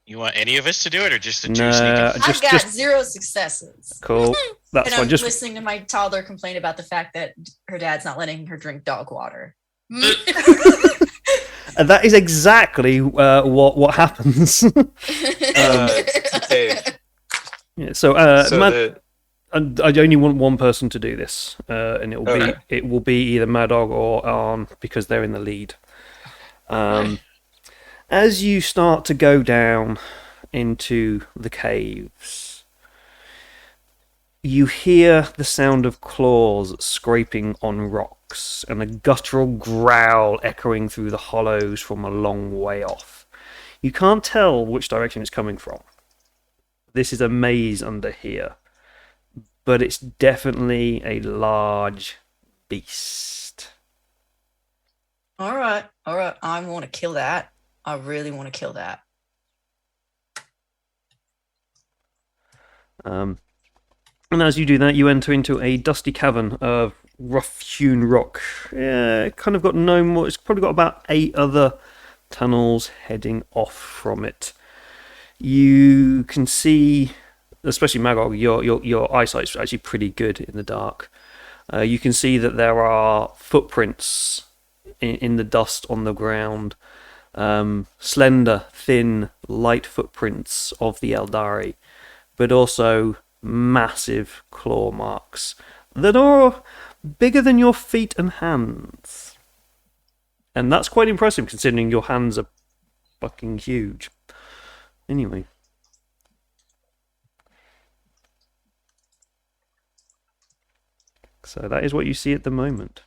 You want any of us to do it, or just the two Nah, sneaking? I've got 0 successes. Cool. That's And fine. I'm Just listening to my toddler complain about the fact that her dad's not letting her drink dog water. that is exactly what happens. Dave. Yeah, so I only want one person to do this, and it will be either Mad Dog or Arn, because they're in the lead. As you start to go down into the caves, you hear the sound of claws scraping on rocks and a guttural growl echoing through the hollows from a long way off. You can't tell which direction it's coming from. This is a maze under here, but it's definitely a large beast. All right. I want to kill that. I really want to kill that. And as you do that, you enter into a dusty cavern of rough-hewn rock. Yeah, kind of got no more. It's probably got about 8 other tunnels heading off from it. You can see, especially Magog, your eyesight's actually pretty good in the dark. You can see that there are footprints in the dust on the ground. Slender, thin, light footprints of the Eldari, but also massive claw marks that are bigger than your feet and hands. And that's quite impressive considering your hands are fucking huge. Anyway. So that is what you see at the moment.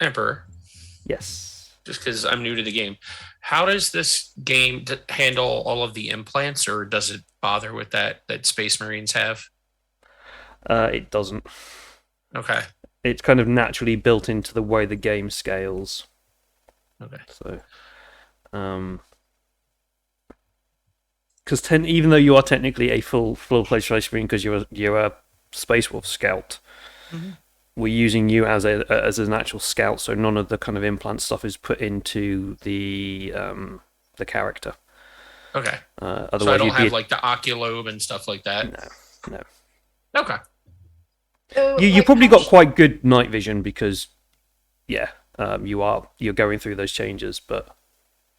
Emperor, Yes. just because I'm new to the game, how does this game handle all of the implants, or does it bother with that Space Marines have? It doesn't. Okay. It's kind of naturally built into the way the game scales. Okay. So, because even though you are technically a full-fledged Space Marine, because you're a Space Wolf Scout, we're using you as an actual scout, so none of the kind of implant stuff is put into the character. Okay. Otherwise, So I don't you'd be have like the oculobe and stuff like that. no. Okay. So, You like, probably how got much- quite good night vision because, you're going through those changes, but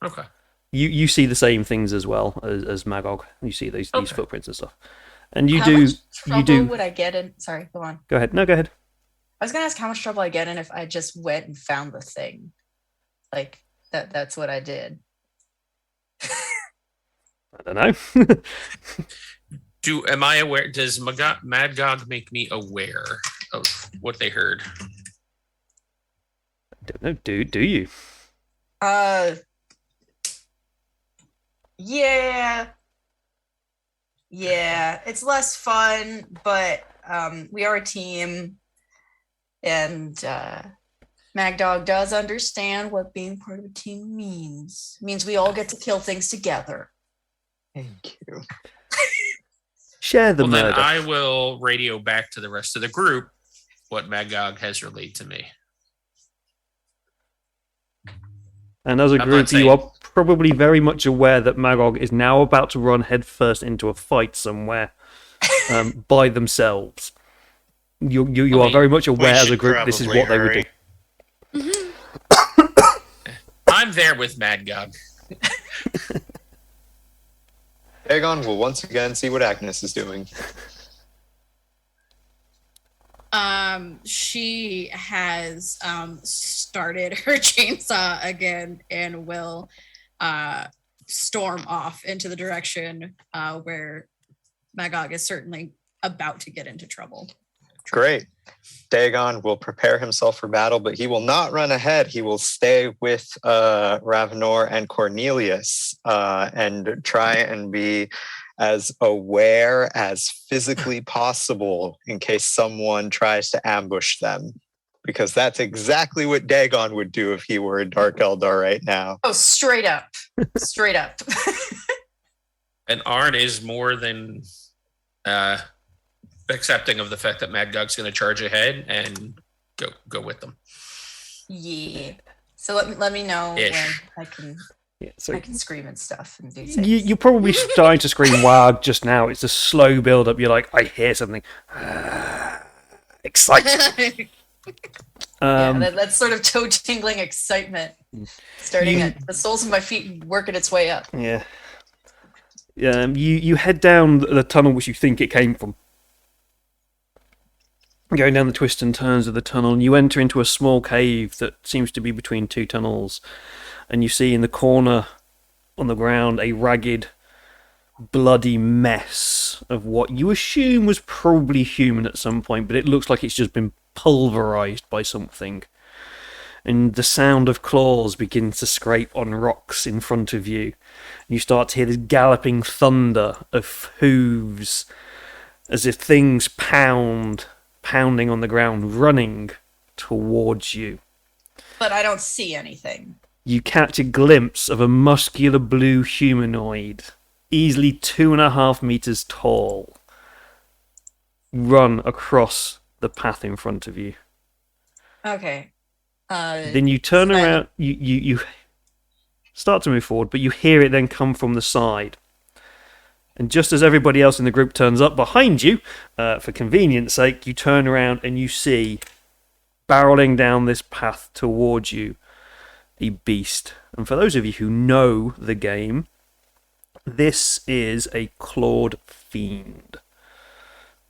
Okay. you see the same things as well as Magog. You see these Okay. footprints and stuff, and how much trouble would I get in? Sorry, go on. Go ahead. No, go ahead. I was gonna ask how much trouble I get in if I just went and found the thing. Like that's what I did. I don't know. Am I aware? Does Magog make me aware of what they heard? Don't know. Do you? Yeah. Yeah, it's less fun, but we are a team, and Mad Dog does understand what being part of a team means. It means we all get to kill things together. Thank you. Share the Well, then murder. I will radio back to the rest of the group what Magog has relayed to me. And as a I'm not group, you saying- are probably very much aware that Magog is now about to run headfirst into a fight somewhere by themselves. You are mean, very much aware as a should group this is probably what they would do. hurry. I'm there with Magog. Dagon will once again see what Agnes is doing. She has started her chainsaw again and will storm off into the direction where Magog is certainly about to get into trouble. Great. Dagon will prepare himself for battle, but he will not run ahead. He will stay with Ravenor and Cornelius and try and be as aware as physically possible in case someone tries to ambush them. Because that's exactly what Dagon would do if he were a Dark Eldar right now. Oh, straight up. Straight up. And Arn is more than accepting of the fact that Magog's going to charge ahead and go with them. Yeah. So let me know Ish. when I can Yeah, so scream and stuff and do things. you're probably starting to scream "Wag" just now. It's a slow build up. You're like, I hear something. Excited. Yeah, that's sort of toe tingling excitement, starting You- at the soles of my feet and working its way up. Yeah. You head down the tunnel which you think it came from. Going down the twists and turns of the tunnel, and you enter into a small cave that seems to be between two tunnels. And you see in the corner on the ground a ragged, bloody mess of what you assume was probably human at some point, but it looks like it's just been pulverized by something. And the sound of claws begins to scrape on rocks in front of you. You start to hear this galloping thunder of hooves as if things pounding on the ground, running towards you. But I don't see anything. You catch a glimpse of a muscular blue humanoid, easily 2.5 meters tall, run across the path in front of you. Okay. Then you turn Silent. around, you start to move forward, but you hear it then come from the side. And just as everybody else in the group turns up behind you, for convenience sake, you turn around and you see, barreling down this path towards you, a beast. And for those of you who know the game, this is a clawed fiend.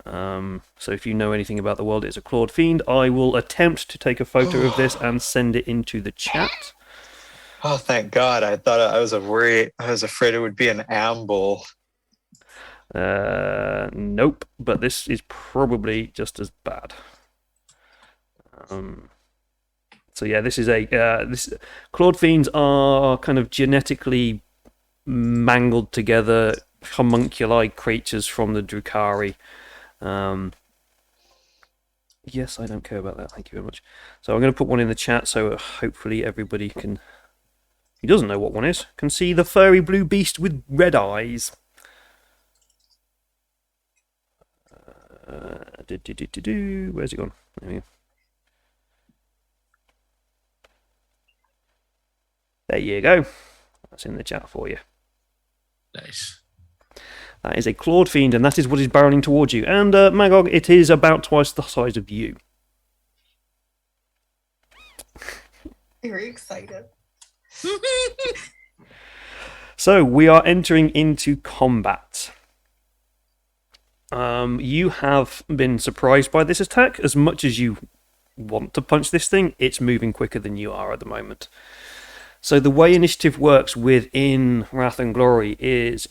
So if you know anything about the world, it's a clawed fiend. I will attempt to take a photo of this and send it into the chat. Oh, thank God. I thought I was afraid it would be an amble. Nope, but this is probably just as bad. So yeah, this is this clawed fiends are kind of genetically mangled together homunculi creatures from the Drukhari. Yes, I don't care about that. Thank you very much. So I'm going to put one in the chat so hopefully everybody can, who doesn't know what one is, can see the furry blue beast with red eyes. Where's it gone? There we go. There you go. That's in the chat for you. Nice. That is a clawed fiend, and that is what is barreling towards you. And Magog, it is about twice the size of you. Very excited. So we are entering into combat. You have been surprised by this attack. As much as you want to punch this thing, it's moving quicker than you are at the moment. So the way initiative works within Wrath and Glory is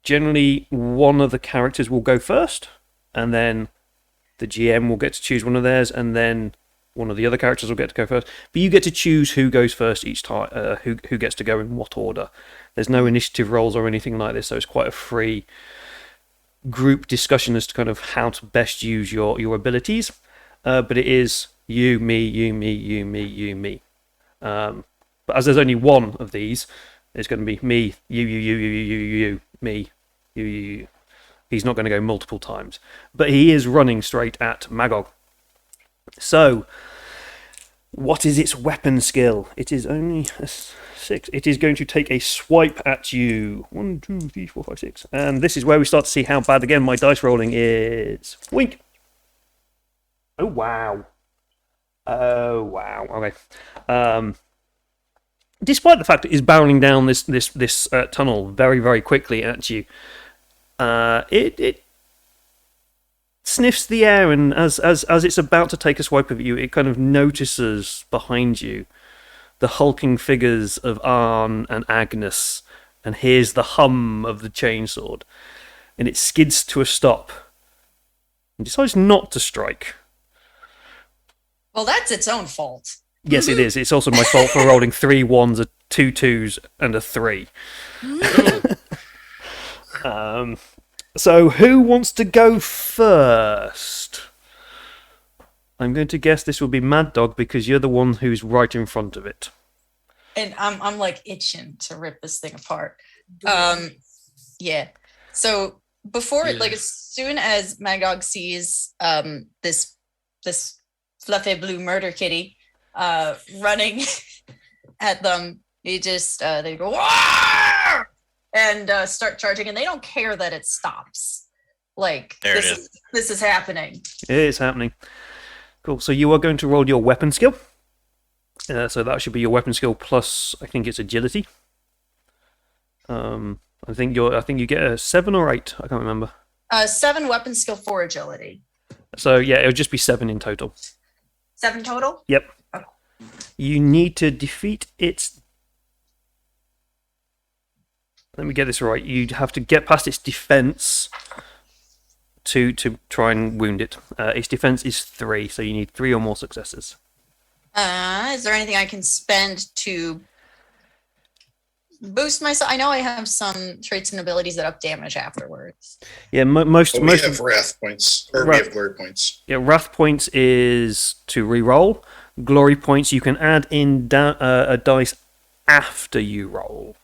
generally one of the characters will go first, and then the GM will get to choose one of theirs, and then one of the other characters will get to go first. But you get to choose who goes first each time, who gets to go in what order. There's no initiative rolls or anything like this, so it's quite a free group discussion as to kind of how to best use your abilities. But it is you, me, you, me, you, me, you, me. But as there's only one of these, it's going to be me, you, me, you. He's not going to go multiple times. But he is running straight at Magog. So, what is its weapon skill? It is only a 6. It is going to take a swipe at you. 1, 2, 3, 4, 5, 6. And this is where we start to see how bad, again, my dice rolling is. Wink. Oh, wow. Oh, wow. Okay. Despite the fact it is barreling down this tunnel very, very quickly at you, it sniffs the air, and as it's about to take a swipe at you, it kind of notices behind you the hulking figures of Arn and Agnes, and hears the hum of the chainsword, and it skids to a stop and decides not to strike. Well, that's its own fault. Yes, it is. It's also my fault for rolling 3 1s, 2 2s, and a 3. So who wants to go first? I'm going to guess this will be Mad Dog, because you're the one who's right in front of it. And I'm like itching to rip this thing apart. Yeah. So before it, like as soon as Magog sees this fluffy blue murder kitty running at them, they go "Wah!" and start charging, and they don't care that it stops. Like There it this is happening. It is happening. Cool. So you are going to roll your weapon skill. So that should be your weapon skill plus, I think it's agility. I think you get a 7 or 8. I can't remember. 7 weapon skill, 4 agility. So yeah, it'll just be 7 in total. 7 total? Yep. Okay. You need to defeat its... Let me get this right. You'd have to get past its defense to try and wound it. Its defense is 3, so you need 3 or more successes. Is there anything I can spend to boost myself? I know I have some traits and abilities that up damage afterwards. Yeah, most we have wrath points, or we have glory points. Yeah, wrath points is to re-roll. Glory points you can add in a dice after you roll.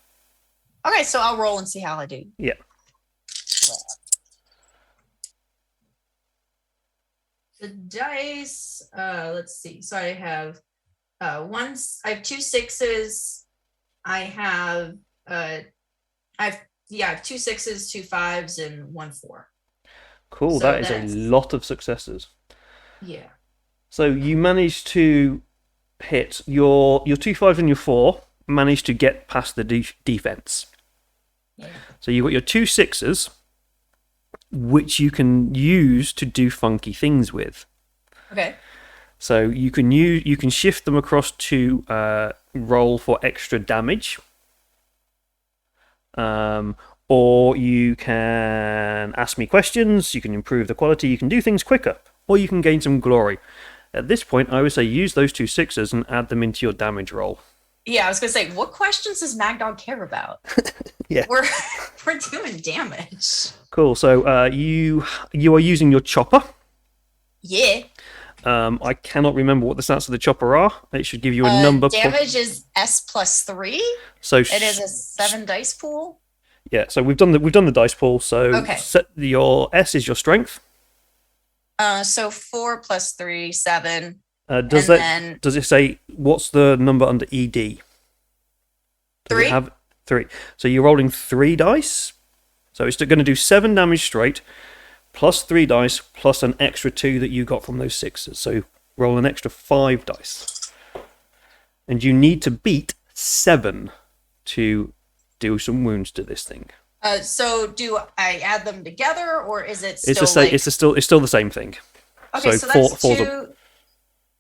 Okay, so I'll roll and see how I do. Yeah. The dice, let's see. So I have I have 2 6s. I have 2 6s, 2 5s, and 1 4. Cool, So that is that's- a lot of successes. Yeah. So you managed to hit your 2 5s and your 4, managed to get past the defense. Yeah. So you've got your 2 6s, which you can use to do funky things with. Okay. So you can shift them across to roll for extra damage, or you can ask me questions. You can improve the quality. You can do things quicker, or you can gain some glory. At this point, I would say use those 2 6s and add them into your damage roll. Yeah, I was gonna say, what questions does Magdog care about? Yeah. We're doing damage. Cool. So you are using your chopper. Yeah. I cannot remember what the stats of the chopper are. It should give you a number. Damage is S plus 3. So It is a 7 dice pool. yeah. So we've done the dice pool. So Okay. your S is your strength. So 4 plus 3, 7. Does And then- it say what's the number under ED? Three? You have 3. So you're rolling 3 dice. So it's going to do 7 damage straight, plus 3 dice, plus an extra 2 that you got from those 6s. So roll an extra 5 dice. And you need to beat 7 to do some wounds to this thing. So do I add them together, or is it still It's the same. like... It's still the same thing. Okay, so four- that's four's two.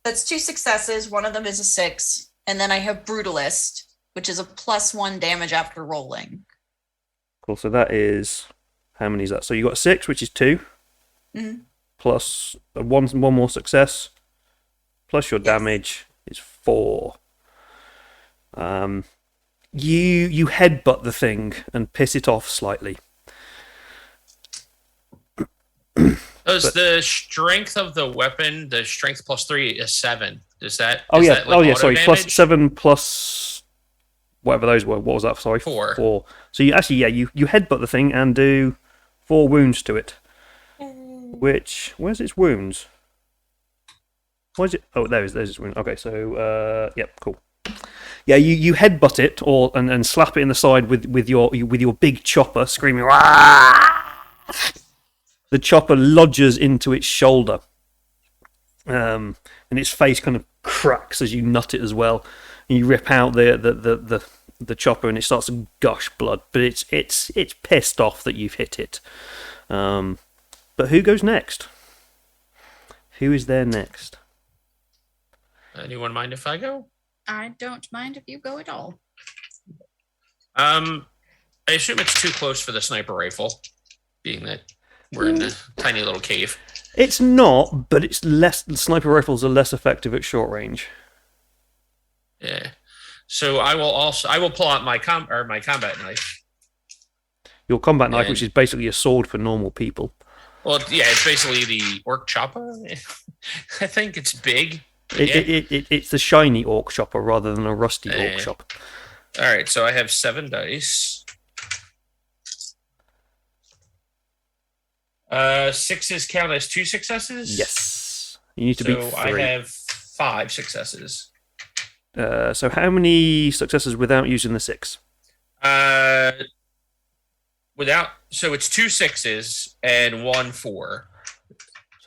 That's 2 successes. One of them is a 6, and then I have Brutalist, which is a +1 damage after rolling. Cool. So that is, how many is that? So you got 6, which is 2, Mhm. plus one more success, plus your damage is 4. You headbutt the thing and piss it off slightly. Does the strength of the weapon, the strength +3 is 7? Does that? Oh is yeah. that like auto Sorry. damage? +7 plus whatever those were. What was that? Sorry. 4. 4. So you actually, you headbutt the thing and do 4 wounds to it. Which, where's its wounds? Why is it? Oh, there's its wound. Okay, so yep, cool. Yeah, you headbutt it and slap it in the side with your big chopper, screaming. Wah! The chopper lodges into its shoulder, and its face kind of cracks as you nut it as well. And you rip out the chopper, and it starts to gush blood. But it's pissed off that you've hit it. But who goes next? Who is there next? Anyone mind if I go? I don't mind if you go at all. I assume it's too close for the sniper rifle, being that we're in a tiny little cave. It's not, but it's less. Sniper rifles are less effective at short range. Yeah. So I will pull out my combat knife. Your combat knife, And- which is basically a sword for normal people. Well, yeah, it's basically the orc chopper. I think it's big. It's the shiny orc chopper rather than a rusty orc chopper. All right, so I have 7 dice. 6s count as 2 successes. Yes, you need to beat 3. So I have 5 successes. So how many successes without using the 6? So it's 2 6s and 1 4.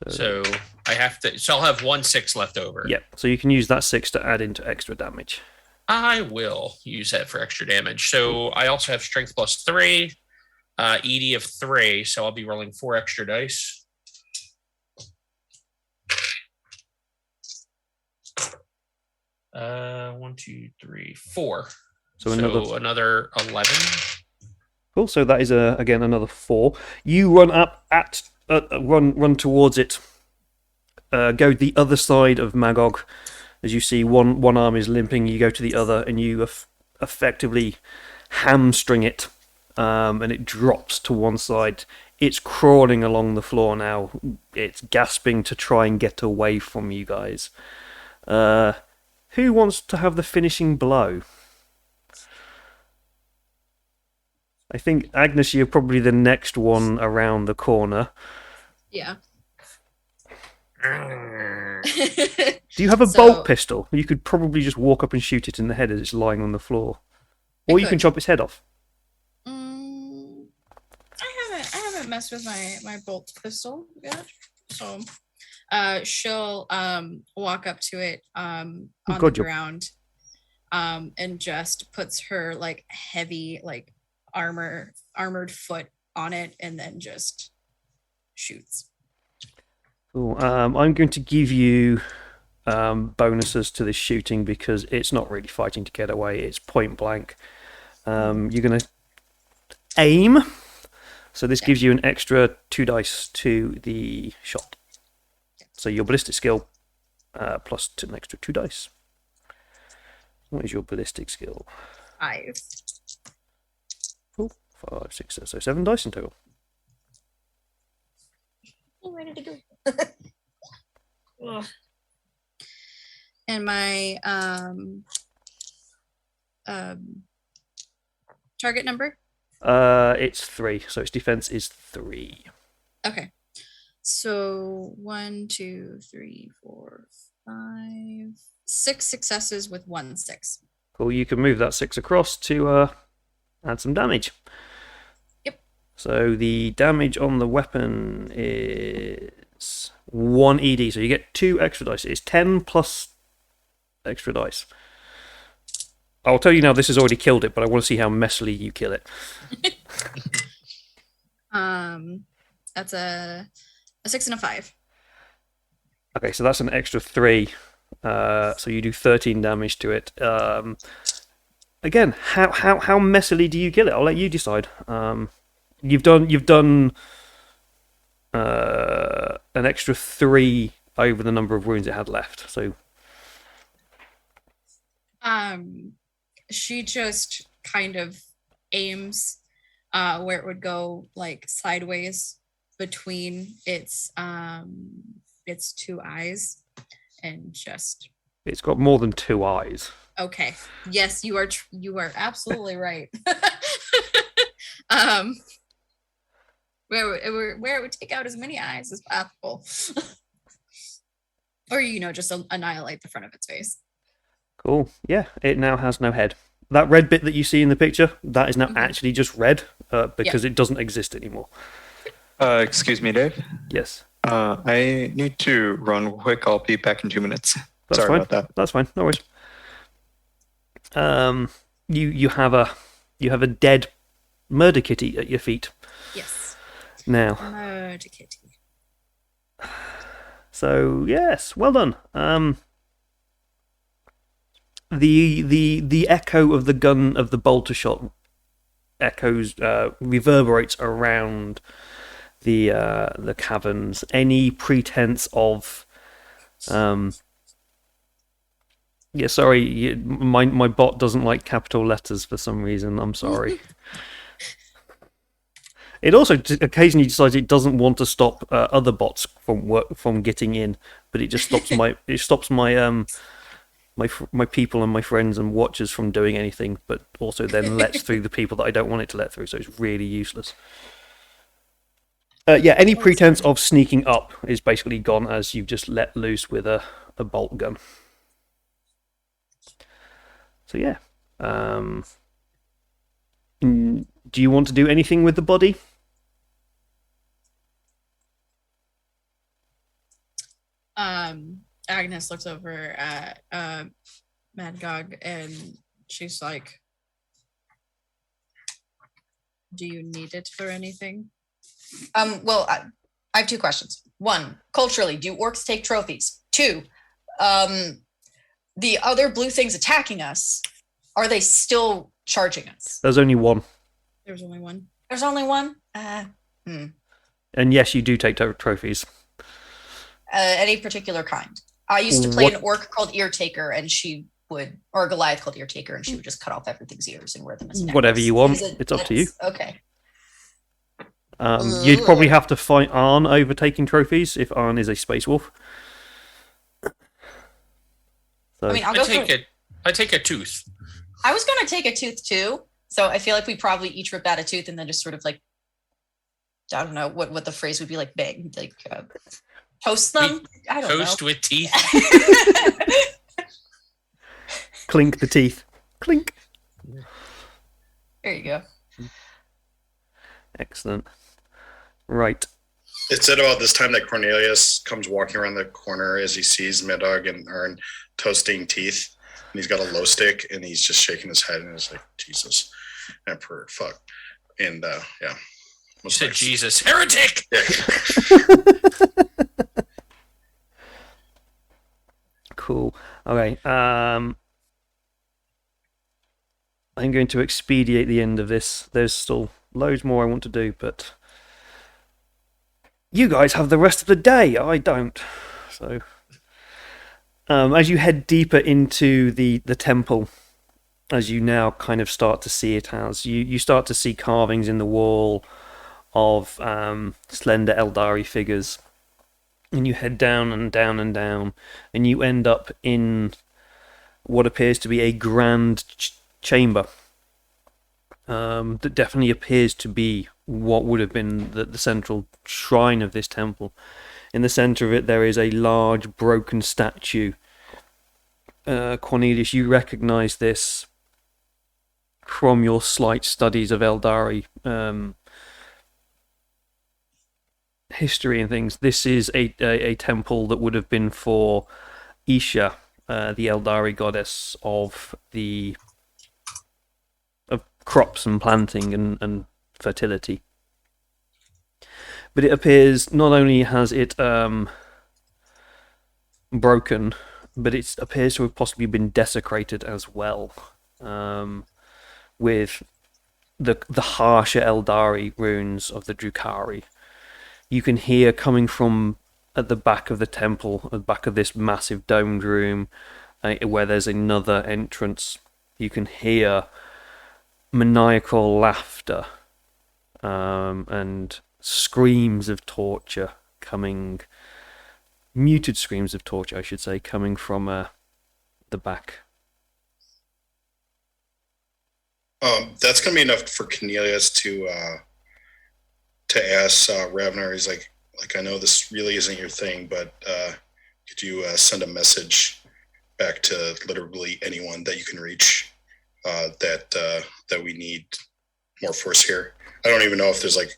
So I have to. So I'll have 1 6 left over. Yep. So you can use that 6 to add into extra damage. I will use that for extra damage. So I also have strength +3, ED of 3. So I'll be rolling 4 extra dice. One, 2, 3, 4. So another 11. Cool. So that is again another 4. You run up run towards it. Go the other side of Magog. As you see, one arm is limping. You go to the other, and you effectively hamstring it, and it drops to one side. It's crawling along the floor now. It's gasping to try and get away from you guys. Who wants to have the finishing blow? I think, Agnes, you're probably the next one around the corner. Yeah. Do you have a So- bolt pistol? You could probably just walk up and shoot it in the head as it's lying on the floor. Or you can could. chop its head off. I haven't messed with my bolt pistol yet. So she'll walk up to it on the God, you're- ground and just puts her like heavy like armored foot on it and then just shoots. Cool. I'm going to give you bonuses to this shooting because it's not really fighting to get away. It's point blank. You're going to aim. So this gives you an extra 2 dice to the shot. So your ballistic skill plus an extra 2 dice. What is your ballistic skill? 5. Cool. 5, 6, so 7 dice in total. I'm ready to go. Ugh. And my target number? It's 3, so its defense is 3. Okay. So 1, 2, 3, 4, 5, 6 successes with 1 6. Cool. You can move that 6 across to add some damage. Yep. So the damage on the weapon is 1 ED. So you get 2 extra dice. It's 10 plus extra dice. I'll tell you now, this has already killed it, but I want to see how messily you kill it. That's a 6 and a 5. Okay, so that's an extra 3. So you do 13 damage to it. Again, how messily do you kill it? I'll let you decide. You've done an extra 3 over the number of wounds it had left. So she just kind of aims where it would go like sideways between its 2 eyes, and just. It's got more than 2 eyes. Okay. Yes, you are absolutely right. Where it would take out as many eyes as possible, or just annihilate the front of its face. Cool. Yeah, it now has no head. That red bit that you see in the picture, that is now actually just red because it doesn't exist anymore. Excuse me, Dave. Yes. I need to run quick. I'll be back in 2 minutes. That's Sorry fine. about that. That's fine. No worries. You have a dead murder kitty at your feet Yes. now. Murder kitty. So yes, well done. The echo of the gun of the bolter shot echoes reverberates around the caverns. Any pretense of sorry, my bot doesn't like capital letters for some reason. I'm sorry. It also occasionally decides it doesn't want to stop other bots from getting in, but it just stops my my people and my friends and watchers from doing anything, but also then lets through the people that I don't want it to let through. So it's really useless. Any pretense of sneaking up is basically gone as you've just let loose with a bolt gun. So yeah. Do you want to do anything with the body? Agnes looks over at Madgog and she's like, "Do you need it for anything?" Well, I have 2 questions. 1, culturally, do orcs take trophies? 2, the other blue things attacking us, are they still charging us? There's only one. There's only one. There's only one? And yes, you do take trophies. Any particular kind? I used to play an orc called Ear Taker, and she would, or a Goliath called Ear Taker, and she would just cut off everything's ears and wear them as necklaces. Whatever you want. It's up to you. Okay. You'd probably have to fight Arn over taking trophies if Arn is a space wolf. So. I mean, I'll go I take a tooth. I was going to take a tooth too, so I feel like we probably each rip out a tooth and then just sort of like, I don't know what the phrase would be, like bang, like toast them. I don't know. Toast with teeth. Clink the teeth. Clink. There you go. Excellent. Right. It's at about this time that Cornelius comes walking around the corner as he sees Medog and Ern toasting teeth. And he's got a low stick and he's just shaking his head and he's like, Jesus, Emperor, fuck. And yeah. You said nice. Jesus, heretic! Yeah. Cool. Okay. I'm going to expedite the end of this. There's still loads more I want to do, but you guys have the rest of the day. I don't. So, as you head deeper into the temple, as you now kind of start to see it as, you start to see carvings in the wall of slender Eldari figures. And you head down and down and down, and you end up in what appears to be a grand chamber. That definitely appears to be what would have been the central shrine of this temple. In the center of it, there is a large broken statue. Cornelius, you recognize this from your slight studies of Eldari history and things, this is a temple that would have been for Isha, the Eldari goddess of crops and planting and fertility. But it appears not only has it broken, but it appears to have possibly been desecrated as well, with the harsher Eldari runes of the Drukhari. You can hear coming from at the back of the temple, at the back of this massive domed room, where there's another entrance. You can hear maniacal laughter and screams of torture coming, muted screams of torture, I should say, coming from the back. That's gonna be enough for Cornelius to ask Ravnar. He's like, I know this really isn't your thing, but could you send a message back to literally anyone that you can reach that we need more force here? I don't even know if there's like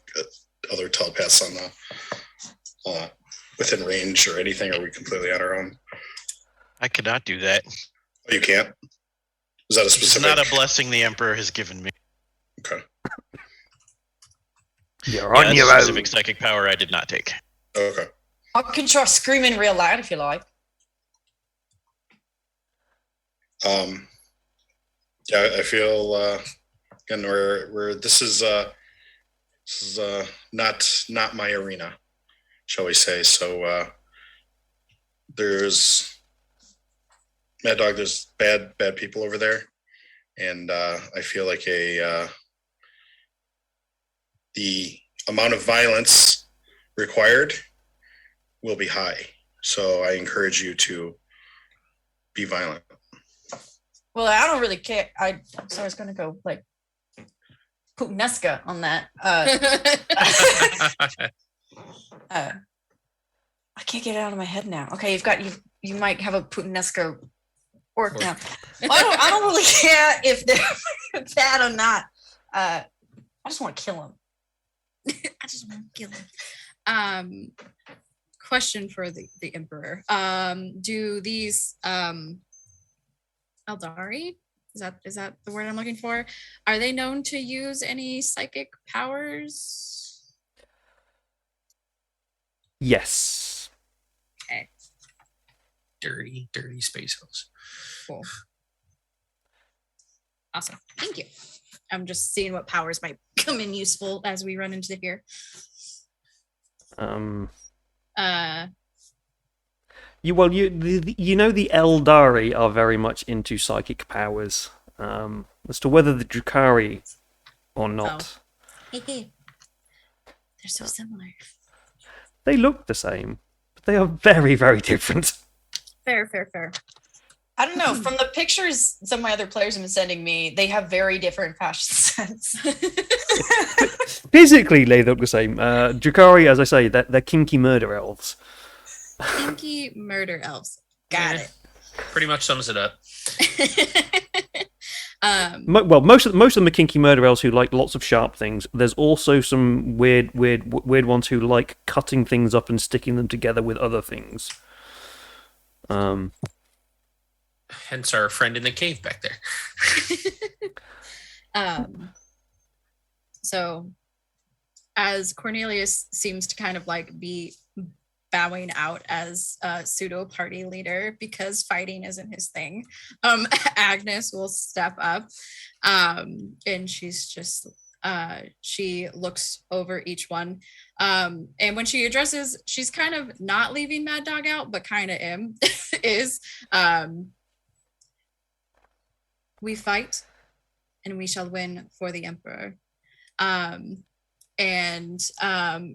other telepaths on the within range or anything. Are we completely on our own? I cannot do that. Oh, you can't? Is that a It's specific? not a blessing the Emperor has given me. Okay. You're Yeah, on that's your a own. specific psychic power I did not take. Okay. I can try screaming real loud if you like. Yeah, I feel again where this is not my arena, shall we say? So there's Mad Dog. There's bad people over there, and I feel like the amount of violence required will be high. So I encourage you to be violent. Well, I don't really care. So I was going to go like Putinesca on that. I can't get it out of my head now. Okay, you might have a Putinesca orc now. I don't really care if they're bad or not. I just want to kill them. I just want to kill him. Question for the Emperor. Do these Eldari, is that the word I'm looking for? Are they known to use any psychic powers? Yes. Okay, Dirty space holes. cool. Awesome. Thank you. I'm just seeing what powers might come in useful as we run into here. You know the Eldari are very much into psychic powers. As to whether the Drukhari or not, Hey. They're so similar. they look the same, but they are very, very different. Fair. I don't know. From the pictures some of my other players have been sending me, they have very different fashion sense. Physically, they look the same. Drukhari, as I say, they're kinky murder elves. Kinky murder elves. Got it. Pretty much sums it up. Most of them are kinky murder elves who like lots of sharp things. There's also some weird ones who like cutting things up and sticking them together with other things. Hence our friend in the cave back there. So as Cornelius seems to kind of like be bowing out as a pseudo party leader because fighting isn't his thing, Agnes will step up, and she's just she looks over each one, and when she addresses, she's kind of not leaving Mad Dog out, but kind of is we fight and we shall win for the Emperor. And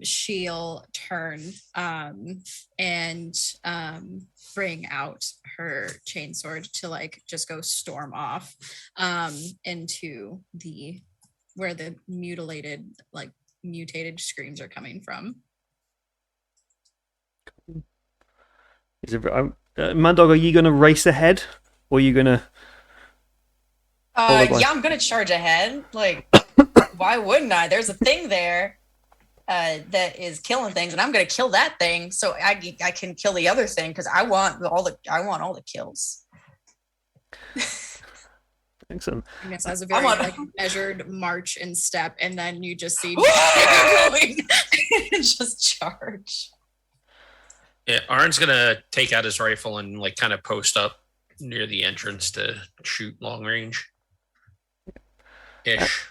she'll turn and bring out her chainsword to like just go storm off into where the mutated screams are coming from. Mad Dog, are you going to race ahead, or are you going to? Followed by- Yeah, I'm gonna charge ahead. Like, why wouldn't I? There's a thing there that is killing things, and I'm gonna kill that thing so I can kill the other thing because I want all the kills. Excellent. I guess as a I'm very on- like measured march and step, and then you just see going just charge. Yeah, Arn's gonna take out his rifle and like kind of post up near the entrance to shoot long range. Ish.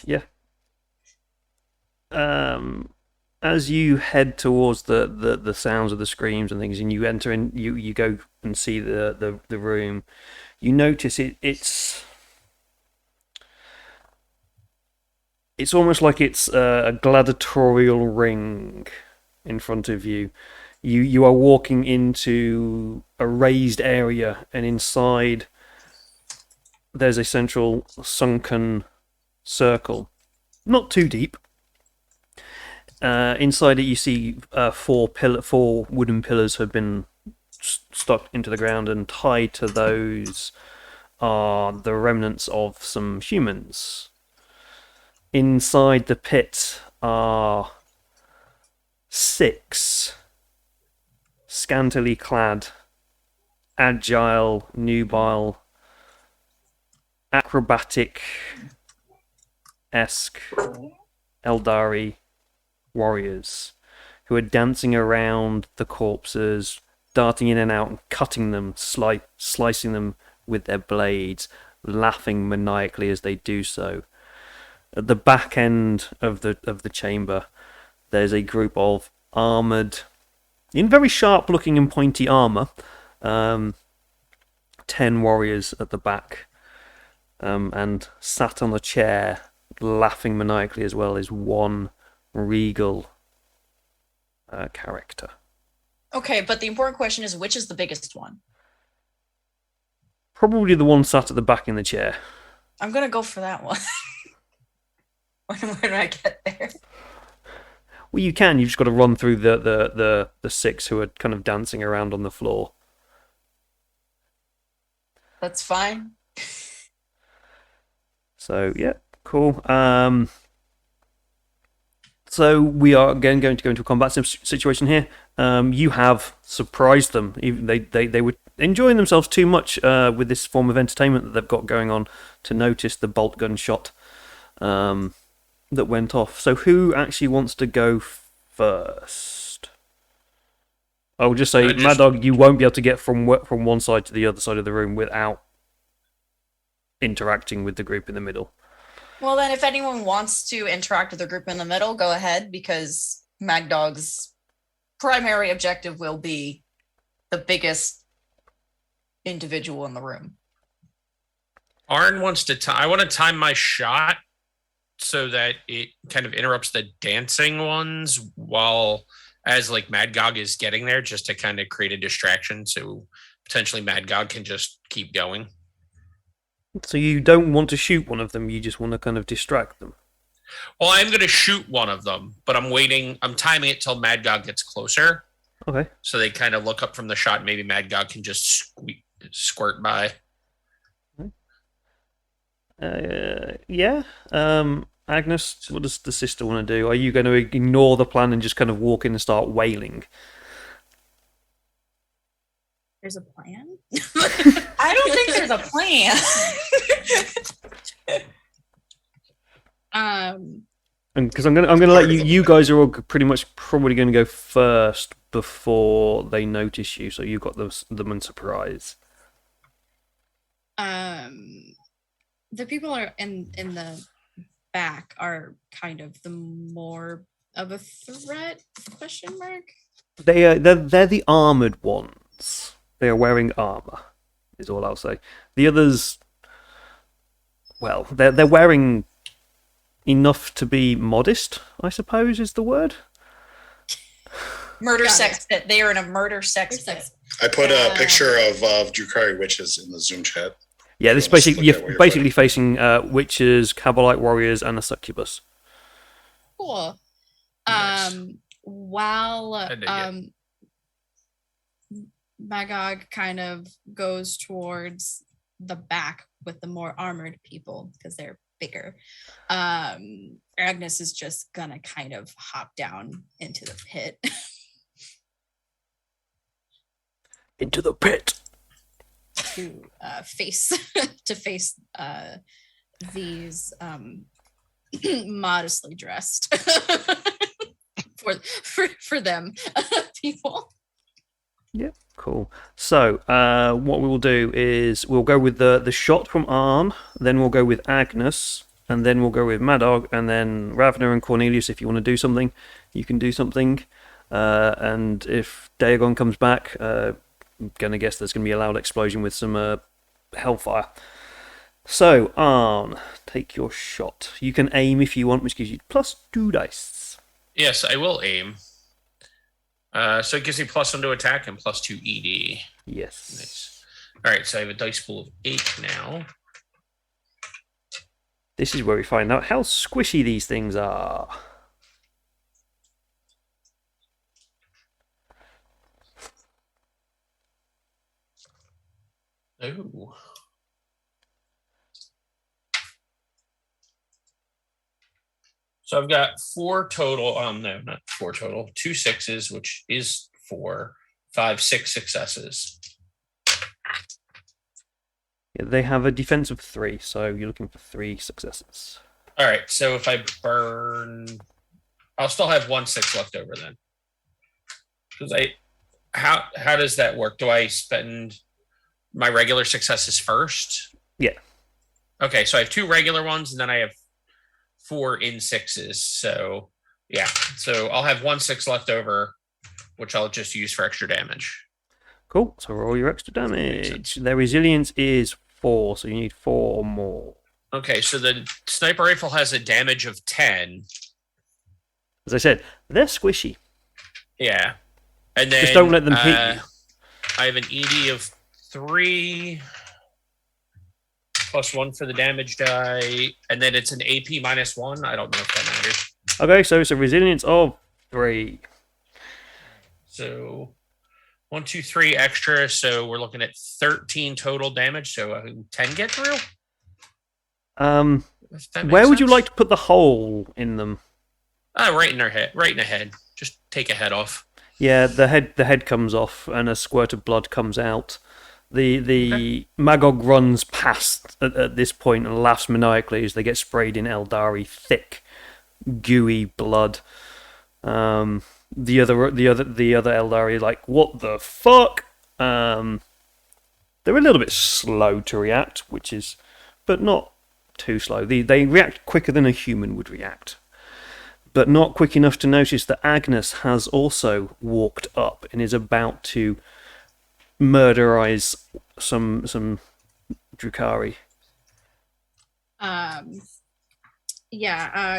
Yeah. As you head towards the sounds of the screams and things, and you enter in, you go and see the room, you notice it's almost like it's a gladiatorial ring in front of you. You are walking into a raised area, and inside there's a central sunken circle, not too deep. Inside it, you see four wooden pillars have been stuck into the ground, and tied to those are the remnants of some humans. Inside the pit are 6 scantily clad, agile, nubile, acrobatic-esque Eldari warriors who are dancing around the corpses, darting in and out and cutting them, slicing them with their blades, laughing maniacally as they do so. At the back end of the chamber, there's a group of armoured, in very sharp-looking and pointy armour, 10 warriors at the back, and sat on a chair, laughing maniacally as well, is one regal character. Okay, but the important question is, which is the biggest one? Probably the one sat at the back in the chair. I'm gonna go for that one. when I get there. Well, you can. You've just got to run through the 6 who are kind of dancing around on the floor. That's fine. So yeah, cool. So we are again going to go into a combat situation here. You have surprised them. Even they were enjoying themselves too much with this form of entertainment that they've got going on to notice the bolt gun shot that went off. So who actually wants to go first? I will just say, Mad Dog, you won't be able to get from one side to the other side of the room without interacting with the group in the middle. Well, then, if anyone wants to interact with the group in the middle, go ahead, because Mad Dog's primary objective will be the biggest individual in the room. Arn wants to I want to time my shot so that it kind of interrupts the dancing ones while as like Magog is getting there, just to kind of create a distraction so potentially Magog can just keep going. So you don't want to shoot one of them, you just want to kind of distract them. Well, I'm going to shoot one of them, but I'm timing it till Magog gets closer. Okay. So they kind of look up from the shot. Maybe Magog can just squirt by. Yeah. Agnes, what does the sister want to do? Are you going to ignore the plan and just kind of walk in and start wailing? there's a plan. I don't think there's a plan. And because I'm gonna let you guys are all pretty much probably going to go first before they notice you, so you've got them in surprise. The people are in the back are kind of the more of a threat? Question mark. They're the armored ones. They are wearing armor, is all I'll say. The others, well, they're wearing enough to be modest, I suppose, is the word. Murder Got sex pit. They are in a murder sex pit. I put a picture of Drukari witches in the Zoom chat. Yeah, this basically you're basically facing witches, Kabbalite warriors, and a succubus. Cool. Nice. While Magog kind of goes towards the back with the more armored people because they're bigger. Agnes is just gonna kind of hop down into the pit. Into the pit. To face these modestly dressed for them people. Yep, cool. So, what we will do is we'll go with the shot from Arn, then we'll go with Agnes, and then we'll go with Madog, and then Ravner and Cornelius. If you want to do something, you can do something. And if Dagon comes back, I'm gonna guess there's gonna be a loud explosion with some hellfire. So, Arn, take your shot. You can aim if you want, which gives you +2 dice. Yes, I will aim. So it gives me +1 to attack and +2 ED. Yes. Nice. All right, so I have a dice pool of 8 now. This is where we find out how squishy these things are. Oh. So I've got 4 total. No, not 4 total. 2 6s, which is 4. 5, 6 successes. Yeah, they have a defense of 3, so you're looking for 3 successes. All right, so if I burn, I'll still have 1 6 left over then. Because how does that work? Do I spend my regular successes first? Yeah. Okay, so I have 2 regular ones, and then I have 4 in 6s. So yeah, so I'll have 1 6 left over, which I'll just use for extra damage. Cool. So roll your extra damage. Their resilience is 4, so you need 4 more. Okay, so the sniper rifle has a damage of 10. As I said, they're squishy. Yeah, and then Just don't let them hit you. I have an ED of 3. +1 for the damage die, and then it's an AP -1. I don't know if that matters. Okay, so it's a resilience of 3. So 1, 2, 3 extra. So we're looking at 13 total damage. So 10 get through. If that makes Where would you sense. like to put the hole in them? Right in their head. Right in the head. Just take a head off. Yeah, the head comes off and a squirt of blood comes out. The Magog runs past at this point and laughs maniacally as they get sprayed in Eldari thick, gooey blood. The other Eldari are like, what the fuck? They're a little bit slow to react, but not too slow. They react quicker than a human would react, but not quick enough to notice that Agnes has also walked up and is about to murderize some Drukhari.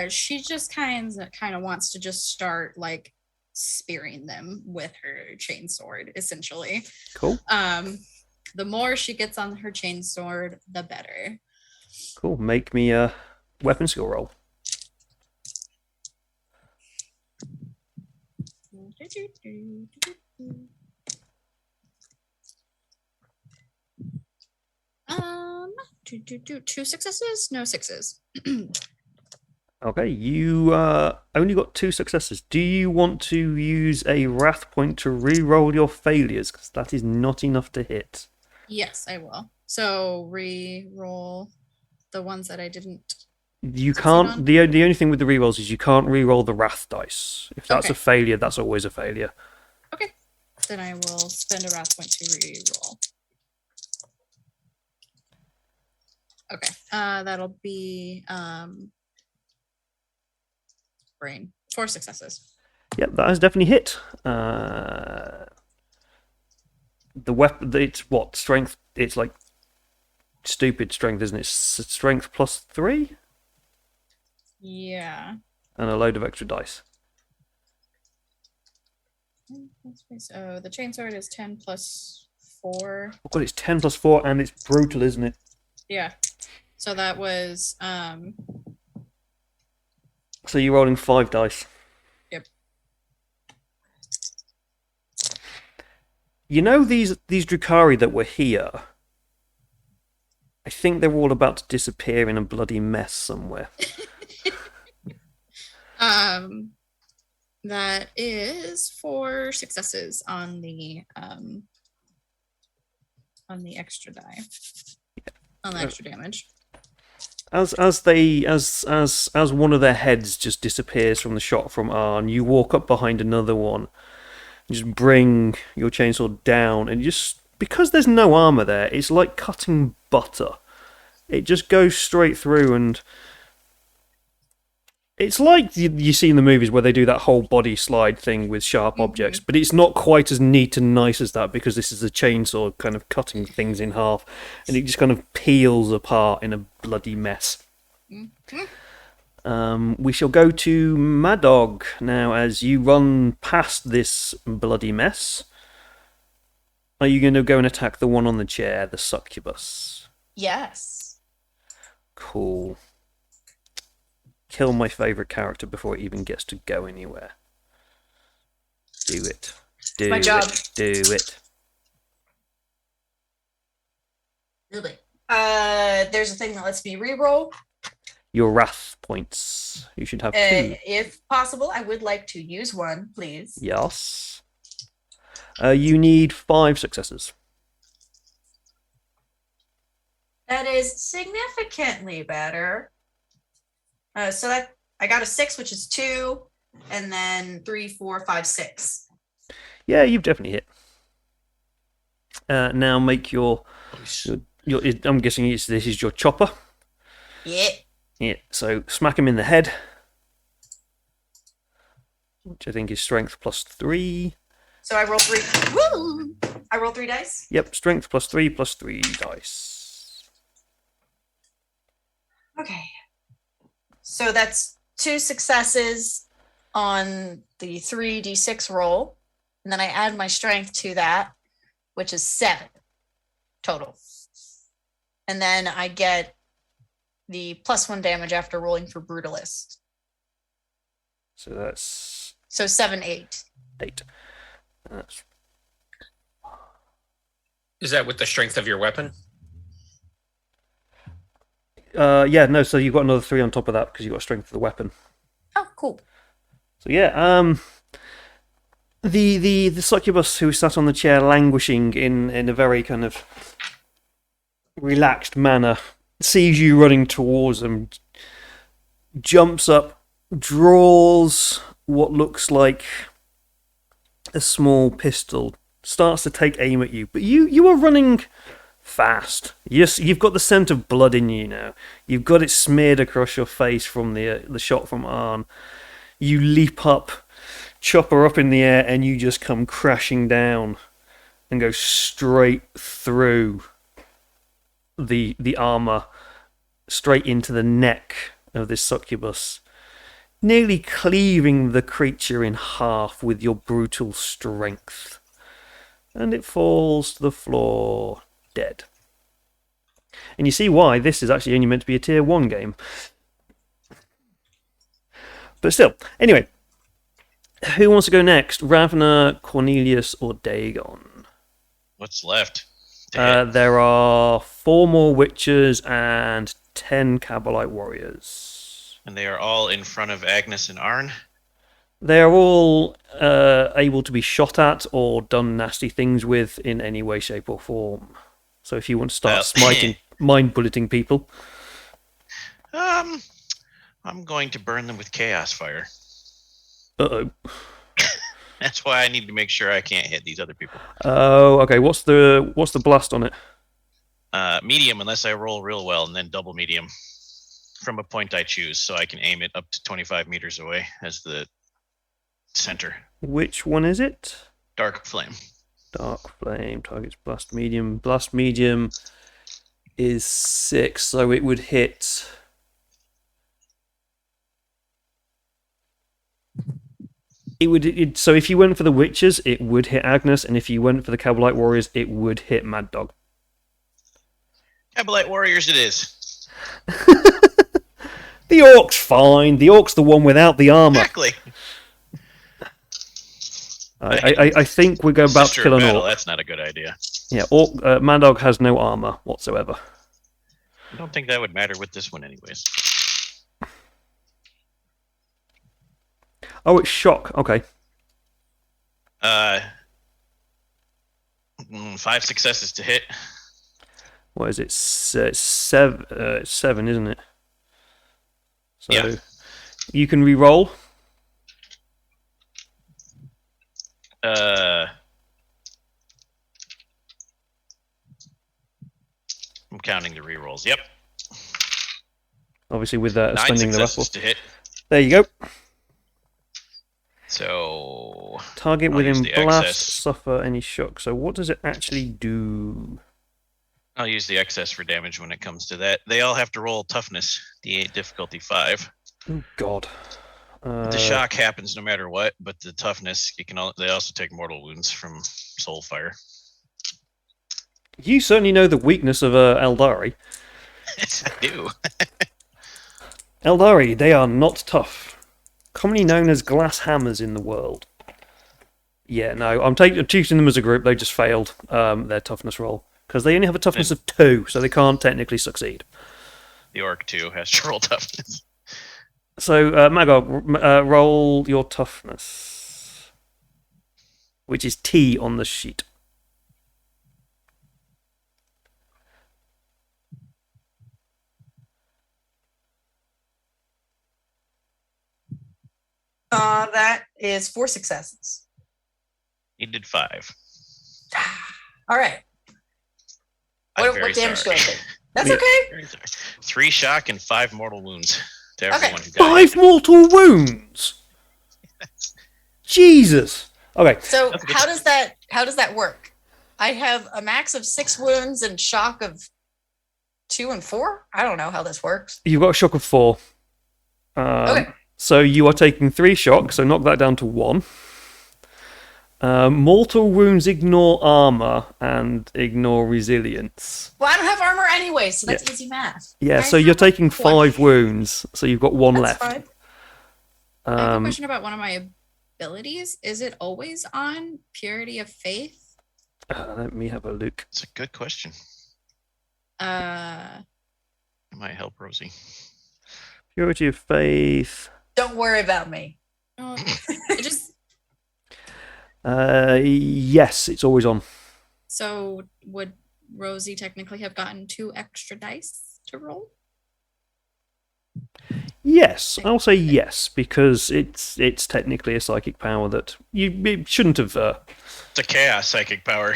She just kind of wants to just start like spearing them with her chainsword, essentially. Cool. The more she gets on her chainsword, the better. Cool. Make me a weapon skill roll. Two successes? No 6s. Okay, you only got 2 successes. Do you want to use a wrath point to re-roll your failures? Because that is not enough to hit. Yes, I will. So re-roll the ones that I didn't. You succeed can't. on? The only thing with the re-rolls is you can't re-roll the wrath dice. If that's Okay. a failure, that's always a failure. Okay. Then I will spend a wrath point to re-roll. Okay. That'll be brain. 4 successes. Yep, that has definitely hit. The weapon, it's what? Strength? It's like stupid strength, isn't it? Strength +3? Yeah. And a load of extra dice. So the chainsword is 10 plus 4. Oh god, it's 10 plus 4 and it's brutal, isn't it? Yeah. So that was So you're rolling 5 dice. Yep. You know these Drukhari that were here? I think they're all about to disappear in a bloody mess somewhere. That is 4 successes on the extra die. On the extra damage. As one of their heads just disappears from the shot from Arn, you walk up behind another one, and just bring your chainsaw down, and just because there's no armor there, it's like cutting butter. It just goes straight through, and it's like you see in the movies where they do that whole body slide thing with sharp objects, but it's not quite as neat and nice as that because this is a chainsaw kind of cutting things in half, and it just kind of peels apart in a bloody mess. We shall go to Mad Dog now. As you run past this bloody mess, are you going to go and attack the one on the chair, the succubus? Yes. Cool. Kill my favourite character before it even gets to go anywhere. Do it. Do my job. it. Do it. Really? There's a thing that lets me reroll. Your wrath points. You should have 2. If possible, I would like to use one, please. Yes. You need 5 successes. That is significantly better. So that I got a 6, which is 2, and then 3, 4, 5, 6. Yeah, you've definitely hit. Now make your I'm guessing this is your chopper. Yeah. Yeah. So smack him in the head, which I think is strength plus 3. So I roll 3. Woo! I roll 3 dice. Yep, strength plus 3 dice. Okay. So that's 2 successes on the 3d6 roll. And then I add my strength to that, which is 7 total. And then I get the +1 damage after rolling for Brutalist. So that's... So 7, 8. 8. That's... Is that with the strength of your weapon? Yeah, no, so you've got another 3 on top of that because you've got strength of the weapon. Oh, cool. So yeah, the succubus who sat on the chair languishing in a very kind of relaxed manner sees you running towards him, jumps up, draws what looks like a small pistol, starts to take aim at you, but you are running fast. Yes, you've got the scent of blood in you now. You've got it smeared across your face from the shot from Arn. You leap up, chopper up in the air, and you just come crashing down and go straight through the armor, straight into the neck of this succubus, nearly cleaving the creature in half with your brutal strength. And it falls to the floor dead. And you see why this is actually only meant to be a tier 1 game. But still, anyway, who wants to go next? Ravna, Cornelius, or Dagon? What's left? There are 4 more witches and 10 Kabbalite warriors. And they are all in front of Agnes and Arn. They are all able to be shot at or done nasty things with in any way, shape, or form. So if you want to start smiting, mind-bulleting people... I'm going to burn them with chaos fire. Uh-oh. That's why I need to make sure I can't hit these other people. Oh, okay. What's the blast on it? Medium, unless I roll real well, and then double medium from a point I choose, so I can aim it up to 25 meters away as the center. Which one is it? Dark flame. Dark flame targets blast medium. Blast medium is 6, so it would hit. So if you went for the witches, it would hit Agnes, and if you went for the Kabbalite warriors, it would hit Mad Dog. Kabbalite warriors it is. The orc's fine. The orc's the one without the armor. Exactly. I think we're about to Sister kill of an battle, orc. that's not a good idea. Yeah, Mad Dog has no armor whatsoever. I don't think that would matter with this one, anyways. Oh, it's shock. Okay. 5 successes to hit. What is it? It's seven, isn't it? So Yeah. you can re-roll. I'm counting the rerolls. Yep. Obviously, with 9 spending the successes raffle. to hit. There you go. So Target I'll within use the blast excess. suffer any shock. So what does it actually do? I'll use the excess for damage when it comes to that. They all have to roll toughness, D8 difficulty 5. Oh God. The shock happens no matter what, but the toughness, they also take mortal wounds from soul fire. You certainly know the weakness of Eldari. Yes, I do. Eldari, they are not tough. Commonly known as glass hammers in the world. Yeah, no, I'm choosing them as a group. They just failed their toughness roll. Because they only have a toughness of 2, so they can't technically succeed. The orc too has to roll toughness. So, Magog, roll your toughness. Which is T on the sheet. That is 4 successes. He did 5. All right. I'm What very damage do I sorry. take? That's Yeah. okay. Very sorry. 3 shock and 5 mortal wounds to Okay. everyone who died. 5 mortal wounds! Jesus! Okay, So That's good. how does that work? I have a max of 6 wounds and shock of 2 and 4. I don't know how this works. you've got a shock of 4. Okay. So you are taking 3 shocks, so knock that down to 1. Mortal wounds ignore armor and ignore resilience. Well, I don't have armor anyway, so that's easy math. Yeah, I so you're have taking 1. 5 wounds, so you've got 1 That's left. fine. I have a Um, question about one of my abilities. Is it always on Purity of Faith? let me have a look. It's a good question. Uh, It might help Rosie. Purity of Faith. Don't worry about me. no, it just Yes, it's always on. so would Rosie technically have gotten 2 extra dice to roll? Yes, I'll say yes, because it's technically a psychic power that it shouldn't have. It's a chaos psychic power.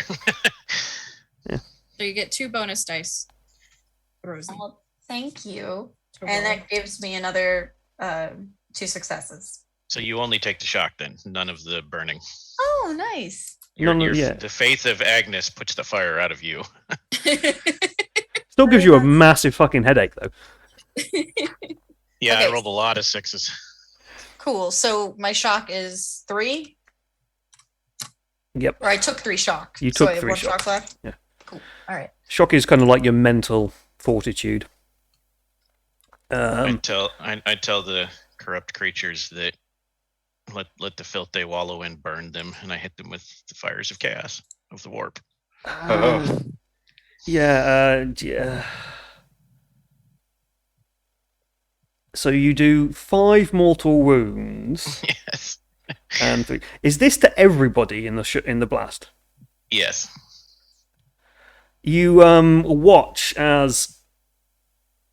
So you get 2 bonus dice, Rosie. Well, thank you. to And roll. that gives me another 2 successes. So you only take the shock then, none of the burning. Oh, nice. The faith of Agnes puts the fire out of you. Still gives you a massive fucking headache, though. Yeah, Okay. I rolled a lot of 6s. Cool. So my shock is 3, Yep. or I took 3 shock. You so took I have 3 1 shock. shock left. Yeah. Cool. All right. Shock is kind of like your mental fortitude. I tell the corrupt creatures that let the filth they wallow in burn them, and I hit them with the fires of chaos of the warp. Oh. Yeah. So you do 5 mortal wounds Yes. and 3. Is this to everybody in the blast? Yes. You watch as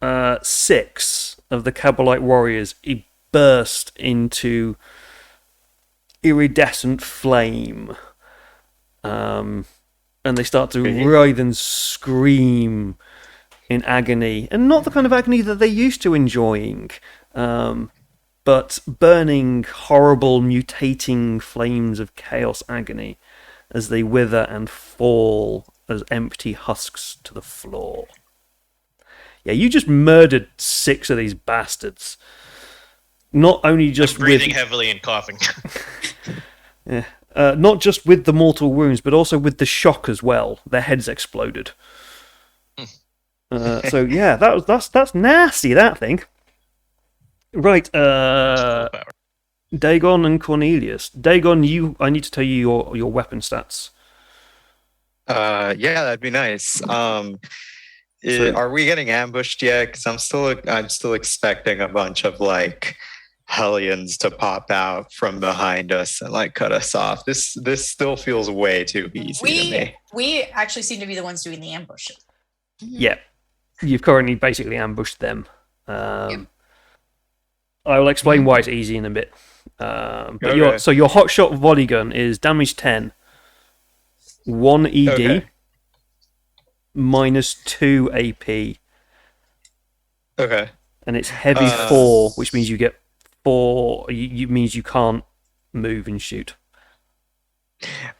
6 of the Kabbalite warriors burst into iridescent flame, and they start to writhe and scream in agony, and not the kind of agony that they're used to enjoying, but burning, horrible, mutating flames of chaos agony as they wither and fall as empty husks to the floor. Yeah, you just murdered 6 of these bastards. Not only just I'm breathing with, heavily and coughing. not just with the mortal wounds, but also with the shock as well. Their heads exploded. So yeah, that's nasty. That thing. Right, Dagon and Cornelius. Dagon, I need to tell you your weapon stats. Yeah, that'd be nice. Are we getting ambushed yet? Because I'm still expecting a bunch of like hellions to pop out from behind us and like cut us off. This still feels way too easy to me. We actually seem to be the ones doing the ambush. Yeah, you've currently basically ambushed them. I will explain why it's easy in a bit. But Okay. your hot shot volley gun is damage 10, 1 ED, Okay. minus 2 AP, Okay. and it's heavy 4, which means you get 4. You means you can't move and shoot.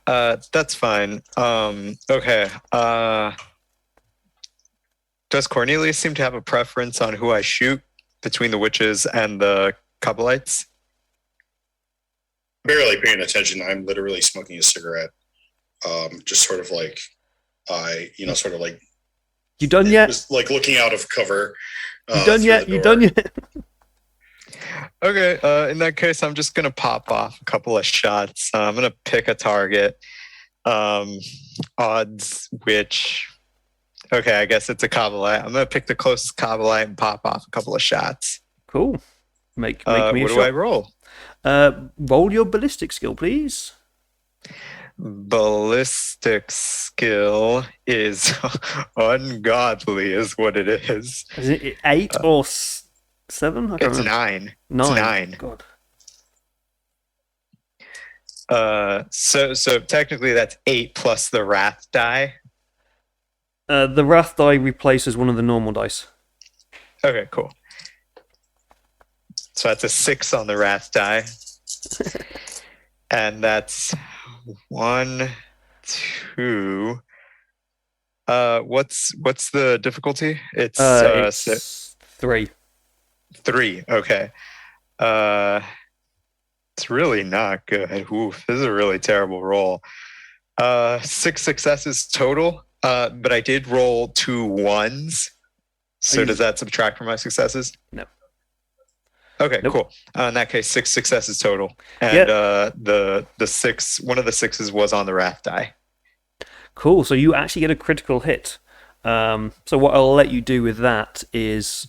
That's fine. Okay. Does Cornelius seem to have a preference on who I shoot between the witches and the Kabbalites? Barely paying attention. I'm literally smoking a cigarette. Just sort of like sort of like You done yet? just like looking out of cover. You done through yet? the You door. done yet? Okay, in that case, I'm just gonna pop off a couple of shots. I'm gonna pick a target. Odds which, okay, I guess it's a Kabbalite. I'm gonna pick the closest Kabbalite and pop off a couple of shots. Cool. Make me What a do I shot. roll? Roll your ballistic skill, please. Ballistic skill is ungodly, is what it is. Is it 8 or 7? I can't It's remember. 9. 9. It's 9. God. So technically that's 8 plus the wrath die. The wrath die replaces one of the normal dice. Okay, cool. So that's a 6 on the wrath die. And that's 1, 2. What's the difficulty? It's, It's 3. 3. Okay. It's really not good. Oof, this is a really terrible roll. 6 successes total. But I did roll 2 1s. So does that subtract from my successes? No. Okay, Nope. cool. In that case, 6 successes total, and the 6, one of the 6s was on the wrath die. Cool. So you actually get a critical hit. So what I'll let you do with that is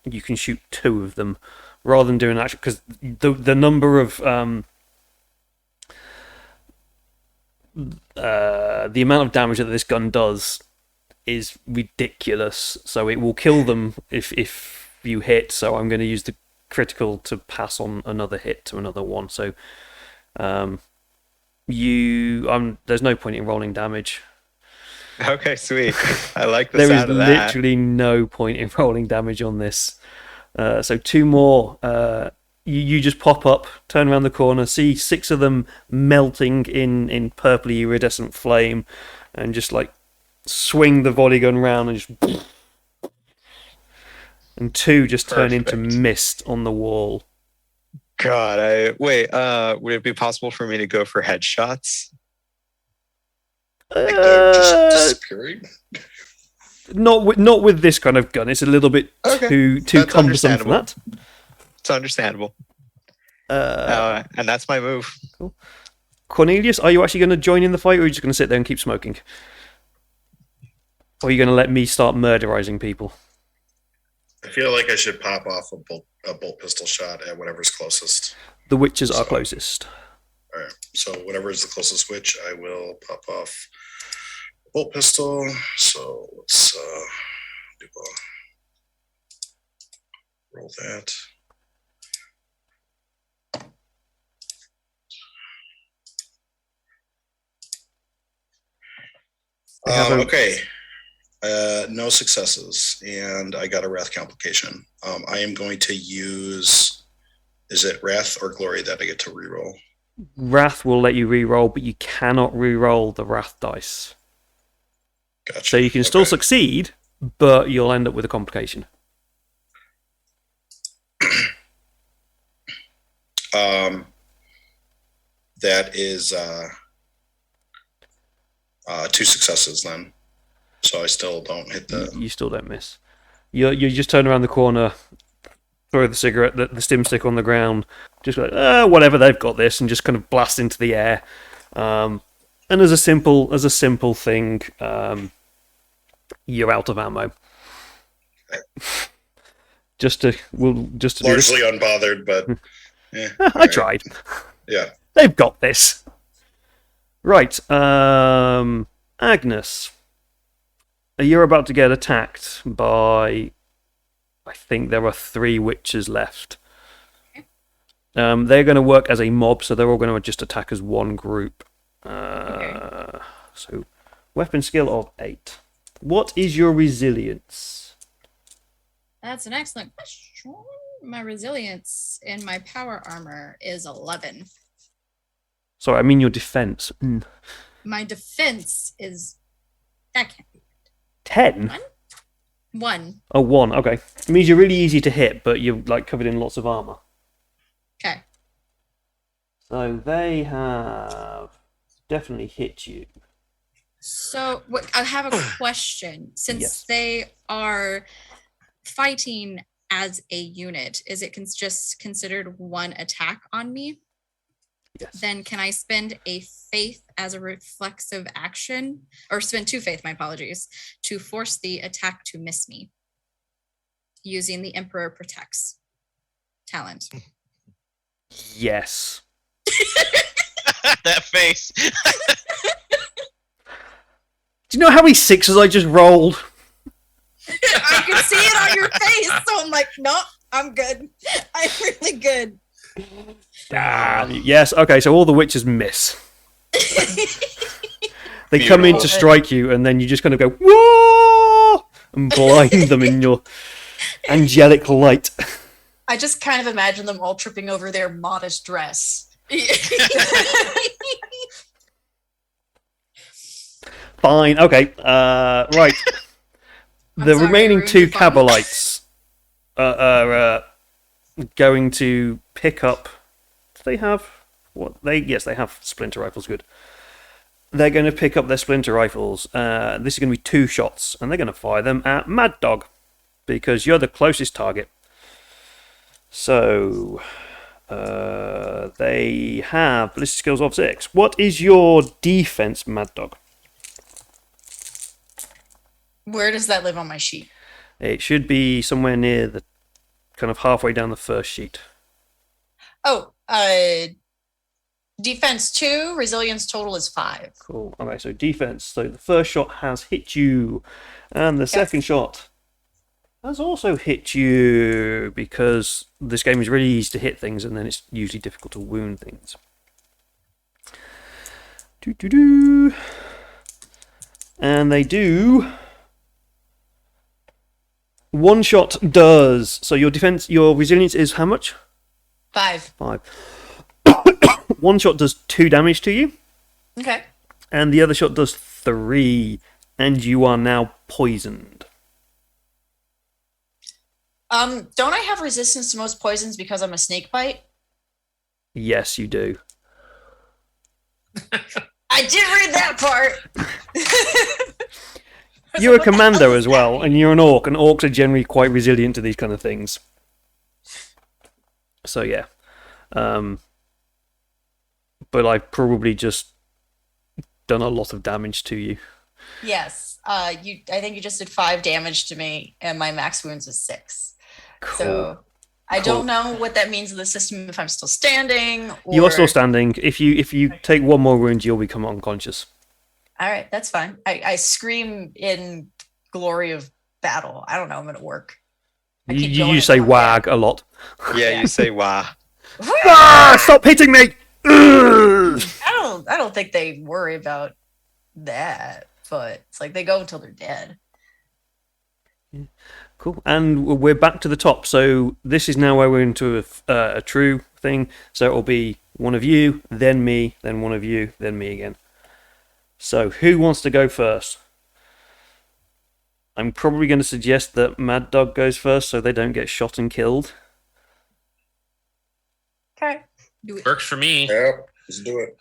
you can shoot 2 of them rather than doing actually, because the number of the amount of damage that this gun does is ridiculous. So it will kill them if you hit. So I'm going to use the critical to pass on another hit to another one. So there's no point in rolling damage. Okay, sweet. I like the There is sound of that. literally no point in rolling damage on this. So 2 more. You just pop up, turn around the corner, see 6 of them melting in purpley iridescent flame, and just like swing the volley gun round and just. And 2 just turn into Perfect. mist on the wall. God, would it be possible for me to go for headshots? Like they're just Uh, disappearing. not with this kind of gun. It's a little bit Okay, too that's cumbersome for that. It's understandable. Uh, And that's my move. Cornelius, are you actually going to join in the fight, or are you just going to sit there and keep smoking? Or are you going to let me start murderizing people? I feel like I should pop off a bolt pistol shot at whatever's closest. The witches are So- closest. All right. So whatever is the closest witch, I will pop off a bolt pistol. So let's do roll that. Okay. No successes, and I got a wrath complication. I am going to use. Is it wrath or glory that I get to reroll? Wrath will let you re-roll, but you cannot re-roll the wrath dice. Gotcha. So you can still Okay. succeed, but you'll end up with a complication. That is 2 successes then. So I still don't hit the. You still don't miss. You just turn around the corner, throw the cigarette, the stim stick on the ground, just like whatever, they've got this, and just kind of blast into the air. And as a simple thing, You're out of ammo. Just to do this. Largely unbothered, but I alright. tried. Yeah. They've got this. Right, Agnes. You're about to get attacked by... I think there are 3 witches left. They're going to work as a mob, so they're all going to just attack as one group. So, weapon skill of 8. What is your resilience? That's an excellent question. My resilience in my power armor is 11. Sorry, I mean your defense. My defense is... That can't be 10? 1. Oh, 1, okay. It means you're really easy to hit, but you're like covered in lots of armor. Okay. So they have definitely hit you. So I have a question. Since Yes. they are fighting as a unit, is it just considered one attack on me? Yes. Then can I spend a faith as a reflexive action, or spend 2 faith, my apologies, to force the attack to miss me using the Emperor Protects talent? Yes. That face. Do you know how many 6s I just rolled? I can see it on your face, so I'm like, no, I'm good. I'm really good. Yes, okay, so all the witches miss. They come in to Beautiful. strike you, and then you just kind of go, whoa! And blind them in your angelic light. I just kind of imagine them all tripping over their modest dress. Fine, okay, right. I'm The sorry, I remaining ruined 2 your fun. Cabalites are going to pick up... Do they have... What? Yes, they have splinter rifles, good. They're going to pick up their splinter rifles. This is going to be 2 shots, and they're going to fire them at Mad Dog, because you're the closest target. So, they have ballistic skills of 6. What is your defense, Mad Dog? Where does that live on my sheet? It should be somewhere near the... kind of halfway down the first sheet. Oh, defense 2, resilience total is 5. Cool. Okay, so defense. So the first shot has hit you, and the second shot has also hit you, because this game is really easy to hit things, and then it's usually difficult to wound things. Doo-doo-doo. And they do... One shot does. So your defense, your resilience is how much? 5. 5. One shot does 2 damage to you, Okay. and the other shot does 3, and you are now poisoned. Don't I have resistance to most poisons because I'm a snake bite? Yes, you do. I did read that part. You're a commando as well, and you're an orc, and orcs are generally quite resilient to these kind of things. So yeah. But I've probably just done a lot of damage to you. Yes. I think you just did 5 damage to me, and my max wounds is 6. Cool. So I don't know what that means in the system, if I'm still standing. Or... You are still standing. If you take 1 more wound, you'll become unconscious. All right, that's fine. I scream in glory of battle. I don't know. I'm gonna work. I keep You going say until I'm wag a lot. Yeah, you say wah. dead. Ah! Stop hitting me! Ugh! I don't think they worry about that, but it's like they go until they're dead. Cool. And we're back to the top. So this is now where we're into a true thing. So it'll be one of you, then me, then one of you, then me again. So who wants to go first? I'm probably going to suggest that Mad Dog goes first so they don't get shot and killed. Okay. Works for me. Yep, let's do it.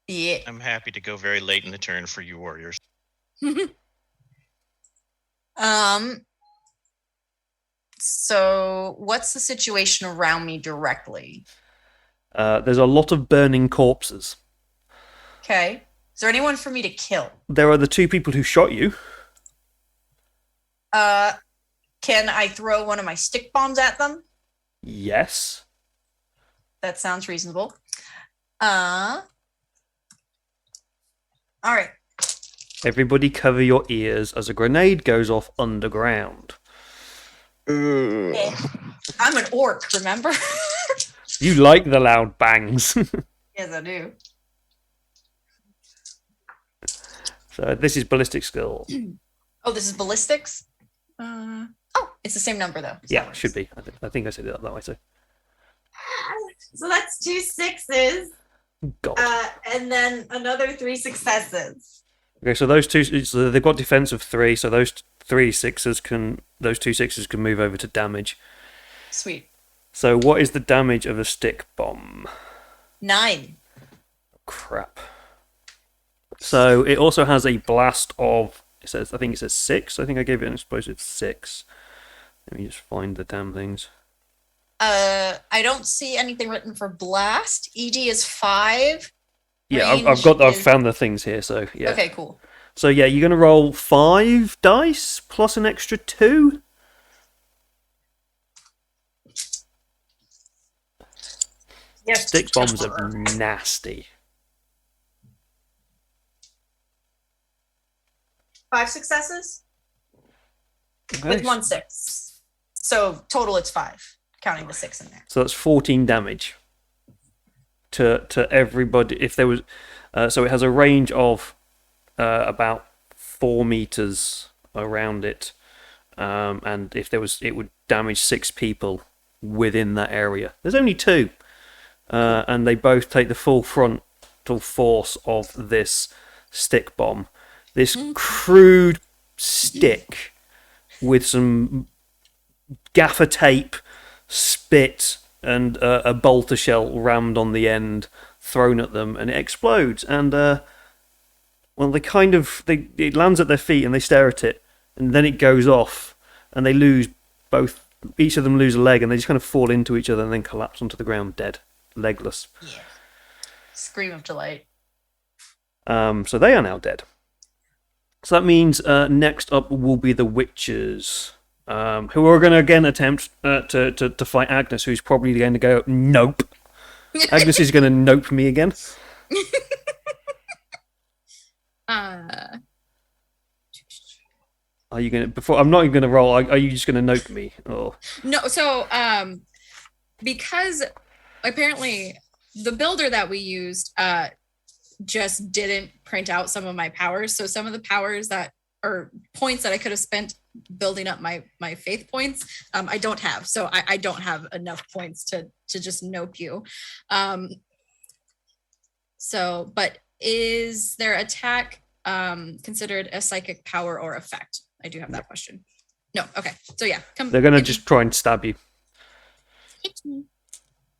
Yeah. I'm happy to go very late in the turn for you warriors. So what's the situation around me directly? There's a lot of burning corpses. Okay. Is there anyone for me to kill? There are the 2 people who shot you. Can I throw one of my stick bombs at them? Yes. That sounds reasonable. All right. Everybody cover your ears as a grenade goes off underground. I'm an orc, remember? You like the loud bangs. Yes, I do. So this is ballistic skill. Oh, this is ballistics? Oh, it's the same number, though. So Yeah, it should be. I think I said it that way, so. So that's 2 6s, God. and then another 3 successes. Okay, so those two, so they've got defense of 3, so those 2 6s can move over to damage. Sweet. So what is the damage of a stick bomb? 9. Crap. So it also has a blast of, I think it says 6. I think I gave it an explosive 6. Let me just find the damn things. I don't see anything written for blast. ED is 5. Yeah, Range I've is- found the things here, so yeah. Okay, cool. So yeah, you're gonna roll 5 dice plus an extra 2. Yes. Stick bombs are nasty. 5 successes? Okay. With 1 6. So total it's 5, counting the 6 in there. So that's 14 damage to everybody. If there was, so it has a range of about 4 meters around it, and if there was, it would damage 6 people within that area. There's only 2, and they both take the full frontal force of this stick bomb. This crude stick with some gaffer tape, spit, and a bolter shell rammed on the end, thrown at them, and it explodes. And well, it lands at their feet, and they stare at it, and then it goes off, and they lose both. Each of them lose a leg, and they just kind of fall into each other, and then collapse onto the ground, dead, legless. Yeah. Scream of delight. So they are now dead. So that means next up will be the witches, who are going to again attempt to fight Agnes, who's probably going to go, nope. Agnes is going to nope me again. Are you going to, before, I'm not even going to roll, are you just going to nope me? Oh. No, so because apparently the builder that we used just didn't print out some of my powers. So some of the powers that or points that I could have spent building up my faith points, I don't have. So I don't have enough points to just nope you. So, but is their attack considered a psychic power or effect? I do have that question. No, okay. So yeah, They're going to hit me. just try and stab you. Hit me.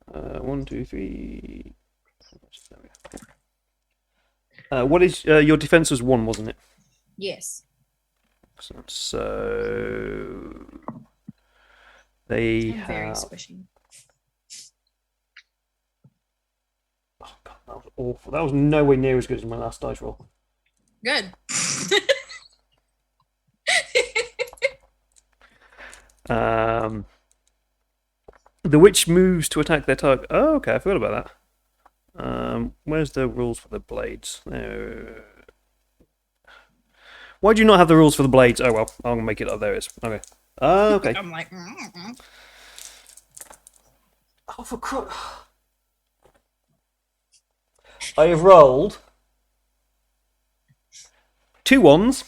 1, 2, 3. What is your defense was 1, wasn't it? Yes. Excellent. So they I'm very have. squishy. Oh god, that was awful. That was nowhere near as good as my last dice roll. Good. The witch moves to attack their target. Oh, okay, I forgot about that. Where's the rules for the blades? There. Why do you not have the rules for the blades? Oh well, I'm gonna make it up. There it is. Okay. Okay. I'm like, Oh, for I have rolled 2 1s,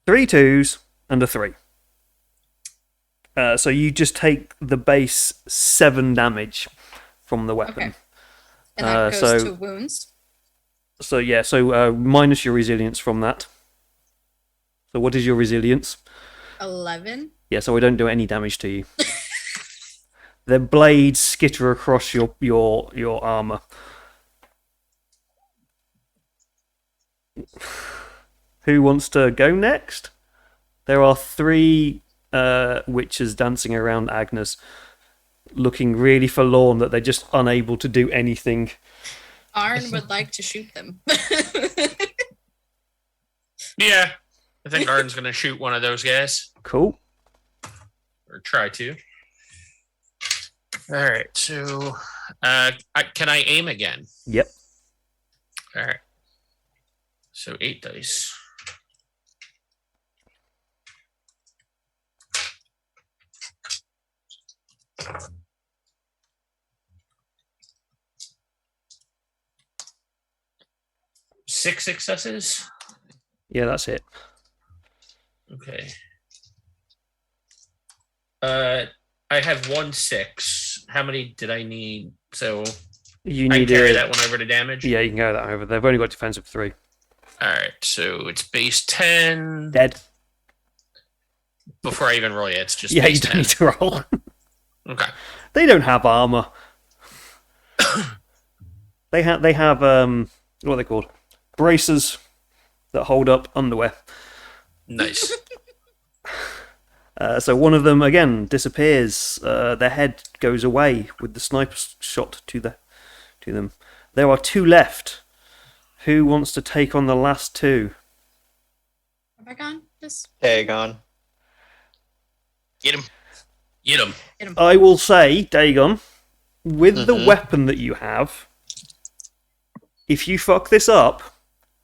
3 2s, and a 3. So you just take the base 7 damage from the weapon. okay. And that goes so- to wounds. So yeah, so minus your resilience from that. So what is your resilience? 11. Yeah, so I don't do any damage to you. The blades skitter across your armor. Who wants to go next? There are 3 witches dancing around Agnes, looking really forlorn that they're just unable to do anything. Arn would like to shoot them. Yeah, I think Arden's going to shoot one of those guys. Cool. Or try to. All right, so can I aim again? Yep. All right. So 8 dice. Six successes. Yeah, that's it. Okay. I have 1 6. How many did I need? So You I need can carry a- that one over to damage. Yeah, you can go that over. They've only got defensive 3. All right, so it's base 10. Dead. Before I even roll it, it's just Yeah, you base don't 10. need to roll. Okay. They don't have armor. They have what are they called? Braces that hold up underwear. Nice. So one of them again disappears. Their head goes away with the sniper shot to them. There are 2 left. Who wants to take on the last 2? Have I gone? This. Dagon. Get him. Get him. I will say, Dagon, with the weapon that you have, if you fuck this up,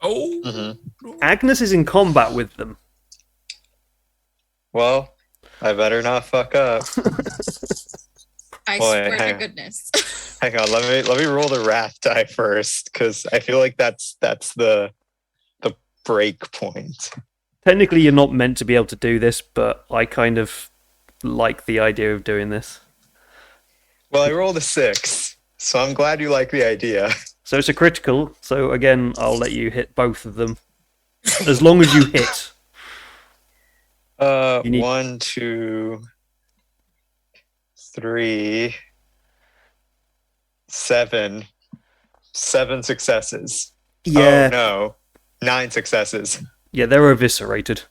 Oh. Agnes is in combat with them. Well, I better not fuck up. I Boy, swear to hang- goodness. Hang on, let me roll the wrath die first, because I feel like that's the break point. Technically, you're not meant to be able to do this, but I kind of like the idea of doing this. Well, I rolled a 6, so I'm glad you like the idea. So it's a critical, so again, I'll let you hit both of them. As long as you hit. You need- 1, 2, 3, 7. 7 successes. Yeah, Oh no, 9 successes. yeah, they're eviscerated.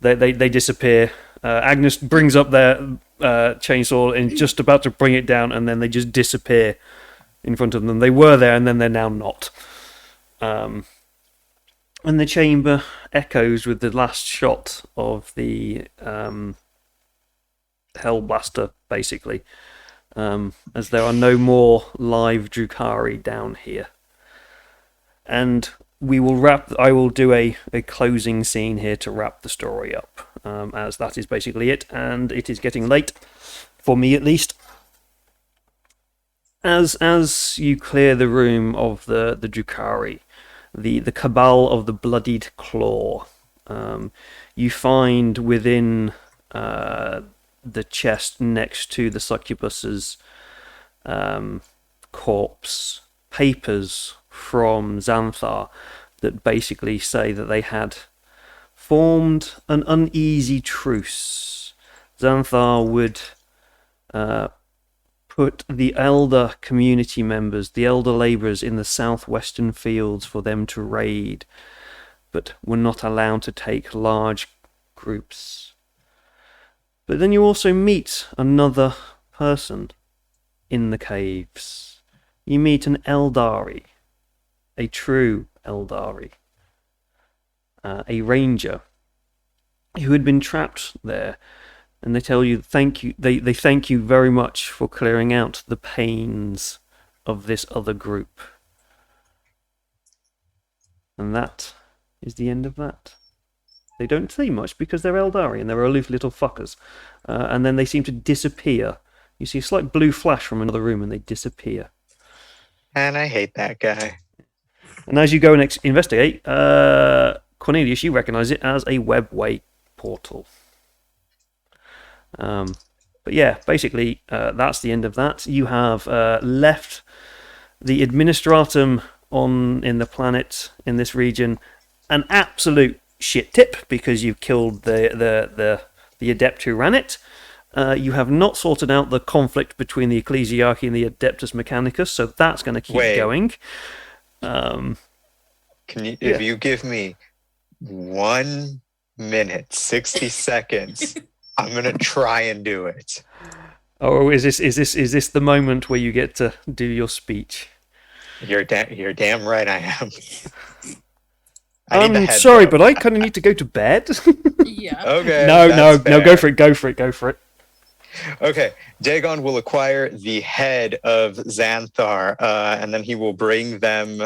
They disappear. Agnes brings up their chainsaw and just about to bring it down, and then they just disappear in front of them. They were there, and then they're now not. And the chamber echoes with the last shot of the Hellblaster, basically, as there are no more live Drukhari down here. And we will I will do a closing scene here to wrap the story up, as that is basically it, and it is getting late, for me at least. As you clear the room of the Drukhari, the cabal of the bloodied claw, you find within the chest next to the succubus's corpse papers from Xanthar that basically say that they had formed an uneasy truce. Xanthar would put the elder community members, the elder labourers in the southwestern fields for them to raid, but were not allowed to take large groups. But then you also meet another person in the caves. You meet an Eldari, a true Eldari, a ranger who had been trapped there. And they tell you thank you. They thank you very much for clearing out the pains of this other group. And that is the end of that. They don't say much because they're Eldari and they're aloof little fuckers. And then they seem to disappear. You see a slight blue flash from another room and they disappear. And I hate that guy. And as you go and investigate, Cornelius, you recognise it as a webway portal. But yeah, basically, that's the end of that. You have left the Administratum in the planet, in this region, an absolute shit tip because you've killed the adept who ran it. You have not sorted out the conflict between the Ecclesiarchy and the Adeptus Mechanicus, so that's going to keep going. Can you, if you give me 1 minute, 60 seconds, I'm gonna try and do it. Oh, is this the moment where you get to do your speech? You're damn right I am. I need the I'm head, sorry, though. but I kind of need to go to bed. Yeah. Okay. no, that's go fair. for it. Go for it. Okay, Dagon will acquire the head of Xanthar, and then he will bring them.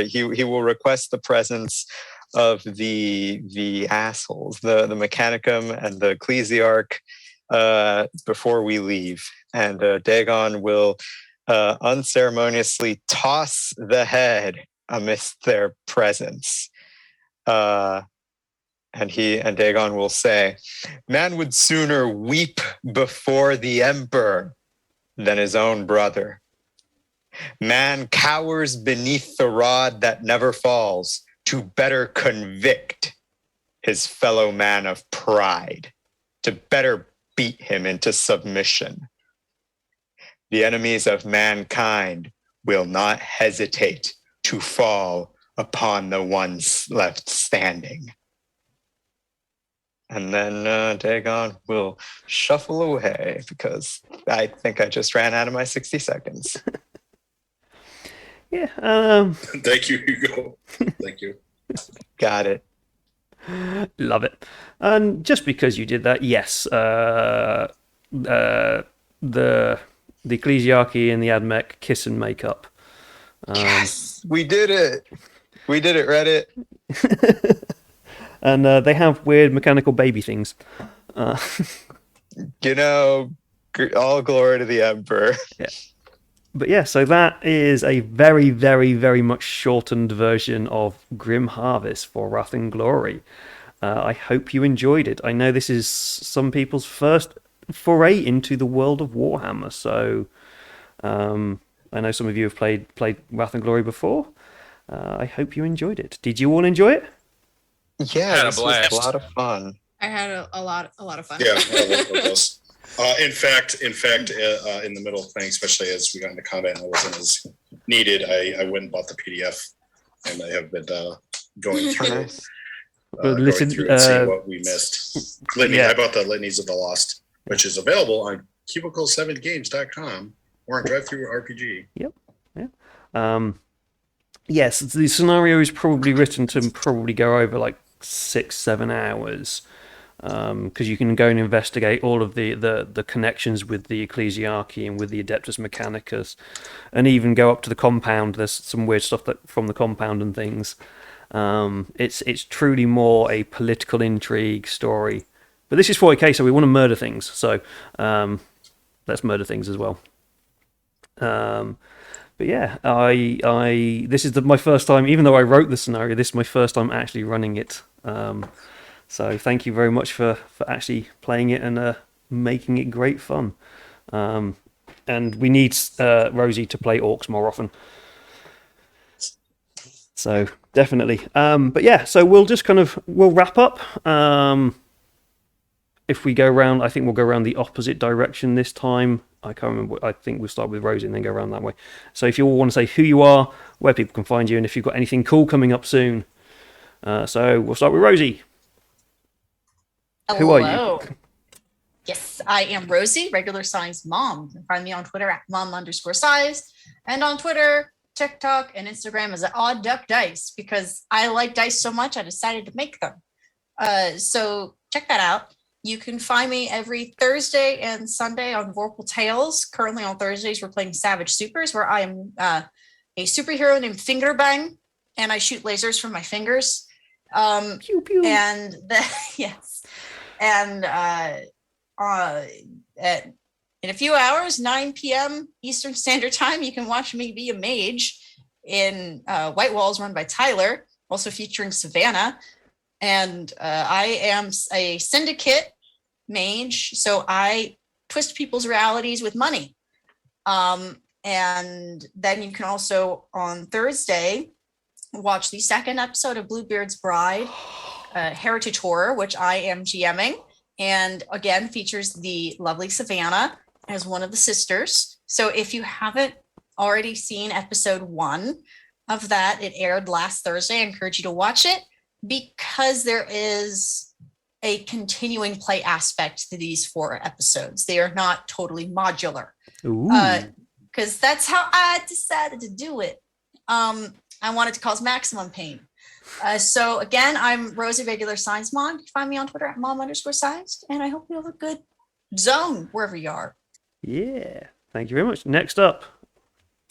He will request the presence of the assholes, the Mechanicum and the Ecclesiarch, before we leave. And Dagon will unceremoniously toss the head amidst their presence. And Dagon will say, "Man would sooner weep before the emperor than his own brother. Man cowers beneath the rod that never falls to better convict his fellow man of pride, to better beat him into submission. The enemies of mankind will not hesitate to fall upon the ones left standing." And then Dagon will shuffle away because I think I just ran out of my 60 seconds. Yeah. Thank you, Hugo. Thank you. Got it. Love it. And just because you did that, yes, the Ecclesiarchy and the Admech kiss and make up. Yes, we did it. We did it, Reddit. And they have weird mechanical baby things. You know, all glory to the Emperor. But yeah, so that is a very, very, very much shortened version of Grim Harvest for Wrath and Glory. I hope you enjoyed it. I know this is some people's first foray into the world of Warhammer, so I know some of you have played Wrath and Glory before. I hope you enjoyed it. Did you all enjoy it? Yeah, Had a this was blast. a lot of fun. I had a lot of fun. Yeah, I love those. In fact, in the middle of playing, especially as we got into combat and it wasn't as needed, I went and bought the PDF, and I have been going through, Nice. and seeing what we missed. Litany, yeah. I bought the Litanies of the Lost, which is available on cubicle7games.com or on DriveThruRPG. Yes, the scenario is probably written to probably go over like 6-7 hours, because you can go and investigate all of the connections with the Ecclesiarchy and with the Adeptus Mechanicus, and even go up to the compound. There's some weird stuff from the compound and things. It's truly more a political intrigue story. But this is 40k, so we want to murder things. So let's murder things as well. But yeah, this is my first time, even though I wrote the scenario, this is my first time actually running it. So thank you very much for actually playing it and making it great fun. And we need Rosie to play orcs more often. So definitely. But yeah, so we'll wrap up. If we go around, I think we'll go around the opposite direction this time. I can't remember. I think we'll start with Rosie and then go around that way. So if you all want to say who you are, where people can find you, and if you've got anything cool coming up soon. So we'll start with Rosie. Who are you? Yes, I am Rosie, regular size mom. You can find me on Twitter at mom_size, and on Twitter, TikTok, and Instagram as Odd Duck Dice, because I like dice so much I decided to make them. So check that out. You can find me every Thursday and Sunday on Vorpal Tales. Currently on Thursdays, we're playing Savage Supers, where I am a superhero named Fingerbang, and I shoot lasers from my fingers. Pew, pew. And yes, and in a few hours, 9 p.m. Eastern Standard Time, you can watch me be a mage in White Walls, run by Tyler, also featuring Savannah. And I am a syndicate mage, so I twist people's realities with money. And then you can also, on Thursday, watch the second episode of Bluebeard's Bride, Heritage Horror, which I am GMing, and again features the lovely Savannah as one of the sisters. So if you haven't already seen episode 1 of that, it aired last Thursday. I encourage you to watch it, because there is a continuing play aspect to these 4 episodes. They are not totally modular, because that's how I decided to do it. I wanted to cause maximum pain. So again, I'm Rosie Regular Science Mom. You can find me on Twitter at mom_science, and I hope you have a good zone wherever you are. Yeah, thank you very much. Next up,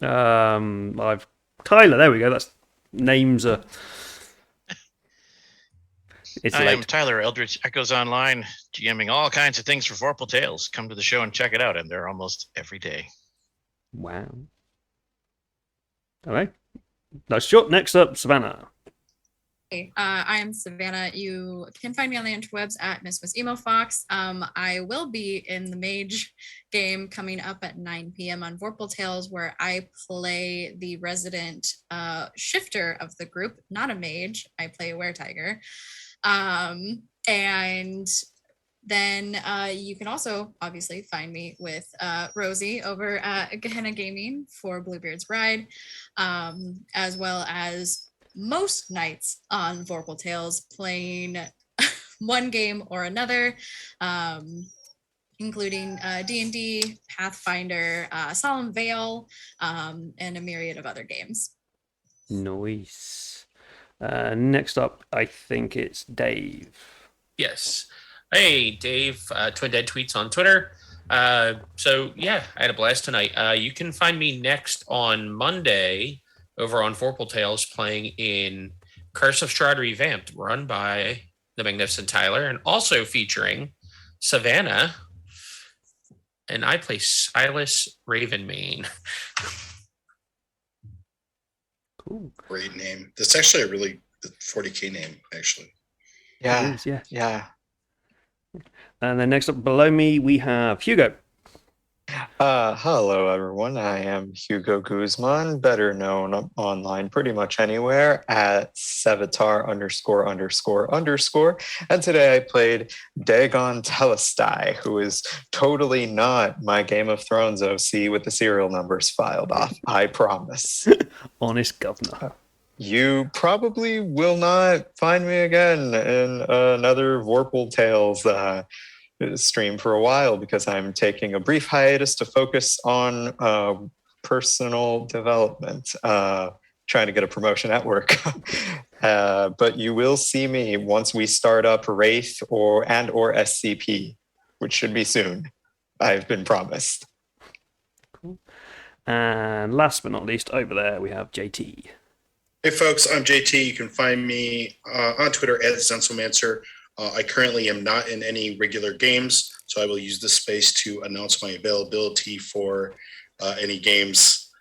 I've Tyler. There we go. That's names are. It's I late. am Tyler Eldridge Echoes Online, GMing all kinds of things for Vorpal Tales. Come to the show and check it out, and they're almost every day. Wow. All right. That's short. Next up, Savannah. Hey, I am Savannah. You can find me on the interwebs at Miss Emo Fox. I will be in the Mage game coming up at 9 p.m. on Vorpal Tales, where I play the resident shifter of the group, not a mage. I play a weretiger. And then you can also obviously find me with Rosie over at Gehenna Gaming for Bluebeard's Bride, as well as most nights on Vorpal Tales playing one game or another, including D&D, Pathfinder, Solemn Veil, and a myriad of other games. Nice. Next up, I think it's Dave. Yes. Hey, Dave, Twin Dead Tweets on Twitter. So, yeah, I had a blast tonight. You can find me next on Monday over on Vorpal Tales playing in Curse of Strahd Revamped, run by the magnificent Tyler, and also featuring Savannah. And I play Silas Ravenmane. Cool. Great name. That's actually a really 40K name, actually. Yeah. It is, yeah. Yeah. And then next up below me, we have Hugo. Hello, everyone. I am Hugo Guzman, better known online pretty much anywhere at Sevatar____. And today I played Dagon Telestai, who is totally not my Game of Thrones OC with the serial numbers filed off. I promise. Honest governor. You probably will not find me again in another Vorpal Tales stream for a while, because I'm taking a brief hiatus to focus on personal development, trying to get a promotion at work. But you will see me once we start up Wraith or SCP, which should be soon. I've been promised. Cool. And last but not least, over there we have JT. Hey, folks, I'm JT. You can find me on Twitter at Zensomancer. I currently am not in any regular games, so I will use this space to announce my availability for any games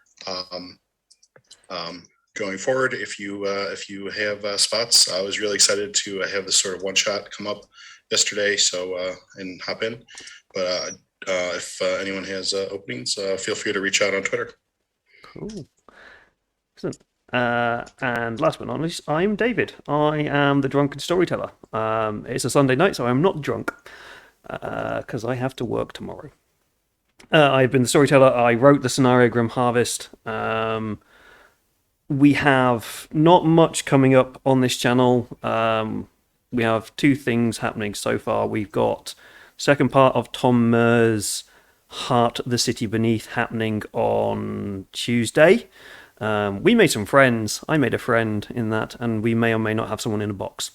going forward. If you have spots, I was really excited to have this sort of one shot come up yesterday, so and hop in. But if anyone has openings, feel free to reach out on Twitter. Cool. Excellent. And last but not least, I'm David. I am the Drunken Storyteller. It's a Sunday night, so I'm not drunk because I have to work tomorrow. I've been the storyteller. I wrote the scenario Grim Harvest. We have not much coming up on this channel. We have two things happening so far. We've got second part of Tom Meur's Heart, the City Beneath happening on Tuesday. We made some friends. I made a friend in that, and we may or may not have someone in a box,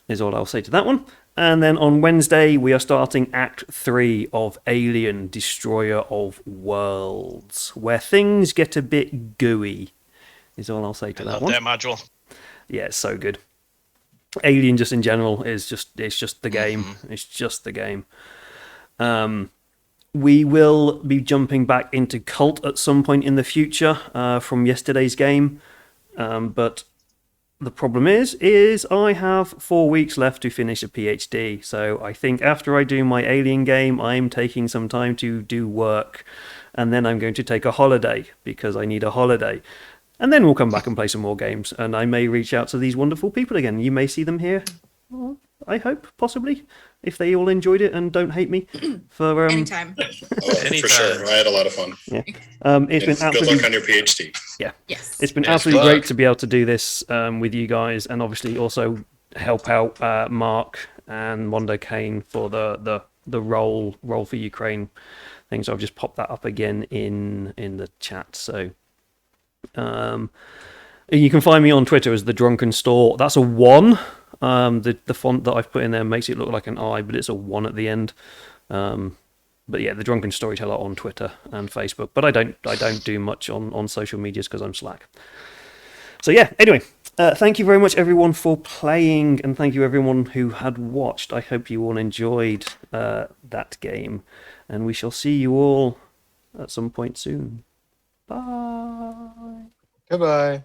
is all I'll say to that one. And then on Wednesday, we are starting Act 3 of Alien, Destroyer of Worlds, where things get a bit gooey, is all I'll say to that one. I love that module. Yeah, it's so good. Alien, just in general, it's just the game. Mm-hmm. It's just the game. We will be jumping back into Cult at some point in the future from yesterday's game. But the problem is I have 4 weeks left to finish a PhD. So I think after I do my Alien game, I'm taking some time to do work. And then I'm going to take a holiday because I need a holiday. And then we'll come back and play some more games. And I may reach out to these wonderful people again. You may see them here, I hope, possibly, if they all enjoyed it and don't hate me. For Anytime. For sure. I had a lot of fun. Yeah. It's been absolutely... Good luck on your PhD. Yeah. Yes. It's been absolutely great to be able to do this with you guys, and obviously also help out Mark and Mondo Kane for the role for Ukraine thing. So I've just popped that up again in the chat. So You can find me on Twitter as the Drunken Store. That's a 1. The font that I've put in there makes it look like an I, but it's a 1 at the end. But yeah, the Drunken Storyteller on Twitter and Facebook. But I don't do much on social medias because I'm slack. So yeah, anyway, thank you very much everyone for playing, and thank you everyone who had watched. I hope you all enjoyed that game, and we shall see you all at some point soon. Bye. Goodbye.